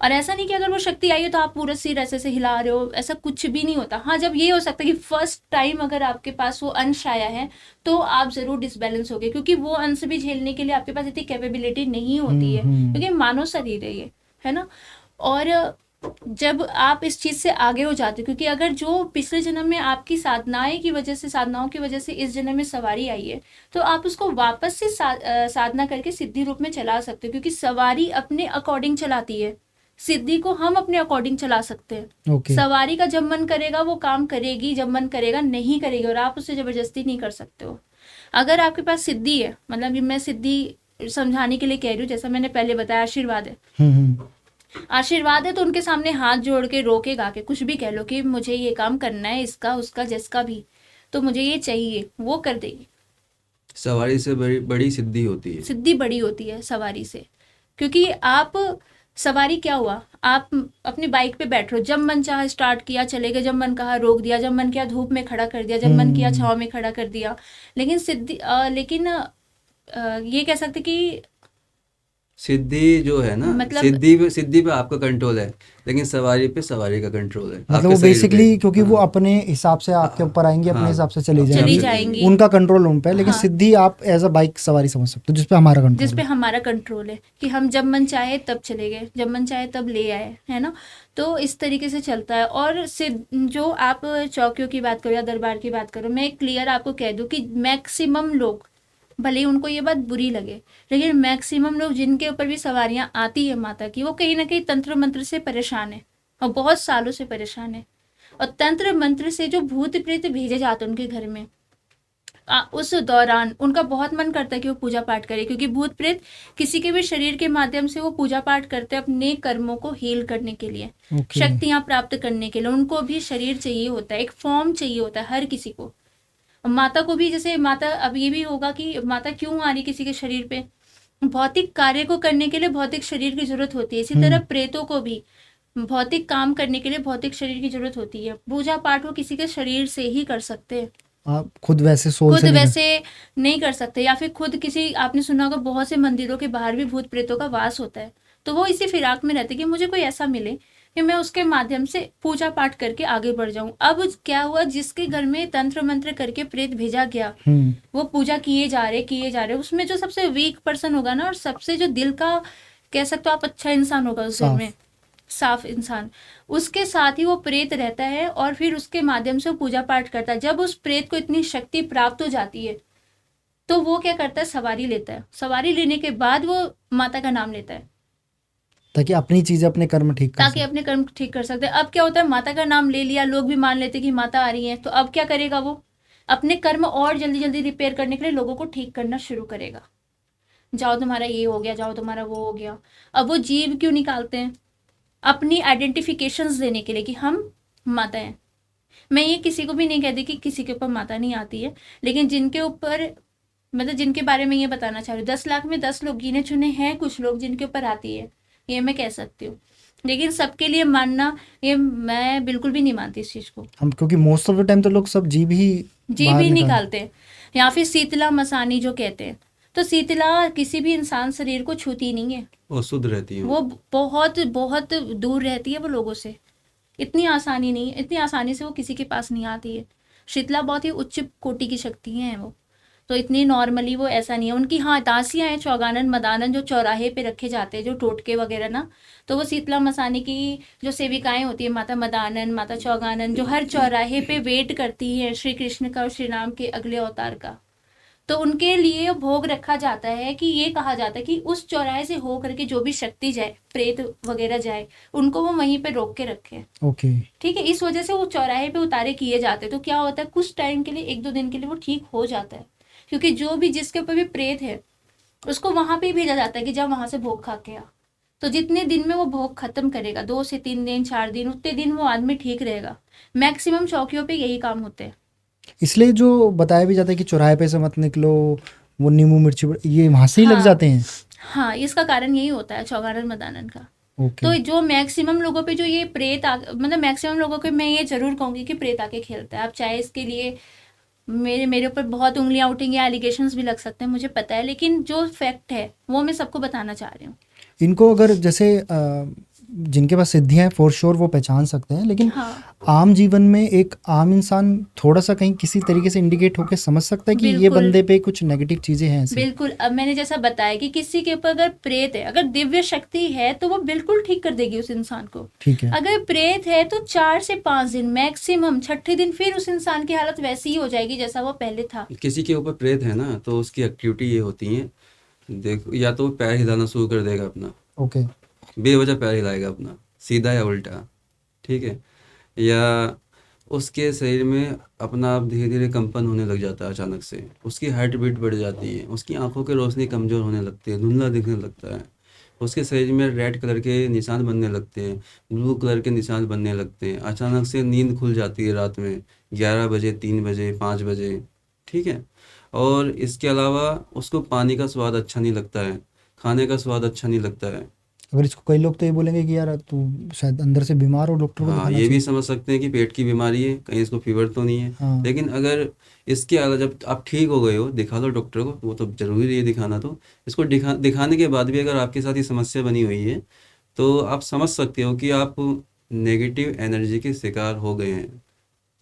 [SPEAKER 3] और ऐसा नहीं कि अगर वो शक्ति आई है तो आप पूरा सिर ऐसे से हिला रहे हो, ऐसा कुछ भी नहीं होता। हाँ, जब ये हो सकता है कि फर्स्ट टाइम अगर आपके पास वो अंश आया है तो आप जरूर डिसबैलेंस हो गए, क्योंकि वो अंश भी झेलने के लिए आपके पास इतनी कैपेबिलिटी नहीं होती है, क्योंकि मानव शरीर है ये, है ना। और जब आप इस चीज से आगे हो जाते हो, क्योंकि अगर जो पिछले जन्म में आपकी साधनाओं की वजह से इस जन्म में सवारी आई है, तो आप उसको वापस से साधना करके सिद्धि रूप में चला सकते हो, क्योंकि सवारी अपने अकॉर्डिंग चलाती है, सिद्धि को हम अपने अकॉर्डिंग चला सकते हैं। सवारी का जब मन करेगा वो काम करेगी, जब मन करेगा नहीं करेगी, और आप उससे जबरदस्ती नहीं कर सकते हो। अगर आपके पास सिद्धि है, मतलब मैं सिद्धि समझाने के लिए कह रही हूँ, जैसा मैंने पहले बताया, आशीर्वाद है, आशीर्वाद है, तो उनके सामने हाथ जोड़ के रोकेगा के कुछ भी कह लो कि मुझे ये काम करना है, इसका उसका जिसका भी, तो मुझे ये चाहिए, वो कर देगी।
[SPEAKER 2] सवारी से बड़ी सिद्धि होती है,
[SPEAKER 3] सिद्धि बड़ी होती है सवारी से, क्योंकि आप सवारी क्या हुआ, आप अपनी बाइक पे बैठ रहे हो, जब मन चाहा स्टार्ट किया चले गए, जब मन कहा रोक दिया, जब मन किया धूप में खड़ा कर दिया, जब मन किया छांव में खड़ा कर दिया। लेकिन ये कह सकते कि
[SPEAKER 2] सिद्धि जो है ना,
[SPEAKER 3] मतलब
[SPEAKER 2] सिद्धि पे आपका कंट्रोल है, लेकिन सवारी पे सवारी का कंट्रोल है,
[SPEAKER 1] मतलब वो बेसिकली, क्योंकि वो अपने हिसाब से आपके ऊपर आएंगी, अपने हिसाब से चली जाएंगी, उनका कंट्रोल उन पे है। लेकिन सिद्धि आप एज अ बाइक सवारी समझ सकते हो, जिसपे हमारा कंट्रोल है, कि हम जब मन चाहे तब चले गए, जब मन चाहे तब ले आए, है ना। तो इस तरीके से चलता है। और जो आप चौकियों की बात करो या दरबार की बात करो, मैं क्लियर आपको कह दूं कि मैक्सिमम लोग, भले ही उनको ये बात बुरी लगे, लेकिन मैक्सिमम लोग जिनके ऊपर भी सवारियां आती है माता की, वो कहीं ना कहीं तंत्र मंत्र से परेशान है, और बहुत सालों से परेशान है। और तंत्र मंत्र से जो भूत प्रेत भेजे जाते हैं उनके घर में, उस दौरान उनका बहुत मन करता है कि वो पूजा पाठ करे, क्योंकि भूत प्रेत किसी के भी शरीर के माध्यम से वो पूजा पाठ करते हैं अपने कर्मों को हील करने के लिए, शक्तियां प्राप्त करने के लिए। उनको भी शरीर चाहिए होता है, एक फॉर्म चाहिए होता है हर किसी को। माता को भी, जैसे माता, अब ये भी होगा कि माता क्यों आ रही किसी के शरीर पे, भौतिक कार्य को करने के लिए भौतिक शरीर की जरूरत होती है। इसी तरह प्रेतों को भी भौतिक काम करने के लिए भौतिक शरीर की जरूरत होती है। पूजा पाठ वो किसी के शरीर से ही कर सकते हैं, आप खुद वैसे
[SPEAKER 3] नहीं कर सकते। या फिर खुद किसी, आपने सुना होगा बहुत से मंदिरों के बाहर भी भूत प्रेतों का वास होता है, तो वो इसी फिराक में रहते कि मुझे कोई ऐसा मिले कि मैं उसके माध्यम से पूजा पाठ करके आगे बढ़ जाऊं। अब क्या हुआ, जिसके घर में तंत्र मंत्र करके प्रेत भेजा गया, वो पूजा किए जा रहे, उसमें जो सबसे वीक पर्सन होगा ना, और सबसे जो दिल का कह सकते हो आप अच्छा इंसान होगा उस घर में, साफ इंसान, उसके साथ ही वो प्रेत रहता है, और फिर उसके माध्यम से वो पूजा पाठ करता है। जब उस प्रेत को इतनी शक्ति प्राप्त हो जाती है, तो वो क्या करता है, सवारी लेता है। सवारी लेने के बाद वो माता का नाम लेता है,
[SPEAKER 1] ताकि अपनी चीजें, अपने कर्म ठीक
[SPEAKER 3] कर सकते हैं। अब क्या होता है, माता का नाम ले लिया, लोग भी मान लेते कि माता आ रही है, तो अब क्या करेगा, वो अपने कर्म और जल्दी जल्दी रिपेयर करने के लिए लोगों को ठीक करना शुरू करेगा। जाओ तुम्हारा ये हो गया, जाओ तुम्हारा वो हो गया। अब वो जीव क्यों निकालते हैं, अपनी आइडेंटिफिकेशंस देने के लिए कि हम माता हैं। मैं ये किसी को भी नहीं कहती कि किसी के ऊपर माता नहीं आती है, लेकिन जिनके ऊपर, मतलब जिनके बारे में ये बताना चाह रही हूँ, 10 लाख में 10 लोग गिने चुने हैं कुछ लोग जिनके ऊपर आती है, ये मैं कह सकती हूँ। लेकिन सबके लिए मानना, ये मैं बिल्कुल भी नहीं मानती इस चीज को।
[SPEAKER 1] हम, क्योंकि मोस्ट ऑफ द टाइम तो लोग सब जीव ही
[SPEAKER 3] निकालते हैं, या फिर शीतला मसानी जो कहते हैं, तो शीतला किसी भी इंसान शरीर को छूती नहीं है,
[SPEAKER 2] और शुद्ध रहती है
[SPEAKER 3] वो बहुत बहुत दूर रहती है वो लोगों से, इतनी आसानी नहीं, इतनी आसानी से वो किसी के पास नहीं आती है। शीतला बहुत ही उच्च कोटि की शक्ति हैं वो, तो इतनी नॉर्मली वो ऐसा नहीं है उनकी। हाँ, दासियां हैं चौगानन मदानन जो चौराहे पे रखे जाते हैं, जो टोटके वगैरह ना, तो वो शीतला मसानी की जो सेविकाएं होती है, माता मदानन, माता चौगानन, जो हर चौराहे पे वेट करती है श्री कृष्ण का और श्री राम के अगले अवतार का, तो उनके लिए भोग रखा जाता है कि ये कहा जाता है कि उस चौराहे से हो करके जो भी शक्ति जाए, प्रेत वगैरह जाए, उनको वो वहीं पे रोक के रखे।
[SPEAKER 1] ओके।
[SPEAKER 3] ठीक है, इस वजह से वो चौराहे पे उतारे किए जाते हैं। तो क्या होता है, कुछ टाइम के लिए, 1-2 दिन के लिए वो ठीक हो जाता है, क्योंकि जो भी जिसके ऊपर भी प्रेत है उसको वहां पे ही भेजा जाता है कि जा वहां से भोग खा के आ। तो जितने दिन में वो भोग खत्म करेगा, 2 से 3 दिन 4 दिन, उतने दिन वो आदमी ठीक रहेगा। मैक्सिमम चौकियों पे यही काम होते हैं।
[SPEAKER 1] इसलिए जो बताया भी जाता है कि चौराहे पे से मत निकलो, वो नींबू मिर्ची ये वहाँ से ही लग
[SPEAKER 3] हाँ
[SPEAKER 1] जाते हैं।
[SPEAKER 3] हाँ, इसका कारण यही होता है चौगानन मदानन का।
[SPEAKER 1] ओके।
[SPEAKER 3] तो जो मैक्सिमम लोगों पे जो ये मतलब मैक्सिमम लोगों के मैं ये जरूर कहूंगी कि प्रेत आके खेलता है। आप चाहे इसके लिए मेरे ऊपर बहुत उंगलियां उठेंगी, एलिगेशंस भी लग सकते हैं, मुझे पता है, लेकिन जो फैक्ट है वो मैं सबको बताना चाह रही हूँ।
[SPEAKER 1] इनको अगर जैसे जिनके पास सिद्धियां हैं फॉर श्योर वो पहचान सकते हैं, लेकिन
[SPEAKER 3] हाँ,
[SPEAKER 1] आम जीवन में एक आम इंसान थोड़ा सा कहीं किसी तरीके से इंडिकेट होकर समझ सकता है कि ये
[SPEAKER 3] बिल्कुल
[SPEAKER 1] बंदे पे कुछ नेगेटिव चीजें हैं ऐसे।
[SPEAKER 3] बिल्कुल। अब मैंने जैसा बताया कि किसी के ऊपर अगर प्रेत है, अगर दिव्य शक्ति है तो वो बिल्कुल ठीक कर देगी उस इंसान को।
[SPEAKER 1] ठीक है।
[SPEAKER 3] अगर प्रेत है तो 4 से 5 दिन मैक्सिमम, छठे दिन फिर उस इंसान की हालत वैसी ही हो जाएगी जैसा वो पहले था।
[SPEAKER 2] किसी के ऊपर प्रेत है ना, तो उसकी एक्टिविटी ये होती है, देखो, या तो वो पैर हिलाना शुरू कर देगा अपना,
[SPEAKER 1] ओके।
[SPEAKER 2] बेवजह पैर हिलाएगा अपना, सीधा या उल्टा, ठीक है, या उसके शरीर में अपना आप धीरे धीरे कंपन होने लग जाता है अचानक से, उसकी हार्ट बीट बढ़ जाती है, उसकी आंखों की रोशनी कमज़ोर होने लगती है, धुंधला दिखने लगता है, उसके शरीर में रेड कलर के निशान बनने लगते हैं, ब्लू कलर के निशान बनने लगते हैं, अचानक से नींद खुल जाती है रात में 11 बजे, 3 बजे, 5 बजे, ठीक है। और इसके अलावा उसको पानी का स्वाद अच्छा नहीं लगता है, खाने का स्वाद अच्छा नहीं लगता है।
[SPEAKER 1] अगर इसको कई लोग तो ये बोलेंगे कि यार तू शायद अंदर से बीमार हो, डॉक्टर को
[SPEAKER 2] हाँ,
[SPEAKER 1] दिखाना
[SPEAKER 2] ये भी
[SPEAKER 1] चाहिए।
[SPEAKER 2] समझ सकते हैं कि पेट की बीमारी है, कहीं इसको फीवर तो नहीं है।
[SPEAKER 1] हाँ।
[SPEAKER 2] लेकिन अगर इसके अलावा जब आप ठीक हो गए हो, दिखा लो डॉक्टर को, वो तो जरूरी है दिखाना। तो इसको दिखाने के बाद भी अगर आपके साथ ये समस्या बनी हुई है, तो आप समझ सकते हो कि आप नेगेटिव एनर्जी के शिकार हो गए हैं।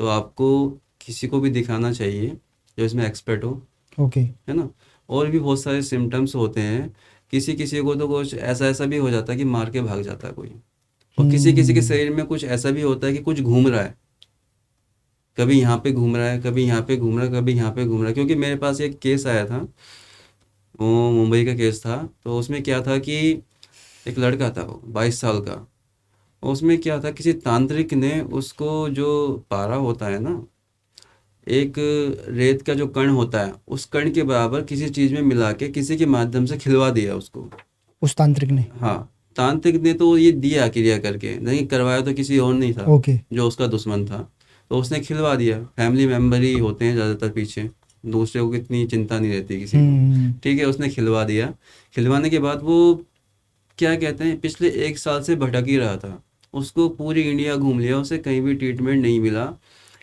[SPEAKER 2] तो आपको किसी को भी दिखाना चाहिए जो इसमें एक्सपर्ट हो,
[SPEAKER 1] ओके।
[SPEAKER 2] है ना। और भी बहुत सारे सिम्टम्स होते हैं, किसी किसी को तो कुछ ऐसा ऐसा भी हो जाता है कि मार के भाग जाता है कोई, और किसी किसी के शरीर में कुछ ऐसा भी होता है कि कुछ घूम रहा है, कभी यहाँ पे घूम रहा है, कभी यहाँ पे घूम रहा है, कभी यहाँ पे घूम रहा है। क्योंकि मेरे पास एक केस आया था, वो मुंबई का केस था। तो उसमें क्या था कि एक लड़का था, वो 22 साल का। उसमें क्या था, किसी तांत्रिक ने उसको, जो पारा होता है ना, एक रेत का जो कण होता है, उस कण के बराबर किसी चीज़ में मिला के किसी के माध्यम से खिलवा दिया उसको।
[SPEAKER 1] उस तांत्रिक ने।
[SPEAKER 2] हाँ, तांत्रिक ने तो ये दिया क्रिया करके, नहीं करवाया तो किसी और नहीं था
[SPEAKER 1] ओके।
[SPEAKER 2] जो उसका दुश्मन था, तो उसने खिलवा दिया। फैमिली मेम्बर ही होते हैं ज़्यादातर पीछे, दूसरे को इतनी चिंता नहीं रहती किसी को, ठीक है। उसने खिलवा दिया। खिलवाने के बाद वो, क्या कहते हैं, पिछले 1 साल से भटक ही रहा था। उसको पूरी इंडिया घूम लिया, उसे कहीं भी ट्रीटमेंट नहीं मिला।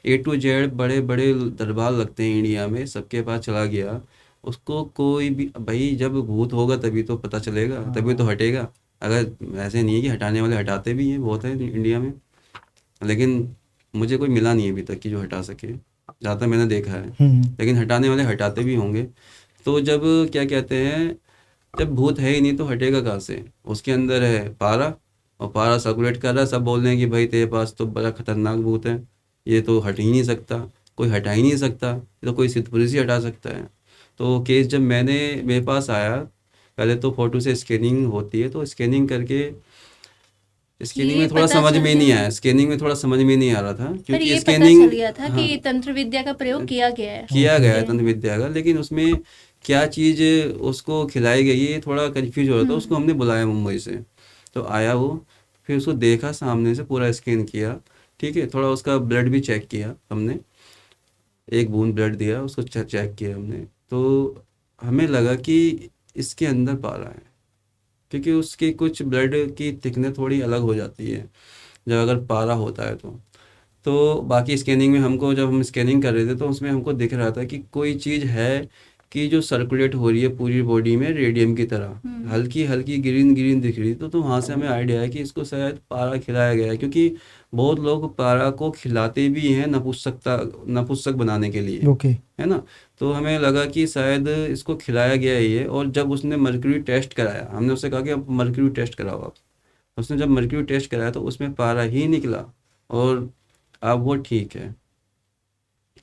[SPEAKER 2] A to Z बड़े बड़े दरबार लगते हैं इंडिया में, सबके पास चला गया। उसको कोई भी, भाई जब भूत होगा तभी तो पता चलेगा, तभी तो हटेगा। अगर ऐसे नहीं है कि हटाने वाले हटाते भी हैं, बहुत है इंडिया में, लेकिन मुझे कोई मिला नहीं है अभी तक कि जो हटा सके, जहाँ तक मैंने देखा है। लेकिन हटाने वाले हटाते भी होंगे। तो जब, क्या कहते हैं, जब भूत है ही नहीं तो हटेगा कहाँ से। उसके अंदर है पारा, और पारा सर्कुलेट कर रहा है, सब बोल रहे हैं कि भाई तेरे पास तो बड़ा खतरनाक भूत है, ये तो हट ही नहीं सकता, कोई हटा ही नहीं सकता, ये तो कोई सिद्ध पुरुष ही हटा सकता है। तो केस जब मेरे पास आया, पहले तो फोटो से स्कैनिंग होती है, तो स्कैनिंग करके, स्कैनिंग
[SPEAKER 3] ये
[SPEAKER 2] में थोड़ा
[SPEAKER 3] पता
[SPEAKER 2] समझ
[SPEAKER 3] चल
[SPEAKER 2] में नहीं
[SPEAKER 3] गया,
[SPEAKER 2] आया, स्कैनिंग में थोड़ा समझ में नहीं आ रहा था,
[SPEAKER 3] पर
[SPEAKER 2] क्योंकि
[SPEAKER 3] ये पता
[SPEAKER 2] स्कैनिंग,
[SPEAKER 3] चल गया था
[SPEAKER 2] हाँ,
[SPEAKER 3] कि तंत्र विद्या का प्रयोग किया गया है।
[SPEAKER 2] किया गया है
[SPEAKER 3] ठीक है।
[SPEAKER 2] तंत्र विद्या का, लेकिन उसमें क्या चीज़ उसको खिलाई गई है, ये थोड़ा कंफ्यूज हो रहा था। उसको हमने बुलाया मुंबई से, तो आया वो, फिर उसको देखा सामने से, पूरा स्कैन किया, ठीक है। थोड़ा उसका ब्लड भी चेक किया हमने, एक बूंद ब्लड दिया उसको, चेक किया हमने। तो हमें लगा कि इसके अंदर पारा है, क्योंकि उसकी कुछ ब्लड की थिकनेस थोड़ी अलग हो जाती है जब अगर पारा होता है तो बाकी स्कैनिंग में हमको, जब हम स्कैनिंग कर रहे थे तो उसमें हमको दिख रहा था कि कोई चीज़ है कि जो सर्कुलेट हो रही है पूरी बॉडी में रेडियम की तरह, हल्की हल्की ग्रीन ग्रीन दिख रही, तो वहाँ से हमें आइडिया है कि इसको शायद पारा खिलाया गया है, क्योंकि बहुत लोग पारा को खिलाते भी हैं नपुंसक बनाने के लिए,
[SPEAKER 1] ओके।
[SPEAKER 2] है ना। तो हमें लगा कि शायद इसको खिलाया गया है ये, और जब उसने मर्क्यूरी टेस्ट कराया, हमने उससे कहा कि अब मर्क्यूरी टेस्ट कराओ आप। उसने जब मर्क्यूरी टेस्ट कराया तो उसमें पारा ही निकला, और अब वो ठीक है।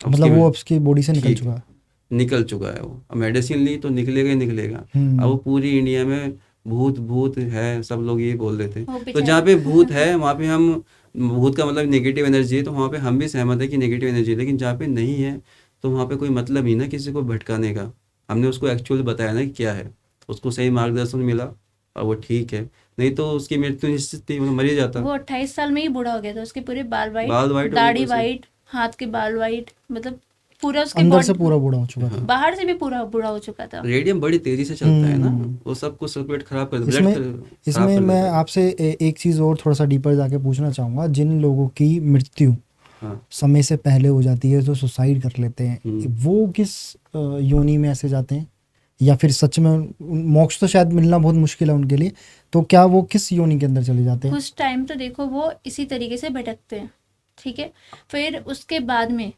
[SPEAKER 2] अब
[SPEAKER 1] मतलब
[SPEAKER 2] उसकी
[SPEAKER 1] वो उसकी बॉडी से निकल
[SPEAKER 2] ठीक
[SPEAKER 1] चुका है।
[SPEAKER 2] निकल चुका है वो। अब मेडिसिन ली तो निकलेगा ही निकलेगा। अब वो
[SPEAKER 1] हम्म।
[SPEAKER 2] पूरी इंडिया में भूत भूत है, सब लोग ये बोल देते
[SPEAKER 3] वो
[SPEAKER 2] हैं। तो
[SPEAKER 3] बेचारा
[SPEAKER 2] जहाँ पे भूत है वहाँ पे हम, भूत का मतलब नेगेटिव एनर्जी है, तो वहाँ पे हम भी सहमत है कि नेगेटिव एनर्जी है, लेकिन जहाँ पे नहीं है तो वहाँ पे कोई मतलब ही ना किसी को भटकाने का। हमने उसको एक्चुअल बताया ना कि क्या है, उसको सही मार्गदर्शन मिला और वो ठीक है, नहीं तो उसकी मृत्यु निश्चित थी, मतलब मर ही जाता।
[SPEAKER 3] वो 28 साल में ही बूढ़ा हो गया था, उसके पूरे बाल वाइट,
[SPEAKER 2] बाल वाइट हो गए
[SPEAKER 3] दाढ़ी
[SPEAKER 2] वैसे।
[SPEAKER 3] वाइट, हाथ के बाल वाइट, मतलब पूरा उसके
[SPEAKER 1] अंदर से
[SPEAKER 3] बॉडी,
[SPEAKER 1] पूरा बूढ़ा हो चुका था।
[SPEAKER 3] बाहर से भी पूरा बूढ़ा हो चुका था।
[SPEAKER 2] रेडियम बड़ी तेजी से चलता है ना,
[SPEAKER 1] हम्म।
[SPEAKER 2] वो सब कुछ सर्कुलेट खराब कर, ब्लड
[SPEAKER 1] इसमें
[SPEAKER 2] खराब
[SPEAKER 1] इसमें
[SPEAKER 2] कर
[SPEAKER 1] मैं
[SPEAKER 2] देता है।
[SPEAKER 1] आपसे एक चीज़ और थोड़ा सा डीपर जाके पूछना चाहूँगा। जिन लोगों की मृत्यु
[SPEAKER 2] हाँ।
[SPEAKER 1] समय से पहले हो जाती है, जो सुसाइड कर लेते हैं, वो किस योनि में ऐसे जाते हैं, या फिर सच में मोक्ष तो शायद मिलना बहुत मुश्किल है उनके लिए, तो क्या वो किस योनि के अंदर चले जाते हैं?
[SPEAKER 3] कुछ टाइम तो देखो वो इसी तरीके से भटकते हैं, ठीक है। फिर उसके बाद में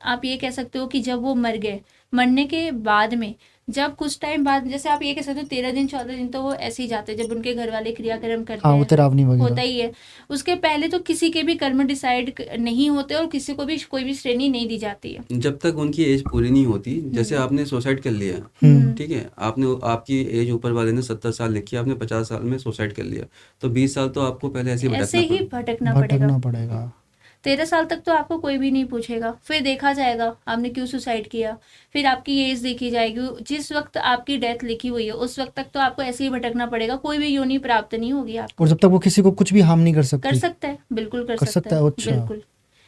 [SPEAKER 3] आप ये कह सकते हो कि जब वो मर गए, मरने के बाद में जब कुछ टाइम बाद, जैसे आप ये कह सकते हो 13 दिन 14 दिन तो वो ऐसे ही जाते हैं, जब उनके घर वाले क्रियाक्रम करते
[SPEAKER 1] हाँ,
[SPEAKER 3] हैं,
[SPEAKER 1] उत्तरावनी
[SPEAKER 3] होता
[SPEAKER 1] वगैरह।
[SPEAKER 3] ही है। उसके पहले तो किसी के भी कर्म डिसाइड नहीं होते और किसी को भी कोई भी श्रेणी नहीं दी जाती है।
[SPEAKER 2] जब तक उनकी एज पूरी नहीं होती, जैसे आपने सुसाइड कर लिया, ठीक है, आपकी एज ऊपर वाले ने 70 साल लिखी, आपने 50 साल में सुसाइड कर लिया, तो 20 साल तो आपको पहले ऐसे ही
[SPEAKER 3] ऐसे ही भटकना पड़ेगा।
[SPEAKER 1] भटकना पड़ेगा।
[SPEAKER 3] 13 साल तक तो आपको कोई भी नहीं पूछेगा, फिर देखा जाएगा आपने क्यों सुसाइड किया, फिर आपकी एज देखी जाएगी, जिस वक्त आपकी डेथ लिखी हुई है उस वक्त तक तो आपको ऐसे ही भटकना पड़ेगा, कोई भी योनि प्राप्त नहीं होगी आपको।
[SPEAKER 1] और जब तक वो किसी को कुछ भी हार्म नहीं कर
[SPEAKER 3] कर
[SPEAKER 1] सकती।
[SPEAKER 3] सकता है, बिल्कुल कर
[SPEAKER 1] कर
[SPEAKER 3] सकता
[SPEAKER 1] सकता
[SPEAKER 3] है,
[SPEAKER 1] है, अच्छा।
[SPEAKER 3] बिल्कुल।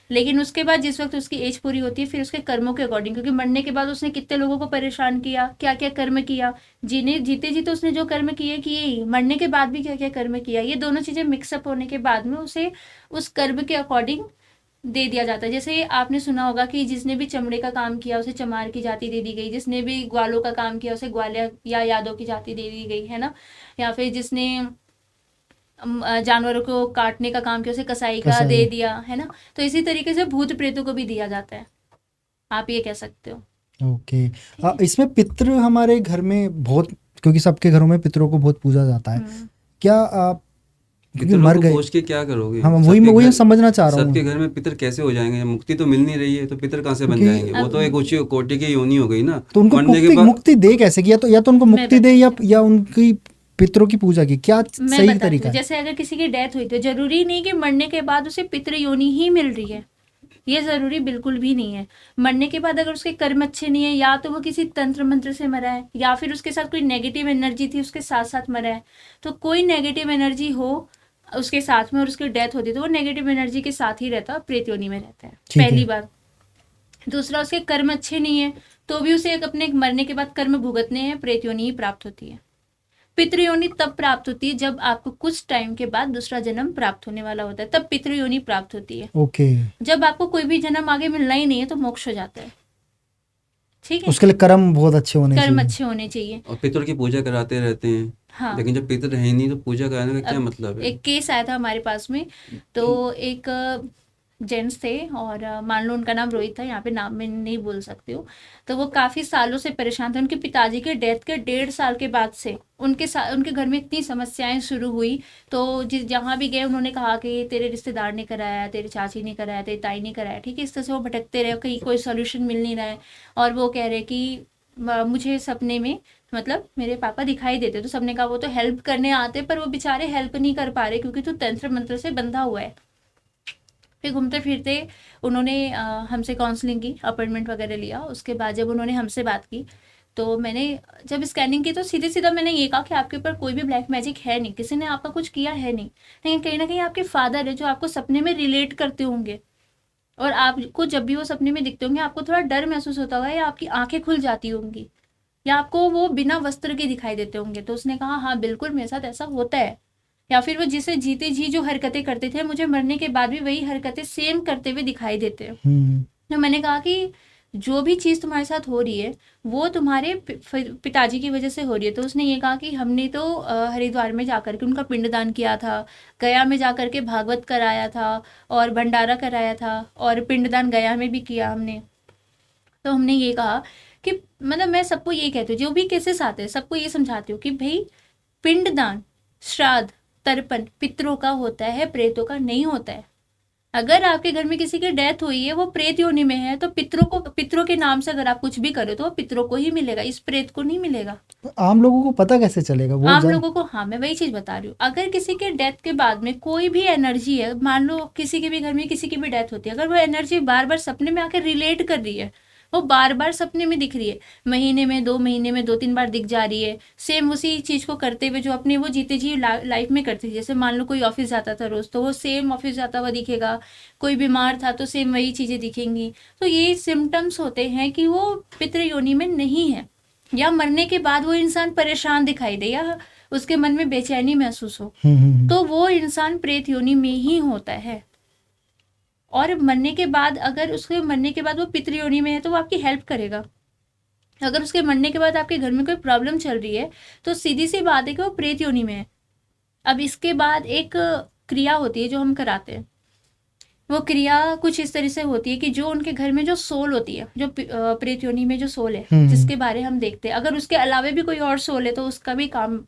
[SPEAKER 3] लेकिन उसके बाद जिस वक्त उसकी एज पूरी होती है, फिर उसके कर्मों के अकॉर्डिंग, क्योंकि मरने के बाद उसने कितने लोगों को परेशान किया, क्या क्या कर्म किया, जीते जीते उसने जो कर्म किए ही, मरने के बाद भी क्या क्या कर्म किया, ये दोनों चीजें मिक्सअप होने के बाद में उसे उस कर्म के अकॉर्डिंग दे दिया जाता है। जैसे आपने सुना होगा कि जिसने भी चमड़े का काम किया उसे चमार की जाति दे दी गई, जिसने भी ग्वालों का काम किया उसे ग्वालिया या यादव की जाति दे दी गई, है ना। या फिर जिसने जानवरों को काटने का काम किया उसे कसाई का
[SPEAKER 1] कसाई।
[SPEAKER 3] दे दिया, है ना। तो इसी तरीके से भूत प्रेतों को भी दिया जाता है, आप ये कह सकते हो।
[SPEAKER 1] ओके। इसमें पितृ हमारे घर में बहुत, क्योंकि सबके घरों में पितरों को बहुत पूजा जाता है, क्या क्योंकि
[SPEAKER 2] पितरों
[SPEAKER 1] मर
[SPEAKER 2] को
[SPEAKER 1] गए,
[SPEAKER 2] पूछ के क्या करोगे?
[SPEAKER 1] हाँ
[SPEAKER 2] सबके
[SPEAKER 1] वही
[SPEAKER 2] घर-
[SPEAKER 1] समझना चाह रहा हूँ।
[SPEAKER 2] सबके घर में पितर कैसे हो जाएंगे? मुक्ति तो मिल नहीं रही है, तो पितर कहाँ से बन
[SPEAKER 1] क्योंकि
[SPEAKER 2] जाएंगे? वो तो एक ऊंची कोटि की योनि हो गई ना।
[SPEAKER 1] तो उनको
[SPEAKER 2] मरने के
[SPEAKER 1] मुक्ति
[SPEAKER 2] बाद
[SPEAKER 1] मुक्ति दे कैसे कि या तो उनको
[SPEAKER 3] मैं
[SPEAKER 1] मुक्ति दे,
[SPEAKER 3] बताती
[SPEAKER 1] या उनकी पितरों की पूजा की, क्या
[SPEAKER 3] मैं
[SPEAKER 1] सही
[SPEAKER 3] बताती
[SPEAKER 1] तरीका
[SPEAKER 3] हूँ।
[SPEAKER 1] है?
[SPEAKER 3] जैसे अगर किसी की डेथ हुई तो जरूरी नहीं कि मरने के बाद उसे पितृ योनि ही मिल रही है, ये जरूरी बिल्कुल भी नहीं है। मरने के बाद अगर उसके कर्म अच्छे नहीं है, या तो वो किसी तंत्र मंत्र से मरा है, या फिर उसके साथ कोई नेगेटिव एनर्जी थी उसके साथ साथ मरा है, तो कोई नेगेटिव एनर्जी हो उसके साथ में और उसकी डेथ होती है तो वो नेगेटिव एनर्जी के साथ ही रहता है, प्रेत योनि में रहता है,
[SPEAKER 1] ठीक है।
[SPEAKER 3] पहली बात। दूसरा, उसके कर्म अच्छे नहीं है तो भी उसे अपने मरने के बाद कर्म भुगतने हैं, प्रेत योनि ही प्राप्त होती है। पितृयोनि तब प्राप्त होती है जब आपको कुछ टाइम के बाद दूसरा जन्म प्राप्त होने वाला होता है, तब पितृयोनि प्राप्त होती है।
[SPEAKER 1] ओके।
[SPEAKER 3] जब आपको कोई भी जन्म आगे मिलना ही नहीं है तो मोक्ष हो जाता है, ठीक है।
[SPEAKER 1] उसके लिए कर्म बहुत अच्छे होने
[SPEAKER 3] कर्म
[SPEAKER 1] चाहिए।
[SPEAKER 3] अच्छे होने चाहिए।
[SPEAKER 2] और पितर की पूजा कराते रहते हैं,
[SPEAKER 3] हाँ।
[SPEAKER 2] लेकिन जब पितर है नहीं तो पूजा कराने का क्या
[SPEAKER 3] अब
[SPEAKER 2] मतलब है?
[SPEAKER 3] एक केस आया था हमारे पास में, तो एक जेंट्स थे और मान लो उनका नाम रोहित था, यहाँ पे नाम मैं नहीं बोल सकती हूँ। तो वो काफी सालों से परेशान थे, उनके पिताजी के डेथ के 1.5 साल के बाद से उनके घर में इतनी समस्याएं शुरू हुई, तो जहाँ भी गए उन्होंने कहा कि तेरे रिश्तेदार ने कराया, तेरी चाची ने कराया, तेरी ताई ने कराया, ठीक है। इस तरह से वो भटकते रहे, कहीं कोई सोल्यूशन मिल नहीं रहा है। और वो कह रहे कि मुझे सपने में मतलब मेरे पापा दिखाई देते, तो सबने कहा वो तो हेल्प करने आते पर वो बेचारे हेल्प नहीं कर पा रहे क्योंकि तू तंत्र मंत्र से बंधा हुआ है। फिर घूमते फिरते उन्होंने हमसे काउंसलिंग की, अपॉइंटमेंट वगैरह लिया। उसके बाद जब उन्होंने हमसे बात की तो मैंने जब स्कैनिंग की तो सीधे सीधा मैंने ये कहा कि आपके ऊपर कोई भी ब्लैक मैजिक है नहीं, किसी ने आपका कुछ किया है नहीं, लेकिन कहीं ना कहीं आपके फादर है जो आपको सपने में रिलेट करते होंगे और आपको जब भी वो सपने में दिखते होंगे आपको थोड़ा डर महसूस होता होगा, या आपकी आंखें खुल जाती होंगी, या आपको वो बिना वस्त्र के दिखाई देते होंगे। तो उसने कहा हाँ बिल्कुल मेरे साथ ऐसा होता है। या फिर वो जिसे जीते जी जो हरकतें करते थे मुझे मरने के बाद भी वही हरकतें सेम करते हुए दिखाई देते हैं। तो मैंने कहा कि जो भी चीज़ तुम्हारे साथ हो रही है वो तुम्हारे पिताजी की वजह से हो रही है। तो उसने ये कहा कि हमने तो हरिद्वार में जाकर के उनका पिंडदान किया था, गया में जाकर के भागवत कराया था और भंडारा कराया था और पिंडदान गया में भी किया हमने। तो हमने ये कहा कि मतलब मैं सबको ये कहती हूँ, जो भी केसेस आते हैं सबको ये समझाती हूँ कि भाई पिंडदान, श्राद्ध, तर्पण पितरों का होता है, प्रेतों का नहीं होता है। अगर आपके घर में किसी की डेथ हुई है, वो प्रेत योनि में है, तो पितरों के नाम से अगर आप कुछ भी करो तो वो पितरों को ही मिलेगा, इस प्रेत को नहीं मिलेगा।
[SPEAKER 1] आम लोगों को पता कैसे चलेगा वो
[SPEAKER 3] आम लोगों को, हाँ मैं वही चीज बता रही हूँ, अगर किसी के डेथ के बाद में कोई भी एनर्जी है, मान लो किसी के भी घर में किसी की भी डेथ होती है, अगर वो एनर्जी बार बार सपने में आकर रिलेट कर रही है, वो बार बार सपने में दिख रही है, महीने में 2 महीने में 2-3 बार दिख जा रही है, सेम उसी चीज को करते हुए जो अपने वो जीते जी लाइफ में करती थी। जैसे मान लो कोई ऑफिस जाता था रोज, तो वो सेम ऑफिस जाता हुआ दिखेगा, कोई बीमार था तो सेम वही चीजें दिखेंगी। तो ये सिम्टम्स होते हैं कि वो पितृ योनि में नहीं है, या मरने के बाद वो इंसान परेशान दिखाई दे या उसके मन में बेचैनी महसूस हो, तो वो इंसान प्रेत योनि में ही होता है। और मरने के बाद, अगर उसके मरने के बाद वो पितृ योनि में है तो वो आपकी हेल्प करेगा। अगर उसके मरने के बाद आपके घर में कोई प्रॉब्लम चल रही है तो सीधी सी बात है कि वो प्रेत योनि में है। अब इसके बाद एक क्रिया होती है जो हम कराते हैं, वो क्रिया कुछ इस तरह से होती है कि जो उनके घर में जो सोल होती है, जो प्रेत योनि में जो सोल है जिसके बारे हम देखते हैं, अगर उसके अलावा भी कोई और सोल है तो उसका भी काम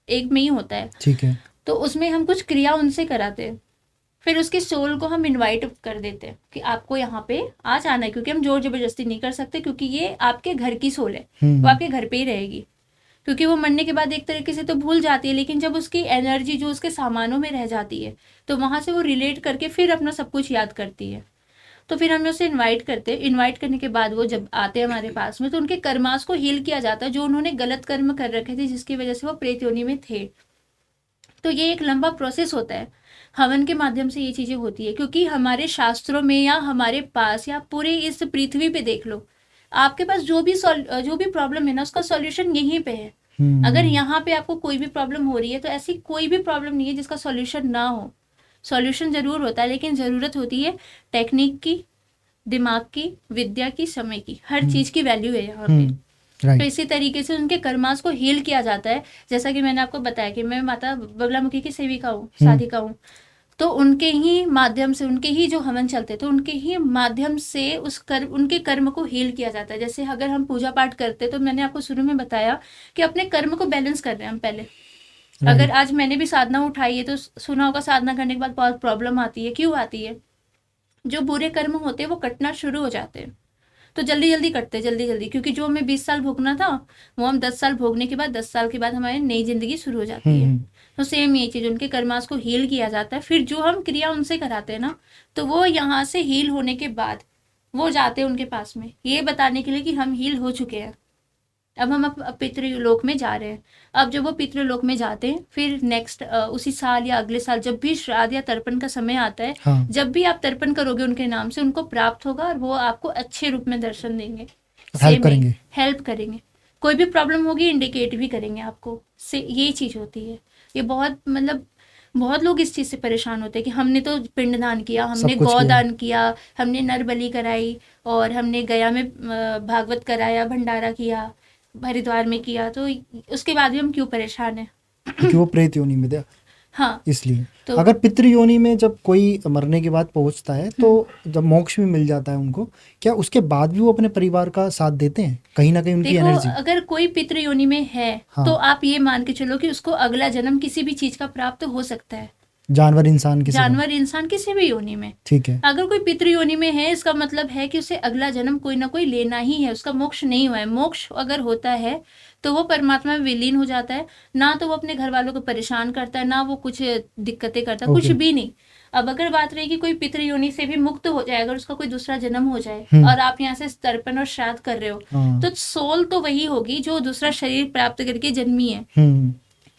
[SPEAKER 3] एक में ही होता है।
[SPEAKER 1] ठीक है।
[SPEAKER 3] तो उसमें हम कुछ क्रिया उनसे कराते हैं, फिर उसके सोल को हम इनवाइट कर देते हैं कि आपको यहाँ पे आज आना है, क्योंकि हम जोर जबरदस्ती नहीं कर सकते, क्योंकि ये आपके घर की सोल है, वो आपके घर पे ही रहेगी। क्योंकि वो मरने के बाद एक तरीके से तो भूल जाती है, लेकिन जब उसकी एनर्जी जो उसके सामानों में रह जाती है तो वहां से वो रिलेट करके फिर अपना सब कुछ याद करती है। तो फिर हम उसे इनवाइट करते हैं। इनवाइट करने के बाद वो जब आते हैं हमारे पास में, तो उनके कर्मास को हील किया जाता है, जो उन्होंने गलत कर्म कर रखे थे जिसकी वजह से वो प्रेत योनि में थे। तो ये एक लंबा प्रोसेस होता है, हवन के माध्यम से ये चीजें होती है। क्योंकि हमारे शास्त्रों में या हमारे पास या पूरे इस पृथ्वी पे देख लो, आपके पास जो भी प्रॉब्लम है ना, उसका सॉल्यूशन यहीं पे है। अगर यहाँ पे आपको कोई भी प्रॉब्लम हो रही है तो ऐसी कोई भी प्रॉब्लम नहीं है जिसका सॉल्यूशन ना हो। सॉल्यूशन जरूर होता है, लेकिन जरूरत होती है टेक्निक की, दिमाग की, विद्या की, समय की, हर चीज की वैल्यू है यहाँ पे। तो इसी तरीके से उनके कर्मास को हील किया जाता है। जैसा कि मैंने आपको बताया कि मैं माता बगलामुखी की सेविका हूँ, साधिका हूँ, तो उनके ही माध्यम से, उनके ही जो हवन चलते तो उनके ही माध्यम से उनके कर्म को हील किया जाता है। जैसे अगर हम पूजा पाठ करते तो मैंने आपको शुरू में बताया कि अपने कर्म को बैलेंस कर रहे हैं हम पहले। अगर आज मैंने भी साधना उठाई है तो सुना होगा साधना करने के बाद बहुत प्रॉब्लम आती है। क्यों आती है? जो बुरे कर्म होते हैं वो कटना शुरू हो जाते हैं, तो जल्दी जल्दी कटते, जल्दी जल्दी, क्योंकि जो हमें 20 साल भोगना था वो हम 10 साल भोगने के बाद 10 साल के बाद हमारी नई जिंदगी शुरू हो जाती है। तो सेम ये चीज, उनके कर्मास को हील किया जाता है। फिर जो हम क्रिया उनसे कराते हैं ना, तो वो यहाँ से हील होने के बाद वो जाते हैं उनके पास में, ये बताने के लिए कि हम हील हो चुके हैं, अब हम पितृलोक में जा रहे हैं। अब जब वो पितृलोक में जाते हैं, फिर नेक्स्ट उसी साल या अगले साल जब भी श्राद्ध या तर्पण का समय आता है,
[SPEAKER 1] हाँ।
[SPEAKER 3] जब भी आप तर्पण करोगे उनके नाम से, उनको प्राप्त होगा और वो आपको अच्छे रूप में दर्शन देंगे, हेल्प करेंगे। कोई भी प्रॉब्लम होगी इंडिकेट भी करेंगे आपको, से ये चीज होती है। ये बहुत लोग इस चीज से परेशान होते हैं कि हमने तो पिंडदान किया, हमने गौदान किया, हमने नर बलि कराई और हमने गया में भागवत कराया, भंडारा किया, हरिद्वार में किया, तो उसके बाद भी हम क्यों परेशान हैं?
[SPEAKER 1] क्योंकि वो प्रेत योनि में था।
[SPEAKER 3] हाँ,
[SPEAKER 1] इसलिए
[SPEAKER 3] तो
[SPEAKER 1] अगर पितृ योनि में जब कोई मरने के बाद पहुंचता है तो जब मोक्ष भी मिल जाता है उनको, क्या उसके बाद भी वो अपने परिवार का साथ देते हैं? कहीं ना कहीं उनकी एनर्जी,
[SPEAKER 3] अगर कोई पितृ योनि में है,
[SPEAKER 1] हाँ,
[SPEAKER 3] तो आप ये मान के चलो कि उसको अगला जन्म किसी भी चीज का प्राप्त हो सकता है।
[SPEAKER 1] जानवर इंसान
[SPEAKER 3] किसी भी योनि में।
[SPEAKER 1] ठीक है।
[SPEAKER 3] अगर कोई पितृ योनि में है, इसका मतलब है कि उसे अगला जन्म कोई ना कोई लेना ही है, उसका मोक्ष नहीं हुआ है। मोक्ष अगर होता है तो वो परमात्मा में विलीन हो जाता है, ना तो वो अपने घर वालों को परेशान करता है, ना वो कुछ दिक्कतें करता है, कुछ भी नहीं। अब अगर बात रही कि कोई पितृ योनि से भी मुक्त हो जाए, अगर उसका कोई दूसरा जन्म हो जाए और आप यहाँ से तर्पण और श्राद्ध कर रहे हो, तो सोल तो वही होगी जो दूसरा शरीर प्राप्त करके जन्मी है,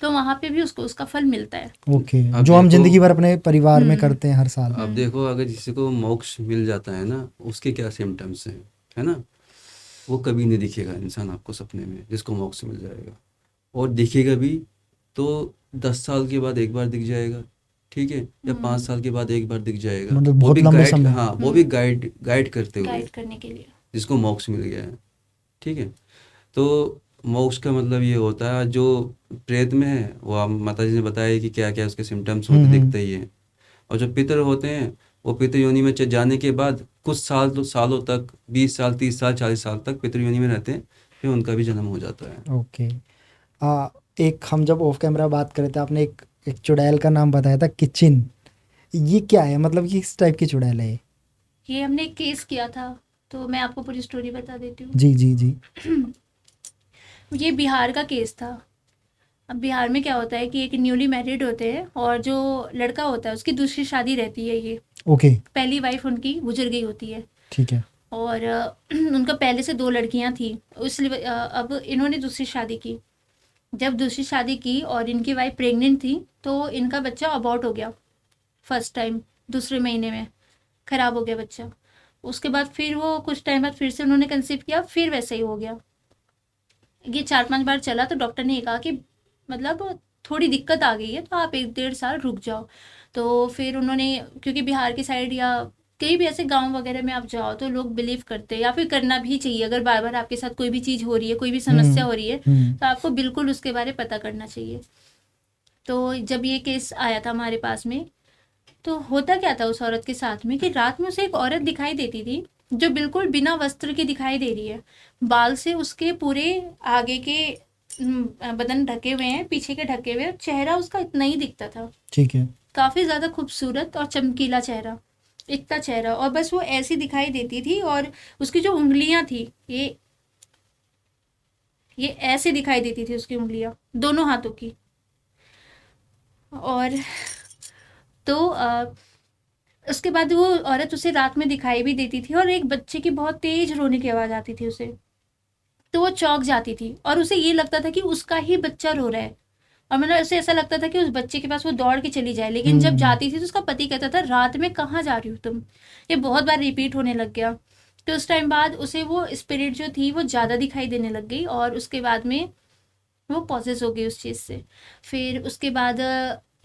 [SPEAKER 3] तो वहां पे भी उसको उसका फल मिलता है।
[SPEAKER 1] ओके, जो हम जिंदगी भर अपने परिवार में करते हैं हर साल।
[SPEAKER 2] अब देखो, अगर किसी को मोक्ष मिल जाता है ना, उसके क्या सिम्टम्स हैं, है ना? वो कभी नहीं दिखेगा इंसान आपको सपने में, जिसको मोक्ष मिल जाएगा, और दिखेगा भी तो 10 साल के बाद एक बार दिख जाएगा, ठीक है, या 5 साल के बाद एक बार दिख जाएगा,
[SPEAKER 1] मतलब
[SPEAKER 2] वो
[SPEAKER 1] बहुत
[SPEAKER 2] भी
[SPEAKER 1] लंबे
[SPEAKER 2] गाइड,
[SPEAKER 1] समय।
[SPEAKER 2] हाँ, वो भी गाइड करते हुए,
[SPEAKER 3] गाइड करने के लिए।
[SPEAKER 2] जिसको मोक्ष मिल गया है। ठीक है, तो मोक्ष का मतलब ये होता है, जो प्रेत में है वो आप माता जी ने बताया कि क्या क्या उसके सिम्टम्स होते दिखते ही हैं। और जो पितर होते हैं वो पितर योनि में जाने के बाद कुछ सालों तक 20 साल 30 साल 40 साल तक पितर योनि में रहते हैं, फिर उनका भी जन्म हो जाता है।
[SPEAKER 1] ओके। एक हम जब ऑफ कैमरा बात कर रहे थे, आपने एक चुड़ैल का नाम बताया था, किचिन। ये क्या है, मतलब ये किस टाइप की चुड़ैल है ये?
[SPEAKER 3] ये हमने एक केस किया था, तो मैं आपको पूरी स्टोरी बता देती हूँ।
[SPEAKER 1] जी जी जी।
[SPEAKER 3] ये बिहार का केस था। अब बिहार में क्या होता है कि एक न्यूली मैरिड होते हैं और जो लड़का होता है उसकी दूसरी शादी रहती है। ये
[SPEAKER 1] ओके,
[SPEAKER 3] पहली वाइफ उनकी गुजर गई होती है
[SPEAKER 1] ठीक है।
[SPEAKER 3] और उनका पहले से 2 लड़कियां थी, इसलिए अब इन्होंने दूसरी शादी की। जब दूसरी शादी की और इनकी वाइफ प्रेग्नेंट थी, तो इनका बच्चा अबॉर्ट हो गया फर्स्ट टाइम, दूसरे महीने में खराब हो गया बच्चा। उसके बाद फिर वो कुछ टाइम बाद फिर से उन्होंने कंसीव किया, फिर वैसे ही हो गया। ये 4-5 बार चला, तो डॉक्टर ने ये कहा कि मतलब थोड़ी दिक्कत आ गई है, तो आप 1-1.5 साल रुक जाओ। तो फिर उन्होंने, क्योंकि बिहार की साइड या कहीं भी ऐसे गांव वगैरह में आप जाओ तो लोग बिलीव करते हैं, या फिर करना भी चाहिए। अगर बार बार आपके साथ कोई भी चीज़ हो रही है, कोई भी समस्या हो रही है, तो आपको बिल्कुल उसके बारे पता करना चाहिए। तो जब ये केस आया था हमारे पास में, तो होता क्या था उस औरत के साथ में कि रात में उसे एक औरत दिखाई देती थी, जो बिल्कुल बिना वस्त्र के दिखाई दे रही है। बाल से उसके पूरे आगे के बदन ढके हुए हैं, पीछे के ढके हुए हैं, चेहरा उसका इतना ही दिखता था।
[SPEAKER 1] ठीक है।
[SPEAKER 3] काफ़ी ज़्यादा खूबसूरत और चमकीला चेहरा, इतना चेहरा, और बस वो ऐसी दिखाई देती थी। और उसकी जो उंगलियां थी, ये ऐसे दिखाई देती थी उसकी उंगलियां, दोनों हाथों की। और तो उसके बाद वो औरत उसे रात में दिखाई भी देती थी, और एक बच्चे की बहुत तेज रोने की आवाज़ आती थी उसे। तो वो चौंक जाती थी और उसे ये लगता था कि उसका ही बच्चा रो रहा है, और मतलब उसे ऐसा लगता था कि उस बच्चे के पास वो दौड़ के चली जाए। लेकिन जब जाती थी तो उसका पति कहता था, रात में कहाँ जा रही हो तुम। ये बहुत बार रिपीट होने लग गया। तो उस टाइम बाद उसे वो स्पिरिट जो थी वो ज़्यादा दिखाई देने लग गई, और उसके बाद में वो पॉसेस हो गई उस चीज़ से। फिर उसके बाद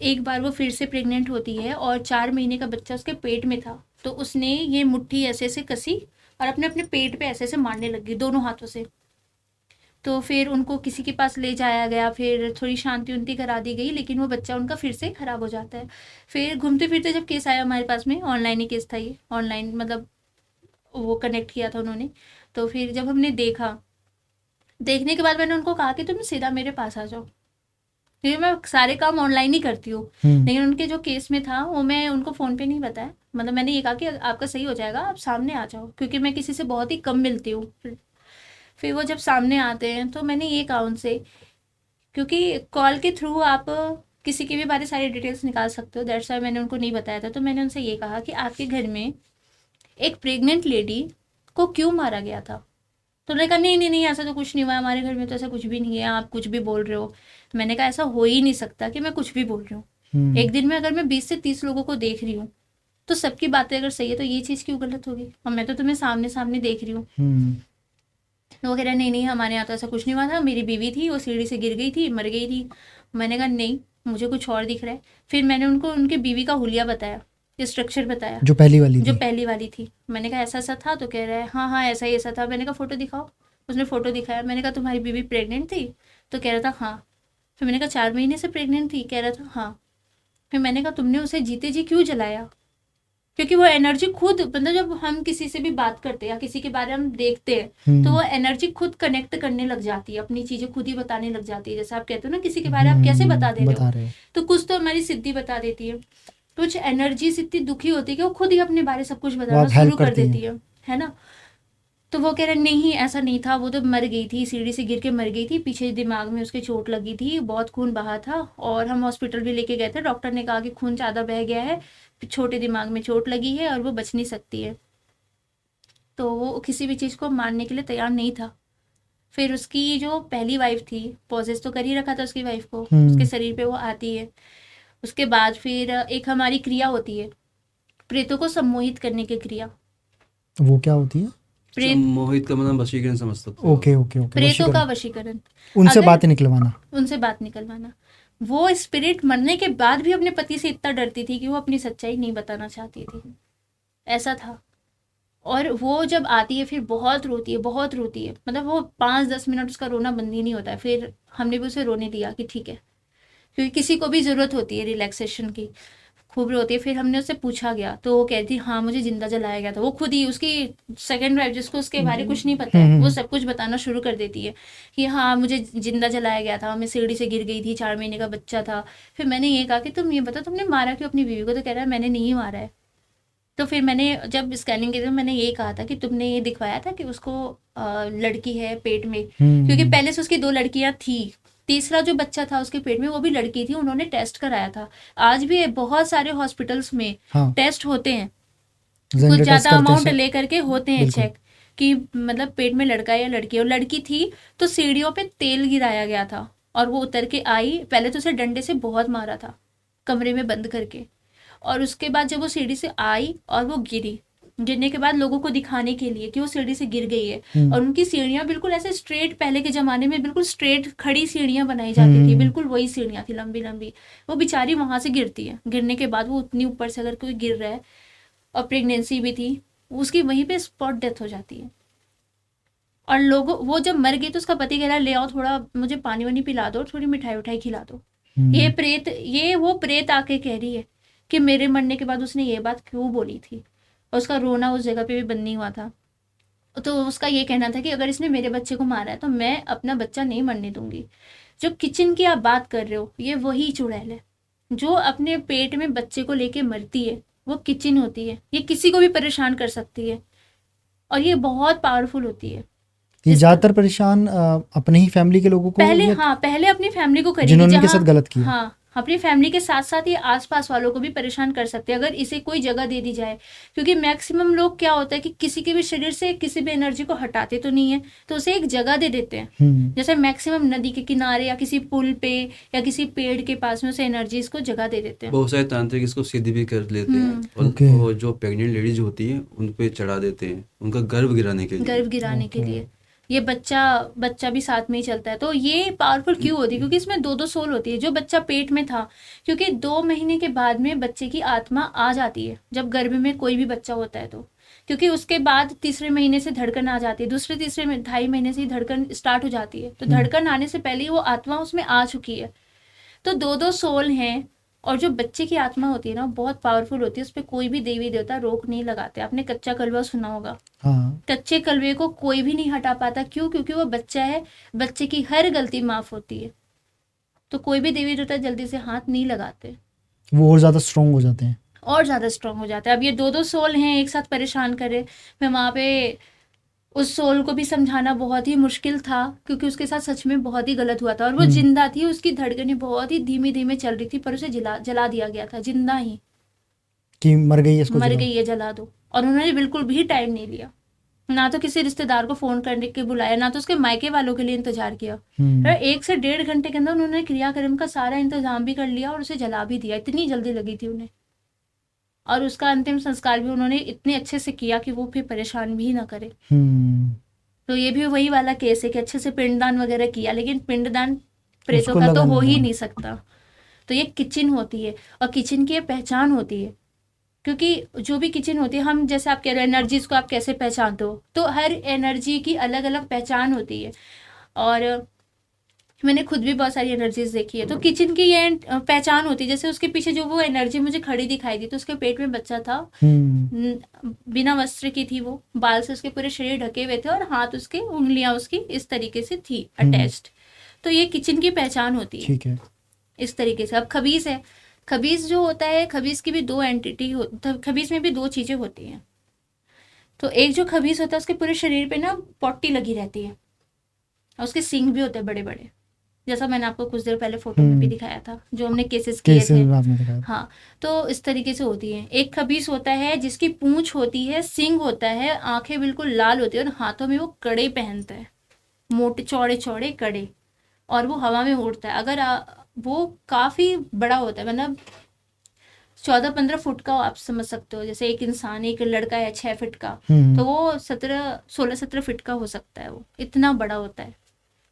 [SPEAKER 3] एक बार वो फिर से प्रेग्नेंट होती है, और 4 महीने का बच्चा उसके पेट में था। तो उसने ये मुट्ठी ऐसे ऐसे कसी और अपने अपने पेट पे ऐसे ऐसे मारने लग गई दोनों हाथों से। तो फिर उनको किसी के पास ले जाया गया, फिर थोड़ी शांति उनती करा दी गई, लेकिन वो बच्चा उनका फिर से खराब हो जाता है। फिर घूमते फिरते जब केस आया हमारे पास में, ऑनलाइन ही केस था ये, ऑनलाइन मतलब वो कनेक्ट किया था उन्होंने। तो फिर जब हमने देखा, देखने के बाद मैंने उनको कहा कि तुम सीधा मेरे पास आ जाओ, क्योंकि मैं सारे काम ऑनलाइन ही करती हूँ। लेकिन उनके जो केस में था वो मैं उनको फ़ोन पे नहीं बताया। मतलब मैंने ये कहा कि आपका सही हो जाएगा, आप सामने आ जाओ, क्योंकि मैं किसी से बहुत ही कम मिलती हूँ। फिर वो जब सामने आते हैं तो मैंने ये कहा उनसे, क्योंकि कॉल के थ्रू आप किसी की भी बारे सारी डिटेल्स निकाल सकते हो, दैट्स व्हाई मैंने उनको नहीं बताया था। तो मैंने उनसे ये कहा कि आपके घर में एक प्रेग्नेंट लेडी को क्यों मारा गया था। तो उन्होंने कहा नहीं नहीं नहीं, ऐसा तो कुछ नहीं हुआ, हमारे घर में तो ऐसा कुछ भी नहीं है, आप कुछ भी बोल रहे हो। मैंने कहा ऐसा हो ही नहीं सकता कि मैं कुछ भी बोल रही हूँ। एक दिन में अगर मैं 20 से 30 लोगों को देख रही हूँ, तो सबकी बातें अगर सही है तो ये चीज़ क्यों गलत होगी, और मैं तो तुम्हें सामने सामने देख रही हूँ। तो वो कह रहा नहीं नहीं, हमारे यहाँ तो ऐसा कुछ नहीं हुआ था, मेरी बीवी थी, वो सीढ़ी से गिर गई थी, मर गई थी। मैंने कहा नहीं, मुझे कुछ और दिख रहा है। फिर मैंने उनको उनकी बीवी का हुलिया बताया, स्ट्रक्चर बताया,
[SPEAKER 1] जो पहली वाली
[SPEAKER 3] जो
[SPEAKER 1] थी।
[SPEAKER 3] पहली वाली थी। मैंने कहा ऐसा ऐसा था, तो कह रहा है हाँ हाँ ऐसा ही ऐसा था। मैंने कहा फ़ोटो दिखाओ, उसने फ़ोटो दिखाया। मैंने कहा तुम्हारी बीवी प्रेग्नेंट थी, तो कह रहा था हाँ। फिर मैंने कहा 4 महीने से प्रेग्नेंट थी, कह रहा था हाँ। फिर मैंने कहा तुमने उसे जीते जी क्यों जलाया, क्योंकि वो एनर्जी खुद, मतलब जब हम किसी से भी बात करते हैं या किसी के बारे में हम देखते हैं, तो वो एनर्जी खुद कनेक्ट करने लग जाती है, अपनी चीज़ें खुद ही बताने लग जाती है। जैसे आप कहते हो ना किसी के बारे में आप कैसे बता दे रहे हो, तो कुछ तो हमारी सिद्धि बता देती है। कुछ एनर्जी इतनी दुखी होती है कि वो खुद ही अपने बारे सब कुछ बताना शुरू कर देती है ना। तो वो कह रहे नहीं ऐसा नहीं था, वो तो मर गई थी, सीढ़ी से गिर के मर गई थी, पीछे दिमाग में उसके चोट लगी थी, बहुत खून बहा था, और हम हॉस्पिटल भी लेके गए थे, डॉक्टर ने कहा कि खून ज़्यादा बह गया है, छोटे दिमाग में चोट लगी है और वो बच नहीं सकती है। तो वो किसी भी चीज़ को मानने के लिए तैयार नहीं था। फिर उसकी जो पहली वाइफ थी, पॉजेस तो कर ही रखा था उसकी वाइफ को, उसके शरीर पे वो आती है। उसके बाद फिर एक हमारी क्रिया होती है प्रेतों को सम्मोहित करने की क्रिया।
[SPEAKER 1] वो क्या होती है?
[SPEAKER 2] मोहित का मतलब वशीकरण समझ सकते हो।
[SPEAKER 1] Okay okay okay.
[SPEAKER 3] प्रेतों का वशीकरण,
[SPEAKER 1] उनसे
[SPEAKER 3] अगर
[SPEAKER 1] बातें निकलवाना।
[SPEAKER 3] उनसे बात निकलवाना। वो स्पिरिट मरने के बाद भी अपने पति से इतना डरती थी कि वो अपनी सच्चाई नहीं बताना चाहती थी, ऐसा था। और वो जब आती है फिर बहुत रोती है, बहुत रोती है, मतलब वो 5-10 मिनट उसका रोना बंद ही नहीं होता है। फिर हमने भी उसे रोने दिया कि ठीक है, क्योंकि किसी को भी ज़रूरत होती है रिलैक्सेशन की। खूब रोती है। फिर हमने उससे पूछा गया तो वो कहती हाँ मुझे जिंदा जलाया गया था। वो खुद ही उसकी सेकंड वाइफ जिसको उसके बारे में कुछ नहीं पता है, वो सब कुछ बताना शुरू कर देती है कि हाँ मुझे जिंदा जलाया गया था, मैं सीढ़ी से गिर गई थी, 4 महीने का बच्चा था। फिर मैंने ये कहा कि तुम ये बताओ तुमने मारा क्यों अपनी बीवी को? तो कह रहा है मैंने नहीं मारा है। तो फिर मैंने जब स्कैनिंग की तो मैंने ये कहा था कि तुमने ये दिखवाया था कि उसको लड़की है पेट में, क्योंकि पहले से उसकी 2 लड़कियां थी, तीसरा जो बच्चा था उसके पेट में वो भी लड़की थी, उन्होंने टेस्ट कराया था। आज भी बहुत सारे हॉस्पिटल्स में
[SPEAKER 1] हाँ
[SPEAKER 3] टेस्ट होते हैं,
[SPEAKER 1] जेंडर
[SPEAKER 3] कुछ
[SPEAKER 1] टेस्ट
[SPEAKER 3] ज़्यादा
[SPEAKER 1] करते
[SPEAKER 3] अमाउंट
[SPEAKER 1] हैं
[SPEAKER 3] लेकर के होते हैं
[SPEAKER 1] बिल्कुल।
[SPEAKER 3] चेक कि मतलब पेट में लड़का है या लड़की है। और लड़की थी तो सीढ़ियों पे तेल गिराया गया था और वो उतर के आई। पहले तो उसे डंडे से बहुत मारा था कमरे में बंद करके, और उसके बाद जब वो सीढ़ी से आई और वो गिरी, गिरने के बाद लोगों को दिखाने के लिए कि वो सीढ़ी से गिर गई है, और उनकी सीढ़ियाँ बिल्कुल ऐसे स्ट्रेट, पहले के ज़माने में बिल्कुल स्ट्रेट खड़ी सीढ़ियाँ बनाई जाती थी, बिल्कुल वही सीढ़ियाँ थी लंबी लंबी। वो बेचारी वहाँ से गिरती है, गिरने के बाद वो उतनी ऊपर से अगर कोई गिर रहा है और प्रेगनेंसी भी थी, उसकी वहीं पे स्पॉट डेथ हो जाती है। और लोगों, वो जब मर गई तो उसका पति कह रहा है ले आओ थोड़ा मुझे पानी वानी पिला दो, थोड़ी मिठाई उठाई खिला दो। ये प्रेत, ये वो प्रेत आके कह रही है कि मेरे मरने के बाद उसने ये बात क्यों बोली थी। और उसका रोना उस जगह पे भी बंद नहीं हुआ था। तो उसका ये कहना था कि अगर इसने मेरे बच्चे को मारा है तो मैं अपना बच्चा नहीं मरने दूंगी। जो किचन की आप बात कर रहे हो, ये वही चुड़ैल है जो अपने पेट में बच्चे को लेके मरती है। वो किचन होती है, ये किसी को भी परेशान कर सकती है और ये बहुत पावरफुल होती है।
[SPEAKER 1] ये
[SPEAKER 3] इसका
[SPEAKER 1] ज्यादातर परेशान अपने ही फैमिली के लोगों को
[SPEAKER 3] पहले,
[SPEAKER 1] या
[SPEAKER 3] हाँ पहले अपनी फैमिली को करेगी,
[SPEAKER 1] जिन्होंने इनके
[SPEAKER 3] जहाँ
[SPEAKER 1] साथ गलत किया।
[SPEAKER 3] हाँ अपनी फैमिली के साथ साथ ये आसपास वालों को भी परेशान कर सकते हैं अगर इसे कोई जगह दे दी जाए। क्योंकि मैक्सिमम लोग क्या होता है कि किसी के भी शरीर से किसी भी एनर्जी को हटाते तो नहीं है, तो उसे एक जगह दे देते हैं। जैसे मैक्सिमम नदी के किनारे या किसी पुल पे या किसी पेड़ के पास में उसे एनर्जीज को जगह दे देते हैं।
[SPEAKER 2] बहुत सारे तांत्रिक इसको सिद्ध भी कर लेते हैं और
[SPEAKER 1] ओके।
[SPEAKER 2] वो जो प्रेग्नेंट लेडीज होती है उन पे चढ़ा देते हैं उनका गर्भ गिराने के लिए।
[SPEAKER 3] गर्भ गिराने के लिए ये बच्चा भी साथ में ही चलता है। तो ये पावरफुल क्यों होती है? क्योंकि इसमें 2-2 सोल होती है। जो बच्चा पेट में था, क्योंकि 2 महीने के बाद में बच्चे की आत्मा आ जाती है जब गर्भ में कोई भी बच्चा होता है तो, क्योंकि उसके बाद तीसरे महीने से धड़कन आ जाती है, दूसरे तीसरे में 2.5 महीने से ही धड़कन स्टार्ट हो जाती है। तो धड़कन आने से पहले ही वो आत्मा उसमें आ चुकी है। तो 2-2 सोल हैं। और जो बच्चे की आत्मा होती है ना बहुत पावरफुल होती है, उस पर कोई भी देवी देवता रोक नहीं लगाते। आपने कच्चा कलवा सुना होगा,
[SPEAKER 1] हाँ
[SPEAKER 3] कच्चे कलवे को कोई भी नहीं हटा पाता। क्यों? क्योंकि वो बच्चा है, बच्चे की हर गलती माफ होती है। तो कोई भी देवी देवता जल्दी से हाथ नहीं लगाते
[SPEAKER 1] वो और ज्यादा स्ट्रोंग हो जाते हैं।
[SPEAKER 3] और ज्यादा स्ट्रांग हो जाता है। अब ये 2-2 सोल हैं एक साथ परेशान करे, मैं वहां पे उस सोल को भी समझाना बहुत ही मुश्किल था क्योंकि उसके साथ सच में बहुत ही गलत हुआ था। और वो जिंदा थी, उसकी धड़कनें बहुत ही धीमे धीमे चल रही थी, पर उसे जला दिया गया था जिंदा ही।
[SPEAKER 1] कि मर गई है, इसको
[SPEAKER 3] मर
[SPEAKER 1] जलाओ।
[SPEAKER 3] गई है, जला दो। और उन्होंने बिल्कुल भी टाइम नहीं लिया, ना तो किसी रिश्तेदार को फोन करने के बुलाया, ना तो उसके मायके वालों के लिए इंतजार किया। 1 से 1.5 घंटे के अंदर उन्होंने क्रियाक्रम का सारा इंतजाम भी कर लिया और उसे जला भी दिया। इतनी जल्दी लगी थी उन्हें। और उसका अंतिम संस्कार भी उन्होंने इतने अच्छे से किया कि वो फिर परेशान भी ना करे। तो ये भी वही वाला केस है कि अच्छे से पिंडदान वगैरह किया, लेकिन पिंडदान प्रेतों
[SPEAKER 1] उसको
[SPEAKER 3] का तो
[SPEAKER 1] लगा
[SPEAKER 3] हो
[SPEAKER 1] नहीं
[SPEAKER 3] ही
[SPEAKER 1] था।
[SPEAKER 3] नहीं सकता। तो ये किचन होती है और किचन की ये पहचान होती है। क्योंकि जो भी किचन होती है, हम जैसे आप कह रहे हो एनर्जीज को आप कैसे पहचानते हो, तो हर एनर्जी की अलग अलग पहचान होती है। और मैंने खुद भी बहुत सारी एनर्जीज देखी है। तो किचन की ये पहचान होती है। जैसे उसके पीछे जो वो एनर्जी मुझे खड़ी दिखाई दी, तो उसके पेट में बच्चा था, बिना वस्त्र की थी, वो बाल से उसके पूरे शरीर ढके हुए थे और हाथ उसके, उंगलियां उसकी इस तरीके से थी अटैच्ड। तो ये किचन की पहचान होती है।
[SPEAKER 1] ठीक है।
[SPEAKER 3] इस तरीके से। अब खबीस है, खबीस जो होता है, खबीस की भी 2 एंटिटी खबीस में भी 2 चीजें होती हैं। तो एक जो खबीस होता है उसके पूरे शरीर पे ना पट्टी लगी रहती है और उसके सींग भी होते हैं बड़े बड़े, जैसा मैंने आपको कुछ देर पहले फोटो में भी दिखाया था जो हमने केसेस किए थे।
[SPEAKER 1] आपने दिखाया।
[SPEAKER 3] हाँ, तो इस तरीके से होती है। एक खबीस होता है जिसकी पूंछ होती है, सींग होता है, आंखें बिल्कुल लाल होती है और हाथों में वो कड़े पहनता है, मोटे चौड़े चौड़े कड़े, और वो हवा में उड़ता है। अगर वो काफी बड़ा होता है, मतलब 14-15 फुट का आप समझ सकते हो। जैसे एक इंसान, एक लड़का है 6 फीट का, तो वो 16-17 फीट का हो सकता है, वो इतना बड़ा होता है।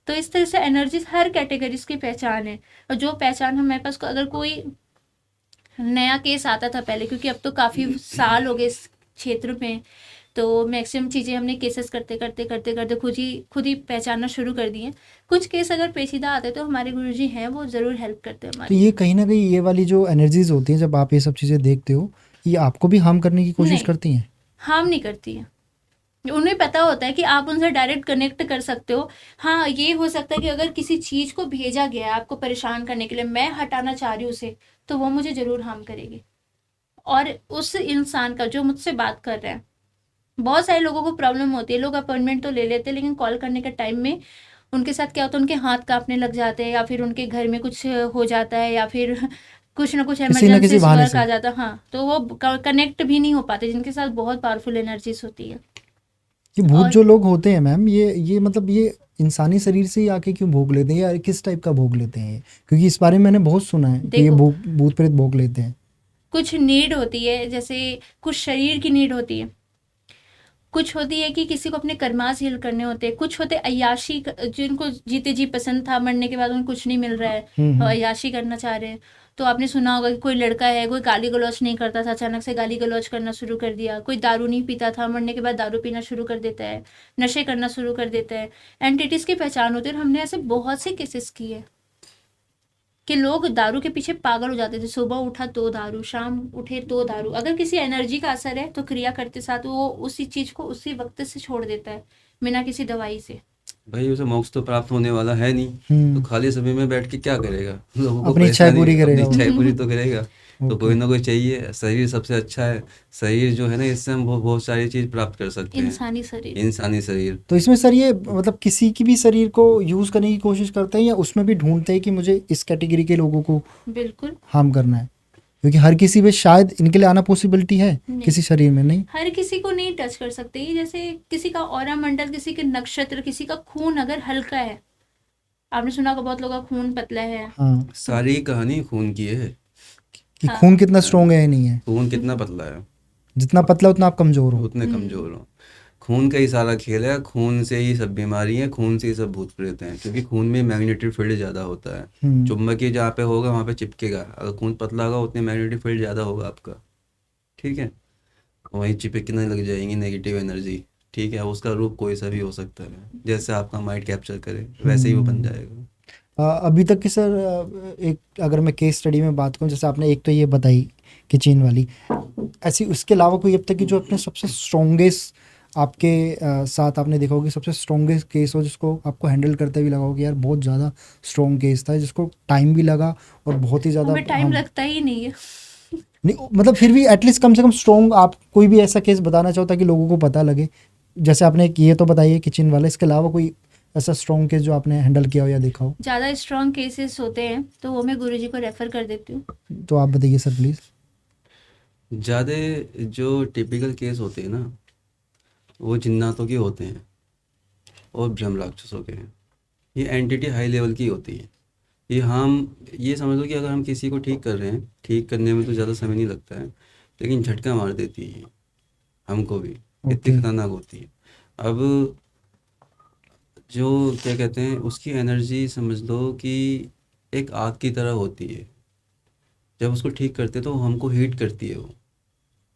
[SPEAKER 3] तो इस तरह से एनर्जीज हर कैटेगरीज की पहचान है। और जो पहचान हमारे पास, अगर कोई नया केस आता था पहले, क्योंकि अब तो काफी साल हो गए इस क्षेत्र में, तो मैक्सिमम चीज़ें हमने केसेस करते करते करते करते खुद ही पहचानना शुरू कर दिए। कुछ केस अगर पेचीदा आते तो हमारे गुरुजी हैं वो ज़रूर हेल्प करते हैं
[SPEAKER 1] तो
[SPEAKER 3] हमारी।
[SPEAKER 1] ये कहीं ना कहीं ये वाली जो एनर्जीज होती हैं जब आप ये सब चीज़ें देखते हो, ये आपको भी हार्म करने की कोशिश
[SPEAKER 3] नहीं,
[SPEAKER 1] करती हैं?
[SPEAKER 3] हार्म नहीं करती है। उन्हें पता होता है कि आप उनसे डायरेक्ट कनेक्ट कर सकते हो। हाँ, ये हो सकता है कि अगर किसी चीज़ को भेजा गया है आपको परेशान करने के लिए, मैं हटाना चाह रही हूँ उसे, तो वो मुझे ज़रूर हार्म करेगी। और उस इंसान का जो मुझसे बात कर रहा है, बहुत सारे लोगों को प्रॉब्लम होती है, लोग अपॉइंटमेंट तो ले लेते हैं लेकिन कॉल करने के टाइम में उनके साथ क्या होता है, उनके हाथ कांपने लग जाते हैं, या फिर उनके घर में कुछ हो जाता है, या फिर कुछ ना कुछ
[SPEAKER 1] किसी ना किसी
[SPEAKER 3] इमरजेंसी
[SPEAKER 1] बहाने
[SPEAKER 3] वर्क
[SPEAKER 1] से।
[SPEAKER 3] आ जाता है। हाँ, तो वो कनेक्ट भी नहीं हो पाते, जिनके साथ बहुत पावरफुल एनर्जीज होती है।
[SPEAKER 1] ये भूत
[SPEAKER 3] और
[SPEAKER 1] जो लोग होते हैं मैम, ये मतलब ये इंसानी शरीर से ही आके क्यों भोग लेते हैं, या किस टाइप का भोग लेते हैं ये? क्योंकि इस बारे में मैंने बहुत सुना है कि ये
[SPEAKER 3] देखो,
[SPEAKER 1] भूत प्रेत भोग लेते हैं।
[SPEAKER 3] कुछ नीड होती है, जैसे कुछ शरीर की नीड होती है, कुछ होती है कि किसी को अपने कर्मास हील करने होते हैं, कुछ होते अय्याशी जिनको जीते जी पसंद था, मरने के बाद उनको कुछ नहीं मिल रहा है, और अय्याशी करना चाह रहे हैं। तो आपने सुना होगा कि कोई लड़का है, कोई गाली गलौज नहीं करता था, अचानक से गाली गलौज करना शुरू कर दिया। कोई दारू नहीं पीता था, मरने के बाद दारू पीना शुरू कर देता है, नशे करना शुरू कर देता है। एंटिटीज की पहचान होती है, और हमने ऐसे बहुत से केसेस किए कि लोग दारू के पीछे पागल हो जाते थे। सुबह उठा तो दारू, शाम उठे तो दारू। अगर किसी एनर्जी का असर है तो क्रिया करते साथ वो उसी चीज को उसी वक्त से छोड़ देता है, बिना किसी दवाई से।
[SPEAKER 2] भाई उसे मोक्ष तो प्राप्त होने वाला है नहीं, तो
[SPEAKER 1] हम्म।
[SPEAKER 2] खाली समय में बैठ के क्या करेगा? लोगों को
[SPEAKER 1] अपनी इच्छाएं
[SPEAKER 2] परेशानी,
[SPEAKER 1] पूरी
[SPEAKER 2] अपनी
[SPEAKER 1] करेगा वो।
[SPEAKER 2] इच्छाएं पूरी तो करेगा। तो
[SPEAKER 1] ओके।
[SPEAKER 2] कोई ना कोई चाहिए। शरीर सबसे अच्छा है। शरीर जो है ना, इससे हम बहुत सारी चीज प्राप्त कर सकते हैं।
[SPEAKER 3] इंसानी शरीर।
[SPEAKER 2] इंसानी शरीर।
[SPEAKER 1] तो इसमें सर ये मतलब किसी की भी शरीर को यूज़ करने की कोशिश करते हैं, या उसमें भी ढूंढते हैं कि मुझे इस कैटेगरी के लोगों को
[SPEAKER 3] बिल्कुल
[SPEAKER 1] हार्म करना है? क्योंकि हर किसी में शायद इनके लिए आना पॉसिबिलिटी है,
[SPEAKER 3] नहीं,
[SPEAKER 1] किसी शरीर में नहीं।
[SPEAKER 3] हर किसी को नहीं टच कर सकते। ये जैसे किसी का ऑरा मंडल, किसी के नक्षत्र, किसी का खून अगर हल्का है, आपने सुना होगा बहुत लोगों का खून पतला है।
[SPEAKER 1] हाँ,
[SPEAKER 2] सारी कहानी खून की है।
[SPEAKER 1] कि
[SPEAKER 3] हाँ,
[SPEAKER 1] खून कितना स्ट्रोंग है या नहीं है।
[SPEAKER 2] खून कितना पतला है,
[SPEAKER 1] जितना पतला उतना आप कमज़ोर हो।
[SPEAKER 2] उतने कमजोर हो। खून का ही सारा खेल है। खून से ही सब बीमारी है, खून से ही सब भूत प्रेत हैं, क्योंकि खून में मैग्नेटिक फील्ड ज़्यादा होता है।
[SPEAKER 1] हम्म।
[SPEAKER 2] चुंबकीय जहाँ पे होगा वहाँ पे चिपकेगा। अगर खून पतला होगा उतने मैग्नेटिक फील्ड ज़्यादा होगा आपका। ठीक है, वहीं चिपकने लग जाएंगी नेगेटिव एनर्जी। ठीक है, अब उसका रूप कोई सा भी हो सकता है, जैसे आपका माइंड कैप्चर करे वैसे ही वो बन जाएगा।
[SPEAKER 1] अभी तक की सर एक अगर मैं केस स्टडी में बात करूं, जैसे आपने एक तो ये बताई कि चीन वाली, ऐसी उसके अलावा कोई अब तक की जो अपने सबसे स्ट्रॉन्गेस्ट आपके साथ आपने देखा होगा कि सबसे स्ट्रॉन्गेस्ट केस हो जिसको आपको हैंडल करते हुए लगा हो कि यार बहुत ज़्यादा स्ट्रॉन्ग केस था, जिसको टाइम भी लगा और बहुत ही ज़्यादा
[SPEAKER 3] हमें टाइम लगता ही नहीं है।
[SPEAKER 1] नहीं मतलब फिर भी एटलीस्ट कम से कम स्ट्रॉन्ग, आप कोई भी ऐसा केस बताना चाहो ताकि लोगों को पता लगे? जैसे आपने एक ये तो बताइए किचन वाला, इसके अलावा कोई ऐसा स्ट्रॉन्ग केस जो आपने हैंडल किया हो या देखा हो?
[SPEAKER 3] ज़्यादा स्ट्रॉन्ग केसेस होते हैं तो वो मैं गुरुजी को रेफर कर देती हूँ।
[SPEAKER 1] तो आप बताइए सर प्लीज़।
[SPEAKER 2] ज़्यादा जो टिपिकल केस होते हैं ना, वो जिन्नातों के होते हैं और ब्रह्म राक्षसों के हैं। ये एंटिटी हाई लेवल की होती है। ये समझ लो कि अगर हम किसी को ठीक कर रहे हैं, ठीक करने में तो ज़्यादा समय नहीं लगता है, लेकिन झटका मार देती है हमको भी। इतनी
[SPEAKER 1] ओके।
[SPEAKER 2] खतरनाक होती है। अब जो क्या कहते हैं, उसकी एनर्जी समझ लो कि एक आग की तरह होती है। जब उसको ठीक करते हैं तो हमको हीट करती है वो।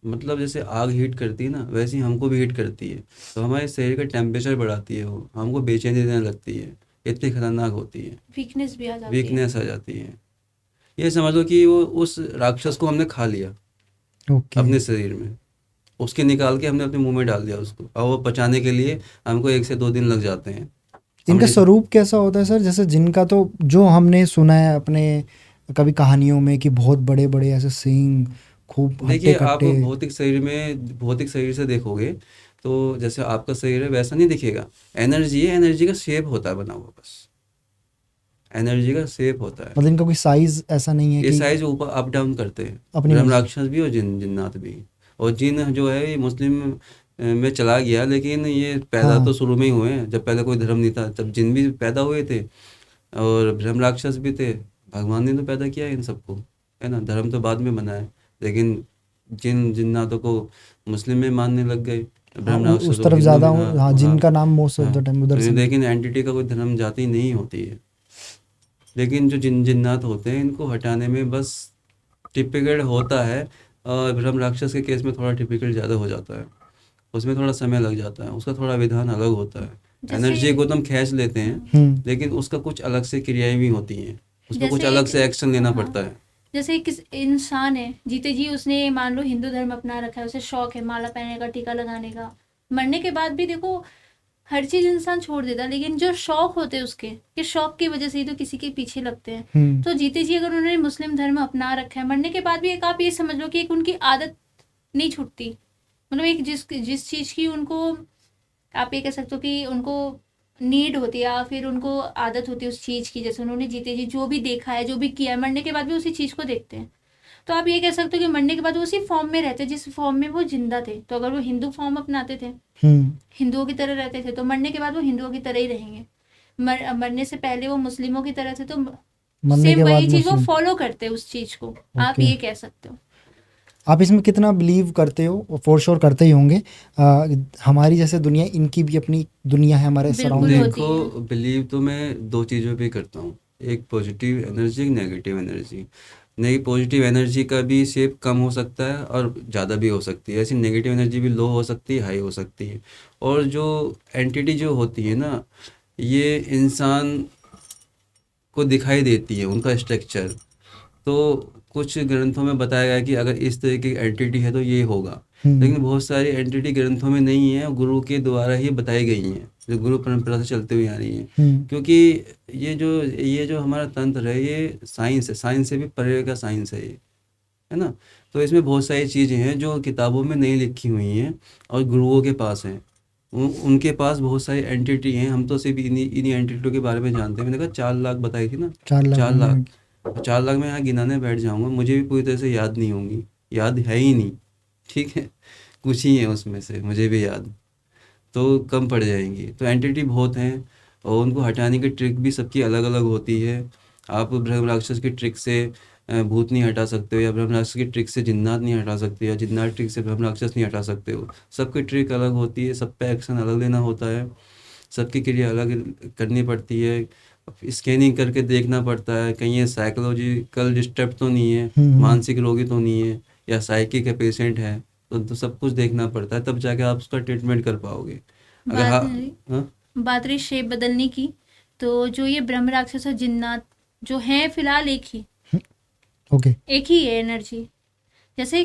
[SPEAKER 2] मतलब जैसे आग हीट करती है ना, वैसे ही हमको भी हीट करती है। तो हमारे शरीर का टेम्परेचर बढ़ाती है वो, हमको बेचैनी देने लगती है। इतनी खतरनाक होती है।
[SPEAKER 3] वीकनेस भी आ जाती है।
[SPEAKER 2] वीकनेस आ जाती है। ये समझ लो कि वो उस राक्षस को हमने खा लिया
[SPEAKER 1] ओके।
[SPEAKER 2] अपने शरीर में। उसके निकाल के हमने अपने मुंह में डाल दिया उसको, और वो पचाने के लिए हमको 1 से 2 दिन लग जाते हैं।
[SPEAKER 1] इनका
[SPEAKER 2] हमने
[SPEAKER 1] स्वरूप कैसा होता है सर? जैसे जिनका तो जो हमने सुना है अपने कभी कहानियों में कि बहुत बड़े बड़े ऐसे सींग, खूब हट्टे
[SPEAKER 2] देखिए, आप
[SPEAKER 1] कट्टे।
[SPEAKER 2] भौतिक शरीर से देखोगे तो जैसे आपका शरीर है वैसा नहीं दिखेगा। एनर्जी है, एनर्जी का शेप होता है बना हुआ, बस एनर्जी का शेप होता है।
[SPEAKER 1] मतलब इनका कोई साइज ऐसा नहीं है
[SPEAKER 2] ये
[SPEAKER 1] कि
[SPEAKER 2] साइज ऊपर अप डाउन करते हैं,
[SPEAKER 1] अपनी
[SPEAKER 2] ब्रह्म
[SPEAKER 1] मर्जी?
[SPEAKER 2] राक्षस भी और जिन्नात भी। और जिन जो है ये मुस्लिम में चला गया, लेकिन ये पैदा
[SPEAKER 1] हाँ।
[SPEAKER 2] तो शुरू में ही हुए हैं। जब पहले कोई धर्म नहीं था तब जिन भी पैदा हुए थे, और ब्रह्म राक्षस भी थे। भगवान ने तो पैदा किया है इन सबको, है ना। धर्म तो बाद में बना है, लेकिन जिन्नातों को मुस्लिम में मानने लग गए,
[SPEAKER 1] हाँ,
[SPEAKER 2] ब्रह्म
[SPEAKER 1] उस
[SPEAKER 2] राक्षसों को
[SPEAKER 1] तरफ
[SPEAKER 2] हिंदू
[SPEAKER 1] ज़्यादा
[SPEAKER 2] में।
[SPEAKER 1] हूँ,
[SPEAKER 2] हाँ
[SPEAKER 1] हाँ,
[SPEAKER 2] हाँ
[SPEAKER 1] जिनका नाम मोस्ट ऑफ
[SPEAKER 2] हाँ।
[SPEAKER 1] द टाइम उधर
[SPEAKER 2] तो
[SPEAKER 1] से।
[SPEAKER 2] लेकिन एंटिटी का कोई धर्म जाति नहीं होती है। लेकिन जो जिन्नात होते हैं इनको हटाने में बस टिपिकल होता है, और ब्रह्म राक्षस के केस में थोड़ा टिपिकल ज़्यादा हो जाता है। उसमें थोड़ा समय लग जाता है, उसका थोड़ा विधान अलग होता है।
[SPEAKER 3] जैसे
[SPEAKER 2] एनर्जी को तो हम खींच लेते हैं, लेकिन उसका कुछ अलग से क्रियाएं भी होती हैं, उसमें कुछ
[SPEAKER 3] जैसे
[SPEAKER 2] अलग
[SPEAKER 3] एक
[SPEAKER 2] से एक्शन लेना
[SPEAKER 3] हाँ,
[SPEAKER 2] पड़ता है।
[SPEAKER 3] जैसे किस इंसान है जीते जी, उसने मान लो हिंदू धर्म अपना रखा है, उसे शौक है माला पहनने का, टीका लगाने का, मरने के बाद भी देखो हर चीज इंसान छोड़ देता है, लेकिन जो शौक होते हैं उसके, कि शौक की वजह से ही तो किसी के पीछे लगते हैं। तो जीते जी अगर उन्होंने मुस्लिम धर्म अपना रखा है, मरने के बाद भी एक आप ये समझ लो कि एक उनकी आदत नहीं छूटती, मतलब एक जिस चीज की उनको, आप ये कह सकते हो कि उनको नीड होती है या फिर उनको आदत होती है उस चीज की, जैसे उन्होंने जीते जी जो भी देखा है, जो भी किया है, मरने के बाद भी उसी चीज को देखते हैं। तो आप ये कह सकते हो कि मरने के बाद वो उसी फॉर्म में रहते जिस फॉर्म में वो जिंदा थे। तो अगर वो हिंदू फॉर्म अपनाते थे, हिंदुओं की तरह रहते थे, तो मरने के बाद वो हिंदुओं की तरह ही रहेंगे। मरने से पहले वो मुस्लिमों की तरह थे, तो
[SPEAKER 1] मरने
[SPEAKER 3] सेम
[SPEAKER 1] के बाद
[SPEAKER 3] वही चीज वो
[SPEAKER 1] मुस्लिम।
[SPEAKER 3] फॉलो करते हैं उस चीज को, आप
[SPEAKER 1] ओके,
[SPEAKER 3] ये कह सकते हो।
[SPEAKER 1] आप इसमें कितना बिलीव करते हो? फॉर श्योर करते ही होंगे। हमारी जैसे दुनिया, इनकी भी अपनी दुनिया है हमारे
[SPEAKER 3] बिल्कुल
[SPEAKER 1] सराउंडिंग।
[SPEAKER 3] होती
[SPEAKER 2] देखो,
[SPEAKER 3] है।
[SPEAKER 2] बिलीव तो मैं दो चीज़ों पे करता हूँ, एक पॉजिटिव एनर्जी, एक नेगेटिव एनर्जी। नहीं, पॉजिटिव एनर्जी का भी शेप कम हो सकता है और ज़्यादा भी हो सकती है, ऐसी नेगेटिव एनर्जी भी लो हो सकती है, हाई हो सकती है। और जो एंटिटी जो होती है ना, ये इंसान को दिखाई देती है, उनका स्ट्रक्चर। तो कुछ ग्रंथों में बताया गया है कि अगर इस तरह की एंटिटी है तो ये होगा, लेकिन बहुत सारी एंटिटी ग्रंथों में नहीं है, गुरु के द्वारा ही बताई गई हैं, जो गुरु परंपरा से चलते हुए आ रही हैं। क्योंकि ये जो हमारा तंत्र है, ये साइंस है, साइंस से भी परे का साइंस है ना। तो इसमें बहुत सारी चीज़ें हैं जो किताबों में नहीं लिखी हुई हैं और गुरुओं के पास हैं। उनके पास बहुत सारी एंटिटी हैं, हम तो सिर्फ इन्हीं एंटिटियों के बारे में जानते हैं। मैंने कहा 4 लाख बताई थी ना,
[SPEAKER 1] 4 लाख
[SPEAKER 2] 4 लाख। 4 लाख में यहाँ गिनाने बैठ जाऊंगा, मुझे भी पूरी तरह से याद नहीं होंगी, याद है ही नहीं, ठीक है। कुछ ही है उसमें से मुझे भी याद, तो कम पड़ जाएंगी। तो एंटिटी बहुत हैं और उनको हटाने की ट्रिक भी सबकी अलग अलग होती है। आप ब्रह्म राक्षस की ट्रिक से भूत नहीं हटा सकते हो, या ब्रह्म राक्षस की ट्रिक से जिन्नात नहीं हटा सकते, या जिन्नात ट्रिक से ब्रह्म राक्षस नहीं हटा सकते हो। सबकी ट्रिक अलग होती है, सब पे एक्शन अलग लेना होता है, सबकी क्रिया अलग करनी पड़ती है, स्कैनिंग करके देखना पड़ता है कहीं ये साइकोलॉजिकल डिस्टर्ब तो नहीं है, मानसिक रोगी तो नहीं है, या साइकिक का पेशेंट है। तो सब कुछ देखना पड़ता है, तब जाके आप उसका ट्रीटमेंट कर पाओगे। अगर
[SPEAKER 3] बात
[SPEAKER 2] हाँ,
[SPEAKER 3] बात रही शेप बदलने की, तो जो ये ब्रह्म राक्षस और जिन्नात जो हैं फिलहाल
[SPEAKER 1] ओके,
[SPEAKER 3] एक ही है एनर्जी। जैसे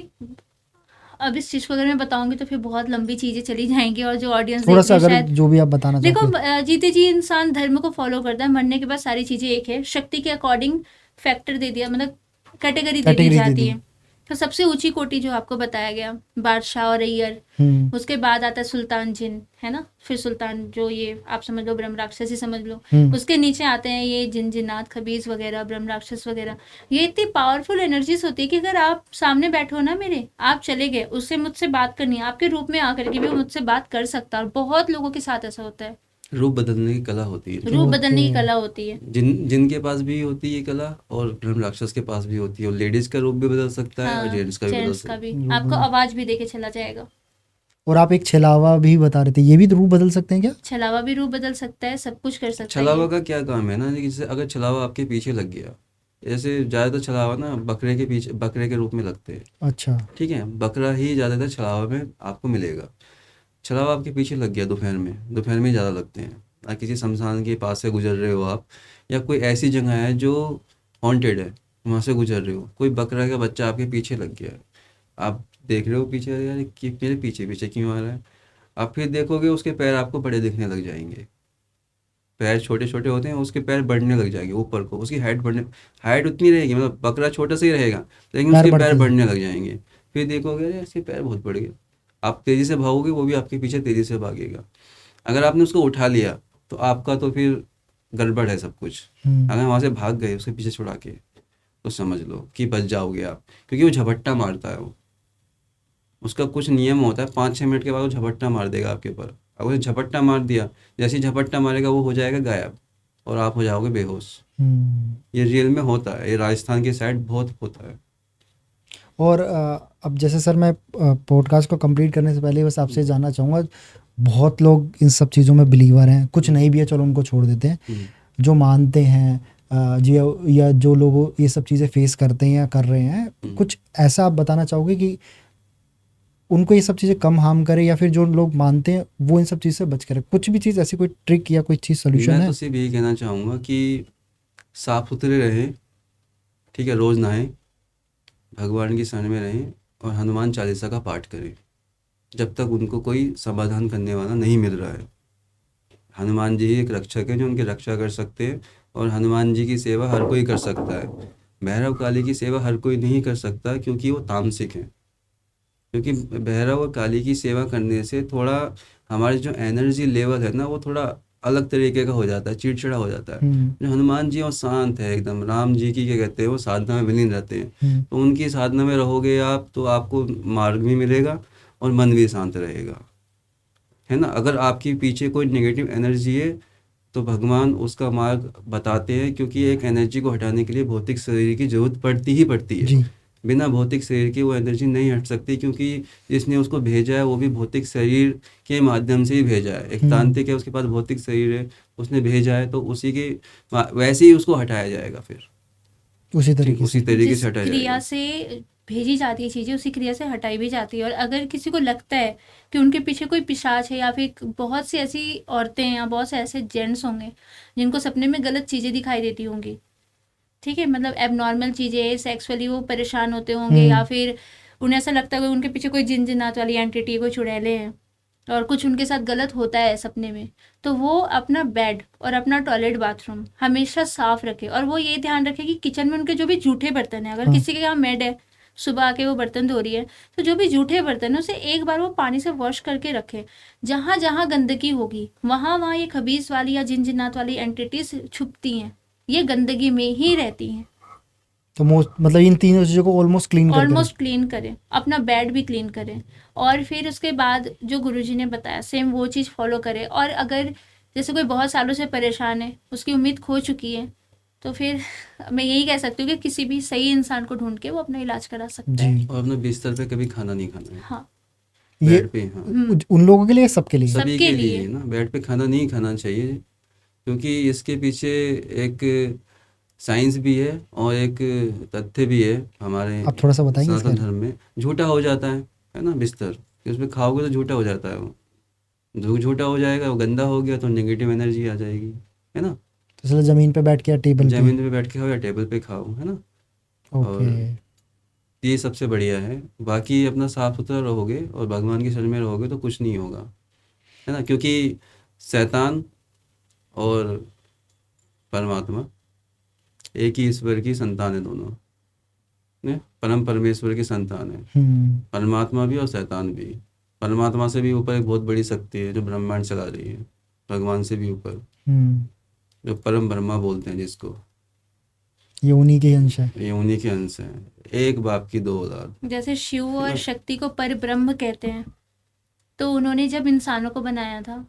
[SPEAKER 3] अब इस चीज को अगर मैं बताऊंगी तो फिर बहुत लंबी चीजें चली जाएंगी, और जो ऑडियंस
[SPEAKER 1] थोड़ा
[SPEAKER 3] देख
[SPEAKER 1] सा
[SPEAKER 3] रहे हैं
[SPEAKER 1] अगर
[SPEAKER 3] शायद।
[SPEAKER 1] जो भी आप बताना
[SPEAKER 3] देखो
[SPEAKER 1] चाहते हैं।
[SPEAKER 3] जीते जी इंसान धर्म को फॉलो करता है, मरने के बाद सारी चीजें एक है, शक्ति के अकॉर्डिंग फैक्टर दे दिया, मतलब कैटेगरी दे दी
[SPEAKER 1] कैटेगरी दे
[SPEAKER 3] जाती
[SPEAKER 1] दी।
[SPEAKER 3] है। तो सबसे ऊंची कोटि जो आपको बताया गया, बादशाह और अय्यर, उसके बाद आता है सुल्तान जिन, है ना, फिर सुल्तान जो ये आप समझ लो ब्रह्म राक्षस ही समझ लो, उसके नीचे आते हैं ये जिन जिन्नात खबीज वगैरह, ब्रह्म राक्षस वगैरह। ये इतनी पावरफुल एनर्जीज होती है कि अगर आप सामने बैठो ना मेरे, आप चले गए, उससे मुझसे बात करनी है, आपके रूप में आकर के भी वो मुझसे बात कर सकता है, और बहुत लोगों के साथ ऐसा होता है।
[SPEAKER 2] रूप बदलने की कला होती है।
[SPEAKER 3] रूप बदलने की
[SPEAKER 1] ओके,
[SPEAKER 3] कला होती है।
[SPEAKER 2] जिनके पास भी होती है ये कला, और ब्रह्म राक्षस के पास भी होती है। और लेडीज का रूप भी बदल सकता है और
[SPEAKER 3] हाँ,
[SPEAKER 2] जेंट्स का भी बदल
[SPEAKER 3] जेंट्स
[SPEAKER 2] सकता
[SPEAKER 3] का
[SPEAKER 2] है।
[SPEAKER 3] भी आपको आवाज भी देके चला जाएगा।
[SPEAKER 1] और आप एक छलावा भी बता रहे थे, ये भी तो रूप बदल सकते हैं क्या?
[SPEAKER 3] छलावा भी रूप बदल सकता है, सब कुछ कर सकता है
[SPEAKER 2] छलावा
[SPEAKER 3] ये।
[SPEAKER 2] का क्या काम है ना, कि जैसे अगर छलावा आपके पीछे लग गया, जैसे ज़्यादातर छलावा ना बकरे के पीछे, बकरे के रूप में लगते हैं,
[SPEAKER 1] अच्छा,
[SPEAKER 2] ठीक है। बकरा ही ज़्यादातर छलावा में आपको मिलेगा। छलावा आपके पीछे लग गया दोपहर में ज़्यादा लगते हैं, या किसी शमशान के पास से गुजर रहे हो आप, या कोई ऐसी जगह है जो हॉन्टेड है, वहाँ से गुजर रहे हो, कोई बकरा का बच्चा आपके पीछे लग गया है, आप देख रहे हो पीछे, अरे यार कि मेरे पीछे पीछे क्यों आ रहा है। आप फिर देखोगे उसके पैर आपको बड़े दिखने लग जाएंगे, पैर छोटे छोटे होते हैं, उसके पैर बढ़ने लग जाएंगे ऊपर को, उसकी हाइट उतनी रहेगी, मतलब बकरा छोटा सा ही रहेगा, लेकिन
[SPEAKER 1] पैर
[SPEAKER 2] उसके
[SPEAKER 1] बढ़ते
[SPEAKER 2] पैर
[SPEAKER 1] हैं।
[SPEAKER 2] बढ़ने लग जाएंगे। फिर देखोगे अरे इसके पैर बहुत बढ़ गए, आप तेज़ी से भागोगे, वो भी आपके पीछे तेज़ी से भागेगा। अगर आपने उसको उठा लिया तो आपका तो फिर गड़बड़ है सब कुछ। अगर वहाँ से भाग गए उसके पीछे छुड़ा के, तो समझ लो कि बच जाओगे आप, क्योंकि वो झपट्टा मारता है, वो उसका कुछ नियम होता है, 5-6 मिनट के बाद वो झपट्टा मार देगा आपके ऊपर। अगर उसे झपट्टा मार दिया, जैसे ही झपट्टा मारेगा वो हो जाएगा गायब, और आप हो जाओगे बेहोश। ये रियल में होता है, ये राजस्थान के साइड बहुत होता है।
[SPEAKER 1] और अब जैसे सर, मैं पॉडकास्ट को कंप्लीट करने से पहले बस आपसे जानना चाहूँगा, बहुत लोग इन सब चीज़ों में बिलीवर हैं, कुछ नहीं भी है, चलो उनको छोड़ देते हैं। जो मानते हैं जो, या जो लोग ये सब चीज़ें फेस करते हैं या कर रहे हैं, कुछ ऐसा आप बताना चाहोगे कि उनको ये सब चीज़ें कम हार्म करे, या फिर जो लोग मानते हैं वो इन सब चीज़ से बच करे? कुछ भी चीज़ ऐसी कोई ट्रिक या कोई चीज़ सोल्यूशन
[SPEAKER 2] मैं
[SPEAKER 1] है?
[SPEAKER 2] तो सिर्फ यही कहना चाहूँगा कि साफ सुथरे रहें, ठीक है, रोज़ नहाएं, भगवान की शरण में रहें और हनुमान चालीसा का पाठ करें जब तक उनको कोई समाधान करने वाला नहीं मिल रहा है। हनुमान जी ही एक रक्षक हैं जो उनकी रक्षा कर सकते हैं, और हनुमान जी की सेवा हर कोई कर सकता है। भैरव काली की सेवा हर कोई नहीं कर सकता क्योंकि वो तामसिक हैं। क्योंकि भैरव और काली की सेवा करने से थोड़ा हमारी जो एनर्जी लेवल है ना, वो थोड़ा अलग तरीके का हो जाता है, चिड़चिड़ा हो जाता है। जो हनुमान जी वो शांत है एकदम, राम जी की क्या कहते हैं, वो साधना में विलीन रहते हैं। तो उनकी साधना में रहोगे आप तो आपको मार्ग भी मिलेगा और मन भी शांत रहेगा, है ना। अगर आपके पीछे कोई नेगेटिव एनर्जी है तो भगवान उसका मार्ग बताते हैं, क्योंकि एक एनर्जी को हटाने के लिए भौतिक शरीर की जरूरत पड़ती ही पड़ती है।
[SPEAKER 1] जी।
[SPEAKER 2] बिना भौतिक शरीर के वो एनर्जी नहीं हट सकती, क्योंकि जिसने उसको भेजा है वो भी भौतिक शरीर के माध्यम से ही भेजा है। एक तांत्रिक है, उसके पास भौतिक शरीर है, उसने भेजा है, तो उसी के वैसे ही उसको हटाया जाएगा, फिर
[SPEAKER 1] उसी तरीके
[SPEAKER 2] उसी
[SPEAKER 1] से।
[SPEAKER 2] तरीके
[SPEAKER 3] जिस
[SPEAKER 2] से हटाया
[SPEAKER 3] क्रिया
[SPEAKER 2] जाएगा।
[SPEAKER 3] से भेजी जाती है चीजें, उसी क्रिया से हटाई भी जाती है। और अगर किसी को लगता है कि उनके पीछे कोई पिशाच है, या फिर बहुत सी ऐसी औरतें या बहुत से ऐसे जेंट्स होंगे जिनको सपने में गलत चीजें दिखाई देती होंगी, ठीक है, मतलब एबनॉर्मल चीजें, सेक्सुअली वो परेशान होते होंगे, या फिर उन्हें ऐसा लगता है कि उनके पीछे कोई जिन जिन्नात वाली एंटिटी, कोई चुड़ैले हैं और कुछ उनके साथ गलत होता है सपने में, तो वो अपना बेड और अपना टॉयलेट बाथरूम हमेशा साफ रखे। और वो ये ध्यान रखे कि किचन में उनके जो भी जूठे बर्तन है, अगर किसी के यहाँ मेड है, सुबह आके वो बर्तन धो रही है, तो जो भी जूठे बर्तन है उसे एक बार वो पानी से वॉश करके रखे। जहाँ जहाँ गंदगी होगी वहाँ वहाँ ये खबीस वाली या जिन जिन्नात वाली एंटिटीज छुपती हैं, ये गंदगी में ही रहती हैं।
[SPEAKER 1] तो मोस्ट मतलब इन तीनों चीज़ों को ऑलमोस्ट क्लीन करके
[SPEAKER 3] ऑलमोस्ट क्लीन करें, अपना बेड भी क्लीन करें, और फिर उसके बाद जो गुरुजी ने बताया सेम वो चीज़ फॉलो करें। और अगर जैसे कोई बहुत सालों से परेशान है, उसकी उम्मीद खो चुकी है, तो फिर मैं यही कह सकती हूँ कि किसी भी सही इंसान को ढूंढ के वो अपना इलाज करा सकता है।
[SPEAKER 1] जी।
[SPEAKER 2] और अपने बिस्तर पे कभी खाना नहीं खाना है,
[SPEAKER 3] हाँ,
[SPEAKER 1] ये
[SPEAKER 2] बेड पे। हाँ,
[SPEAKER 1] उन लोगों के लिए, सबके लिए?
[SPEAKER 2] सभी
[SPEAKER 3] सबके
[SPEAKER 2] के
[SPEAKER 3] लिए।
[SPEAKER 2] लिए ना, बेड पे खाना नहीं खाना चाहिए, क्योंकि इसके पीछे एक साइंस भी है और एक तथ्य भी है हमारे
[SPEAKER 1] आप थोड़ा सा बताएंगे इसके
[SPEAKER 2] सनातन
[SPEAKER 1] बारे
[SPEAKER 2] धर्म में। झूठा हो जाता है ना बिस्तर, कि उसमें खाओगे तो झूठा हो जाता है वो। जो झूठा हो जाएगा वो गंदा हो गया तो नेगेटिव एनर्जी आ जाएगी, है ना।
[SPEAKER 1] तो चलो ज़मीन पे बैठ के या टेबल पे?
[SPEAKER 2] जमीन पे बैठ के खाओ या टेबल पे खाओ, है ना।
[SPEAKER 1] ओके।
[SPEAKER 2] और ये सबसे बढ़िया है। बाकी अपना साफ सुथरा रहोगे और भगवान की शरण में रहोगे तो कुछ नहीं होगा, है ना। क्योंकि शैतान और परमात्मा एक ही ईश्वर की संतान है, दोनों ने परम परमेश्वर की संतान है, परमात्मा भी और शैतान भी। परमात्मा से भी ऊपर एक बहुत बड़ी शक्ति है जो ब्रह्मांड चला रही है, भगवान से भी ऊपर, जो परम ब्रह्मा बोलते हैं जिसको,
[SPEAKER 1] ये उन्हीं के अंश है।
[SPEAKER 2] ये उन्हीं के अंश है। एक बाप की दो औलाद।
[SPEAKER 3] जैसे शिव और शक्ति को पर ब्रह्म कहते हैं, तो उन्होंने जब इंसानों को बनाया था,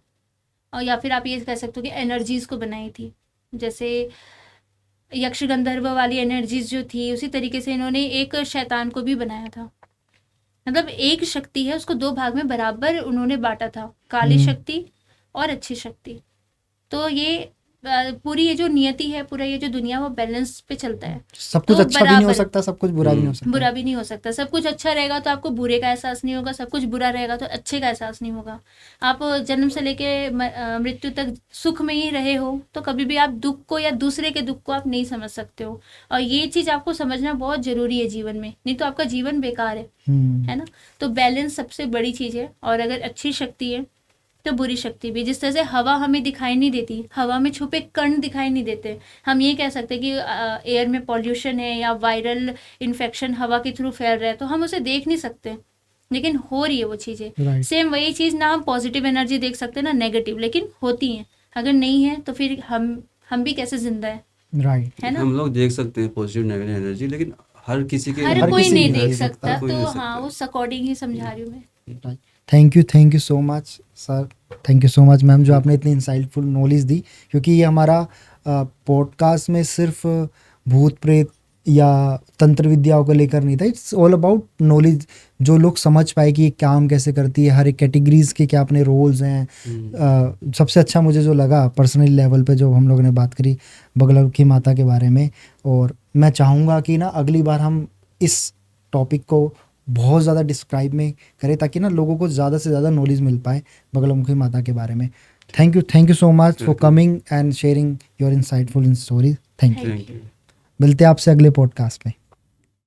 [SPEAKER 3] और या फिर आप ये कह सकते हो कि एनर्जीज को बनाई थी, जैसे यक्ष गंधर्व वाली एनर्जीज जो थी, उसी तरीके से इन्होंने एक शैतान को भी बनाया था। मतलब एक शक्ति है, उसको दो भाग में बराबर उन्होंने बांटा था, काली शक्ति और अच्छी शक्ति। तो ये पूरी ये जो नियति है, पूरा ये जो दुनिया, वो बैलेंस पे चलता है।
[SPEAKER 1] सब कुछ
[SPEAKER 3] तो
[SPEAKER 1] अच्छा भी नहीं हो
[SPEAKER 3] बराबर,
[SPEAKER 1] सकता, सब कुछ बुरा भी नहीं हो सकता।
[SPEAKER 3] बुरा भी नहीं हो सकता। सब कुछ अच्छा रहेगा तो आपको बुरे का एहसास नहीं होगा, सब कुछ बुरा रहेगा तो अच्छे का एहसास नहीं होगा। आप जन्म से लेके मृत्यु तक सुख में ही रहे हो तो कभी भी आप दुख को या दूसरे के दुख को आप नहीं समझ सकते हो। और ये चीज़ आपको समझना बहुत जरूरी है जीवन में, नहीं तो आपका जीवन बेकार है ना। तो बैलेंस सबसे बड़ी चीज़ है। और अगर अच्छी शक्ति है तो बुरी शक्ति भी। जिस तरह से हवा हमें दिखाई नहीं देती, हवा में छुपे कण दिखाई नहीं देते। हम ये कह सकते हैं कि एयर में पॉल्यूशन है या वायरल इन्फेक्शन हवा के थ्रू फैल रहा है, तो हम उसे देख नहीं सकते, लेकिन हो रही है वो चीज़ें। सेम वही चीज़ ना हम पॉजिटिव एनर्जी देख सकते हैं ना नेगेटिव, लेकिन होती हैं। अगर नहीं है तो फिर हम भी कैसे जिंदा है, है ना।
[SPEAKER 2] हम लोग देख सकते हैं पॉजिटिव नेगेटिव एनर्जी, लेकिन हर किसी के
[SPEAKER 3] हर कोई नहीं देख सकता।
[SPEAKER 2] हर कोई
[SPEAKER 3] तो
[SPEAKER 2] नहीं देख
[SPEAKER 3] हाँ,
[SPEAKER 2] सकता।
[SPEAKER 3] उस अकॉर्डिंग ही समझा रही हूँ मैं।
[SPEAKER 1] Thank you so much sir, thank you so much ma'am, जो आपने इतनी इंसाइटफुल नॉलेज दी। क्योंकि ये हमारा पॉडकास्ट में सिर्फ भूत प्रेत या तंत्र विद्याओं को लेकर नहीं था, इट्स ऑल अबाउट नॉलेज, जो लोग समझ पाए कि ये काम कैसे करती है, हर एक कैटेगरीज के क्या अपने रोल्स हैं। सबसे अच्छा मुझे जो लगा पर्सनल लेवल पे, जो हम लोगों ने बात करी बगलामुखी माता के बारे में। और मैं चाहूँगा कि ना अगली बार हम इस टॉपिक को बहुत ज़्यादा डिस्क्राइब में करें, ताकि ना लोगों को ज़्यादा से ज़्यादा नॉलेज मिल पाए बगलामुखी माता के बारे में। Thank you so much for coming and sharing your insightful stories. Thank you.
[SPEAKER 3] Thank
[SPEAKER 2] thank
[SPEAKER 3] you.
[SPEAKER 2] You.
[SPEAKER 1] मिलते हैं आपसे अगले पॉडकास्ट में।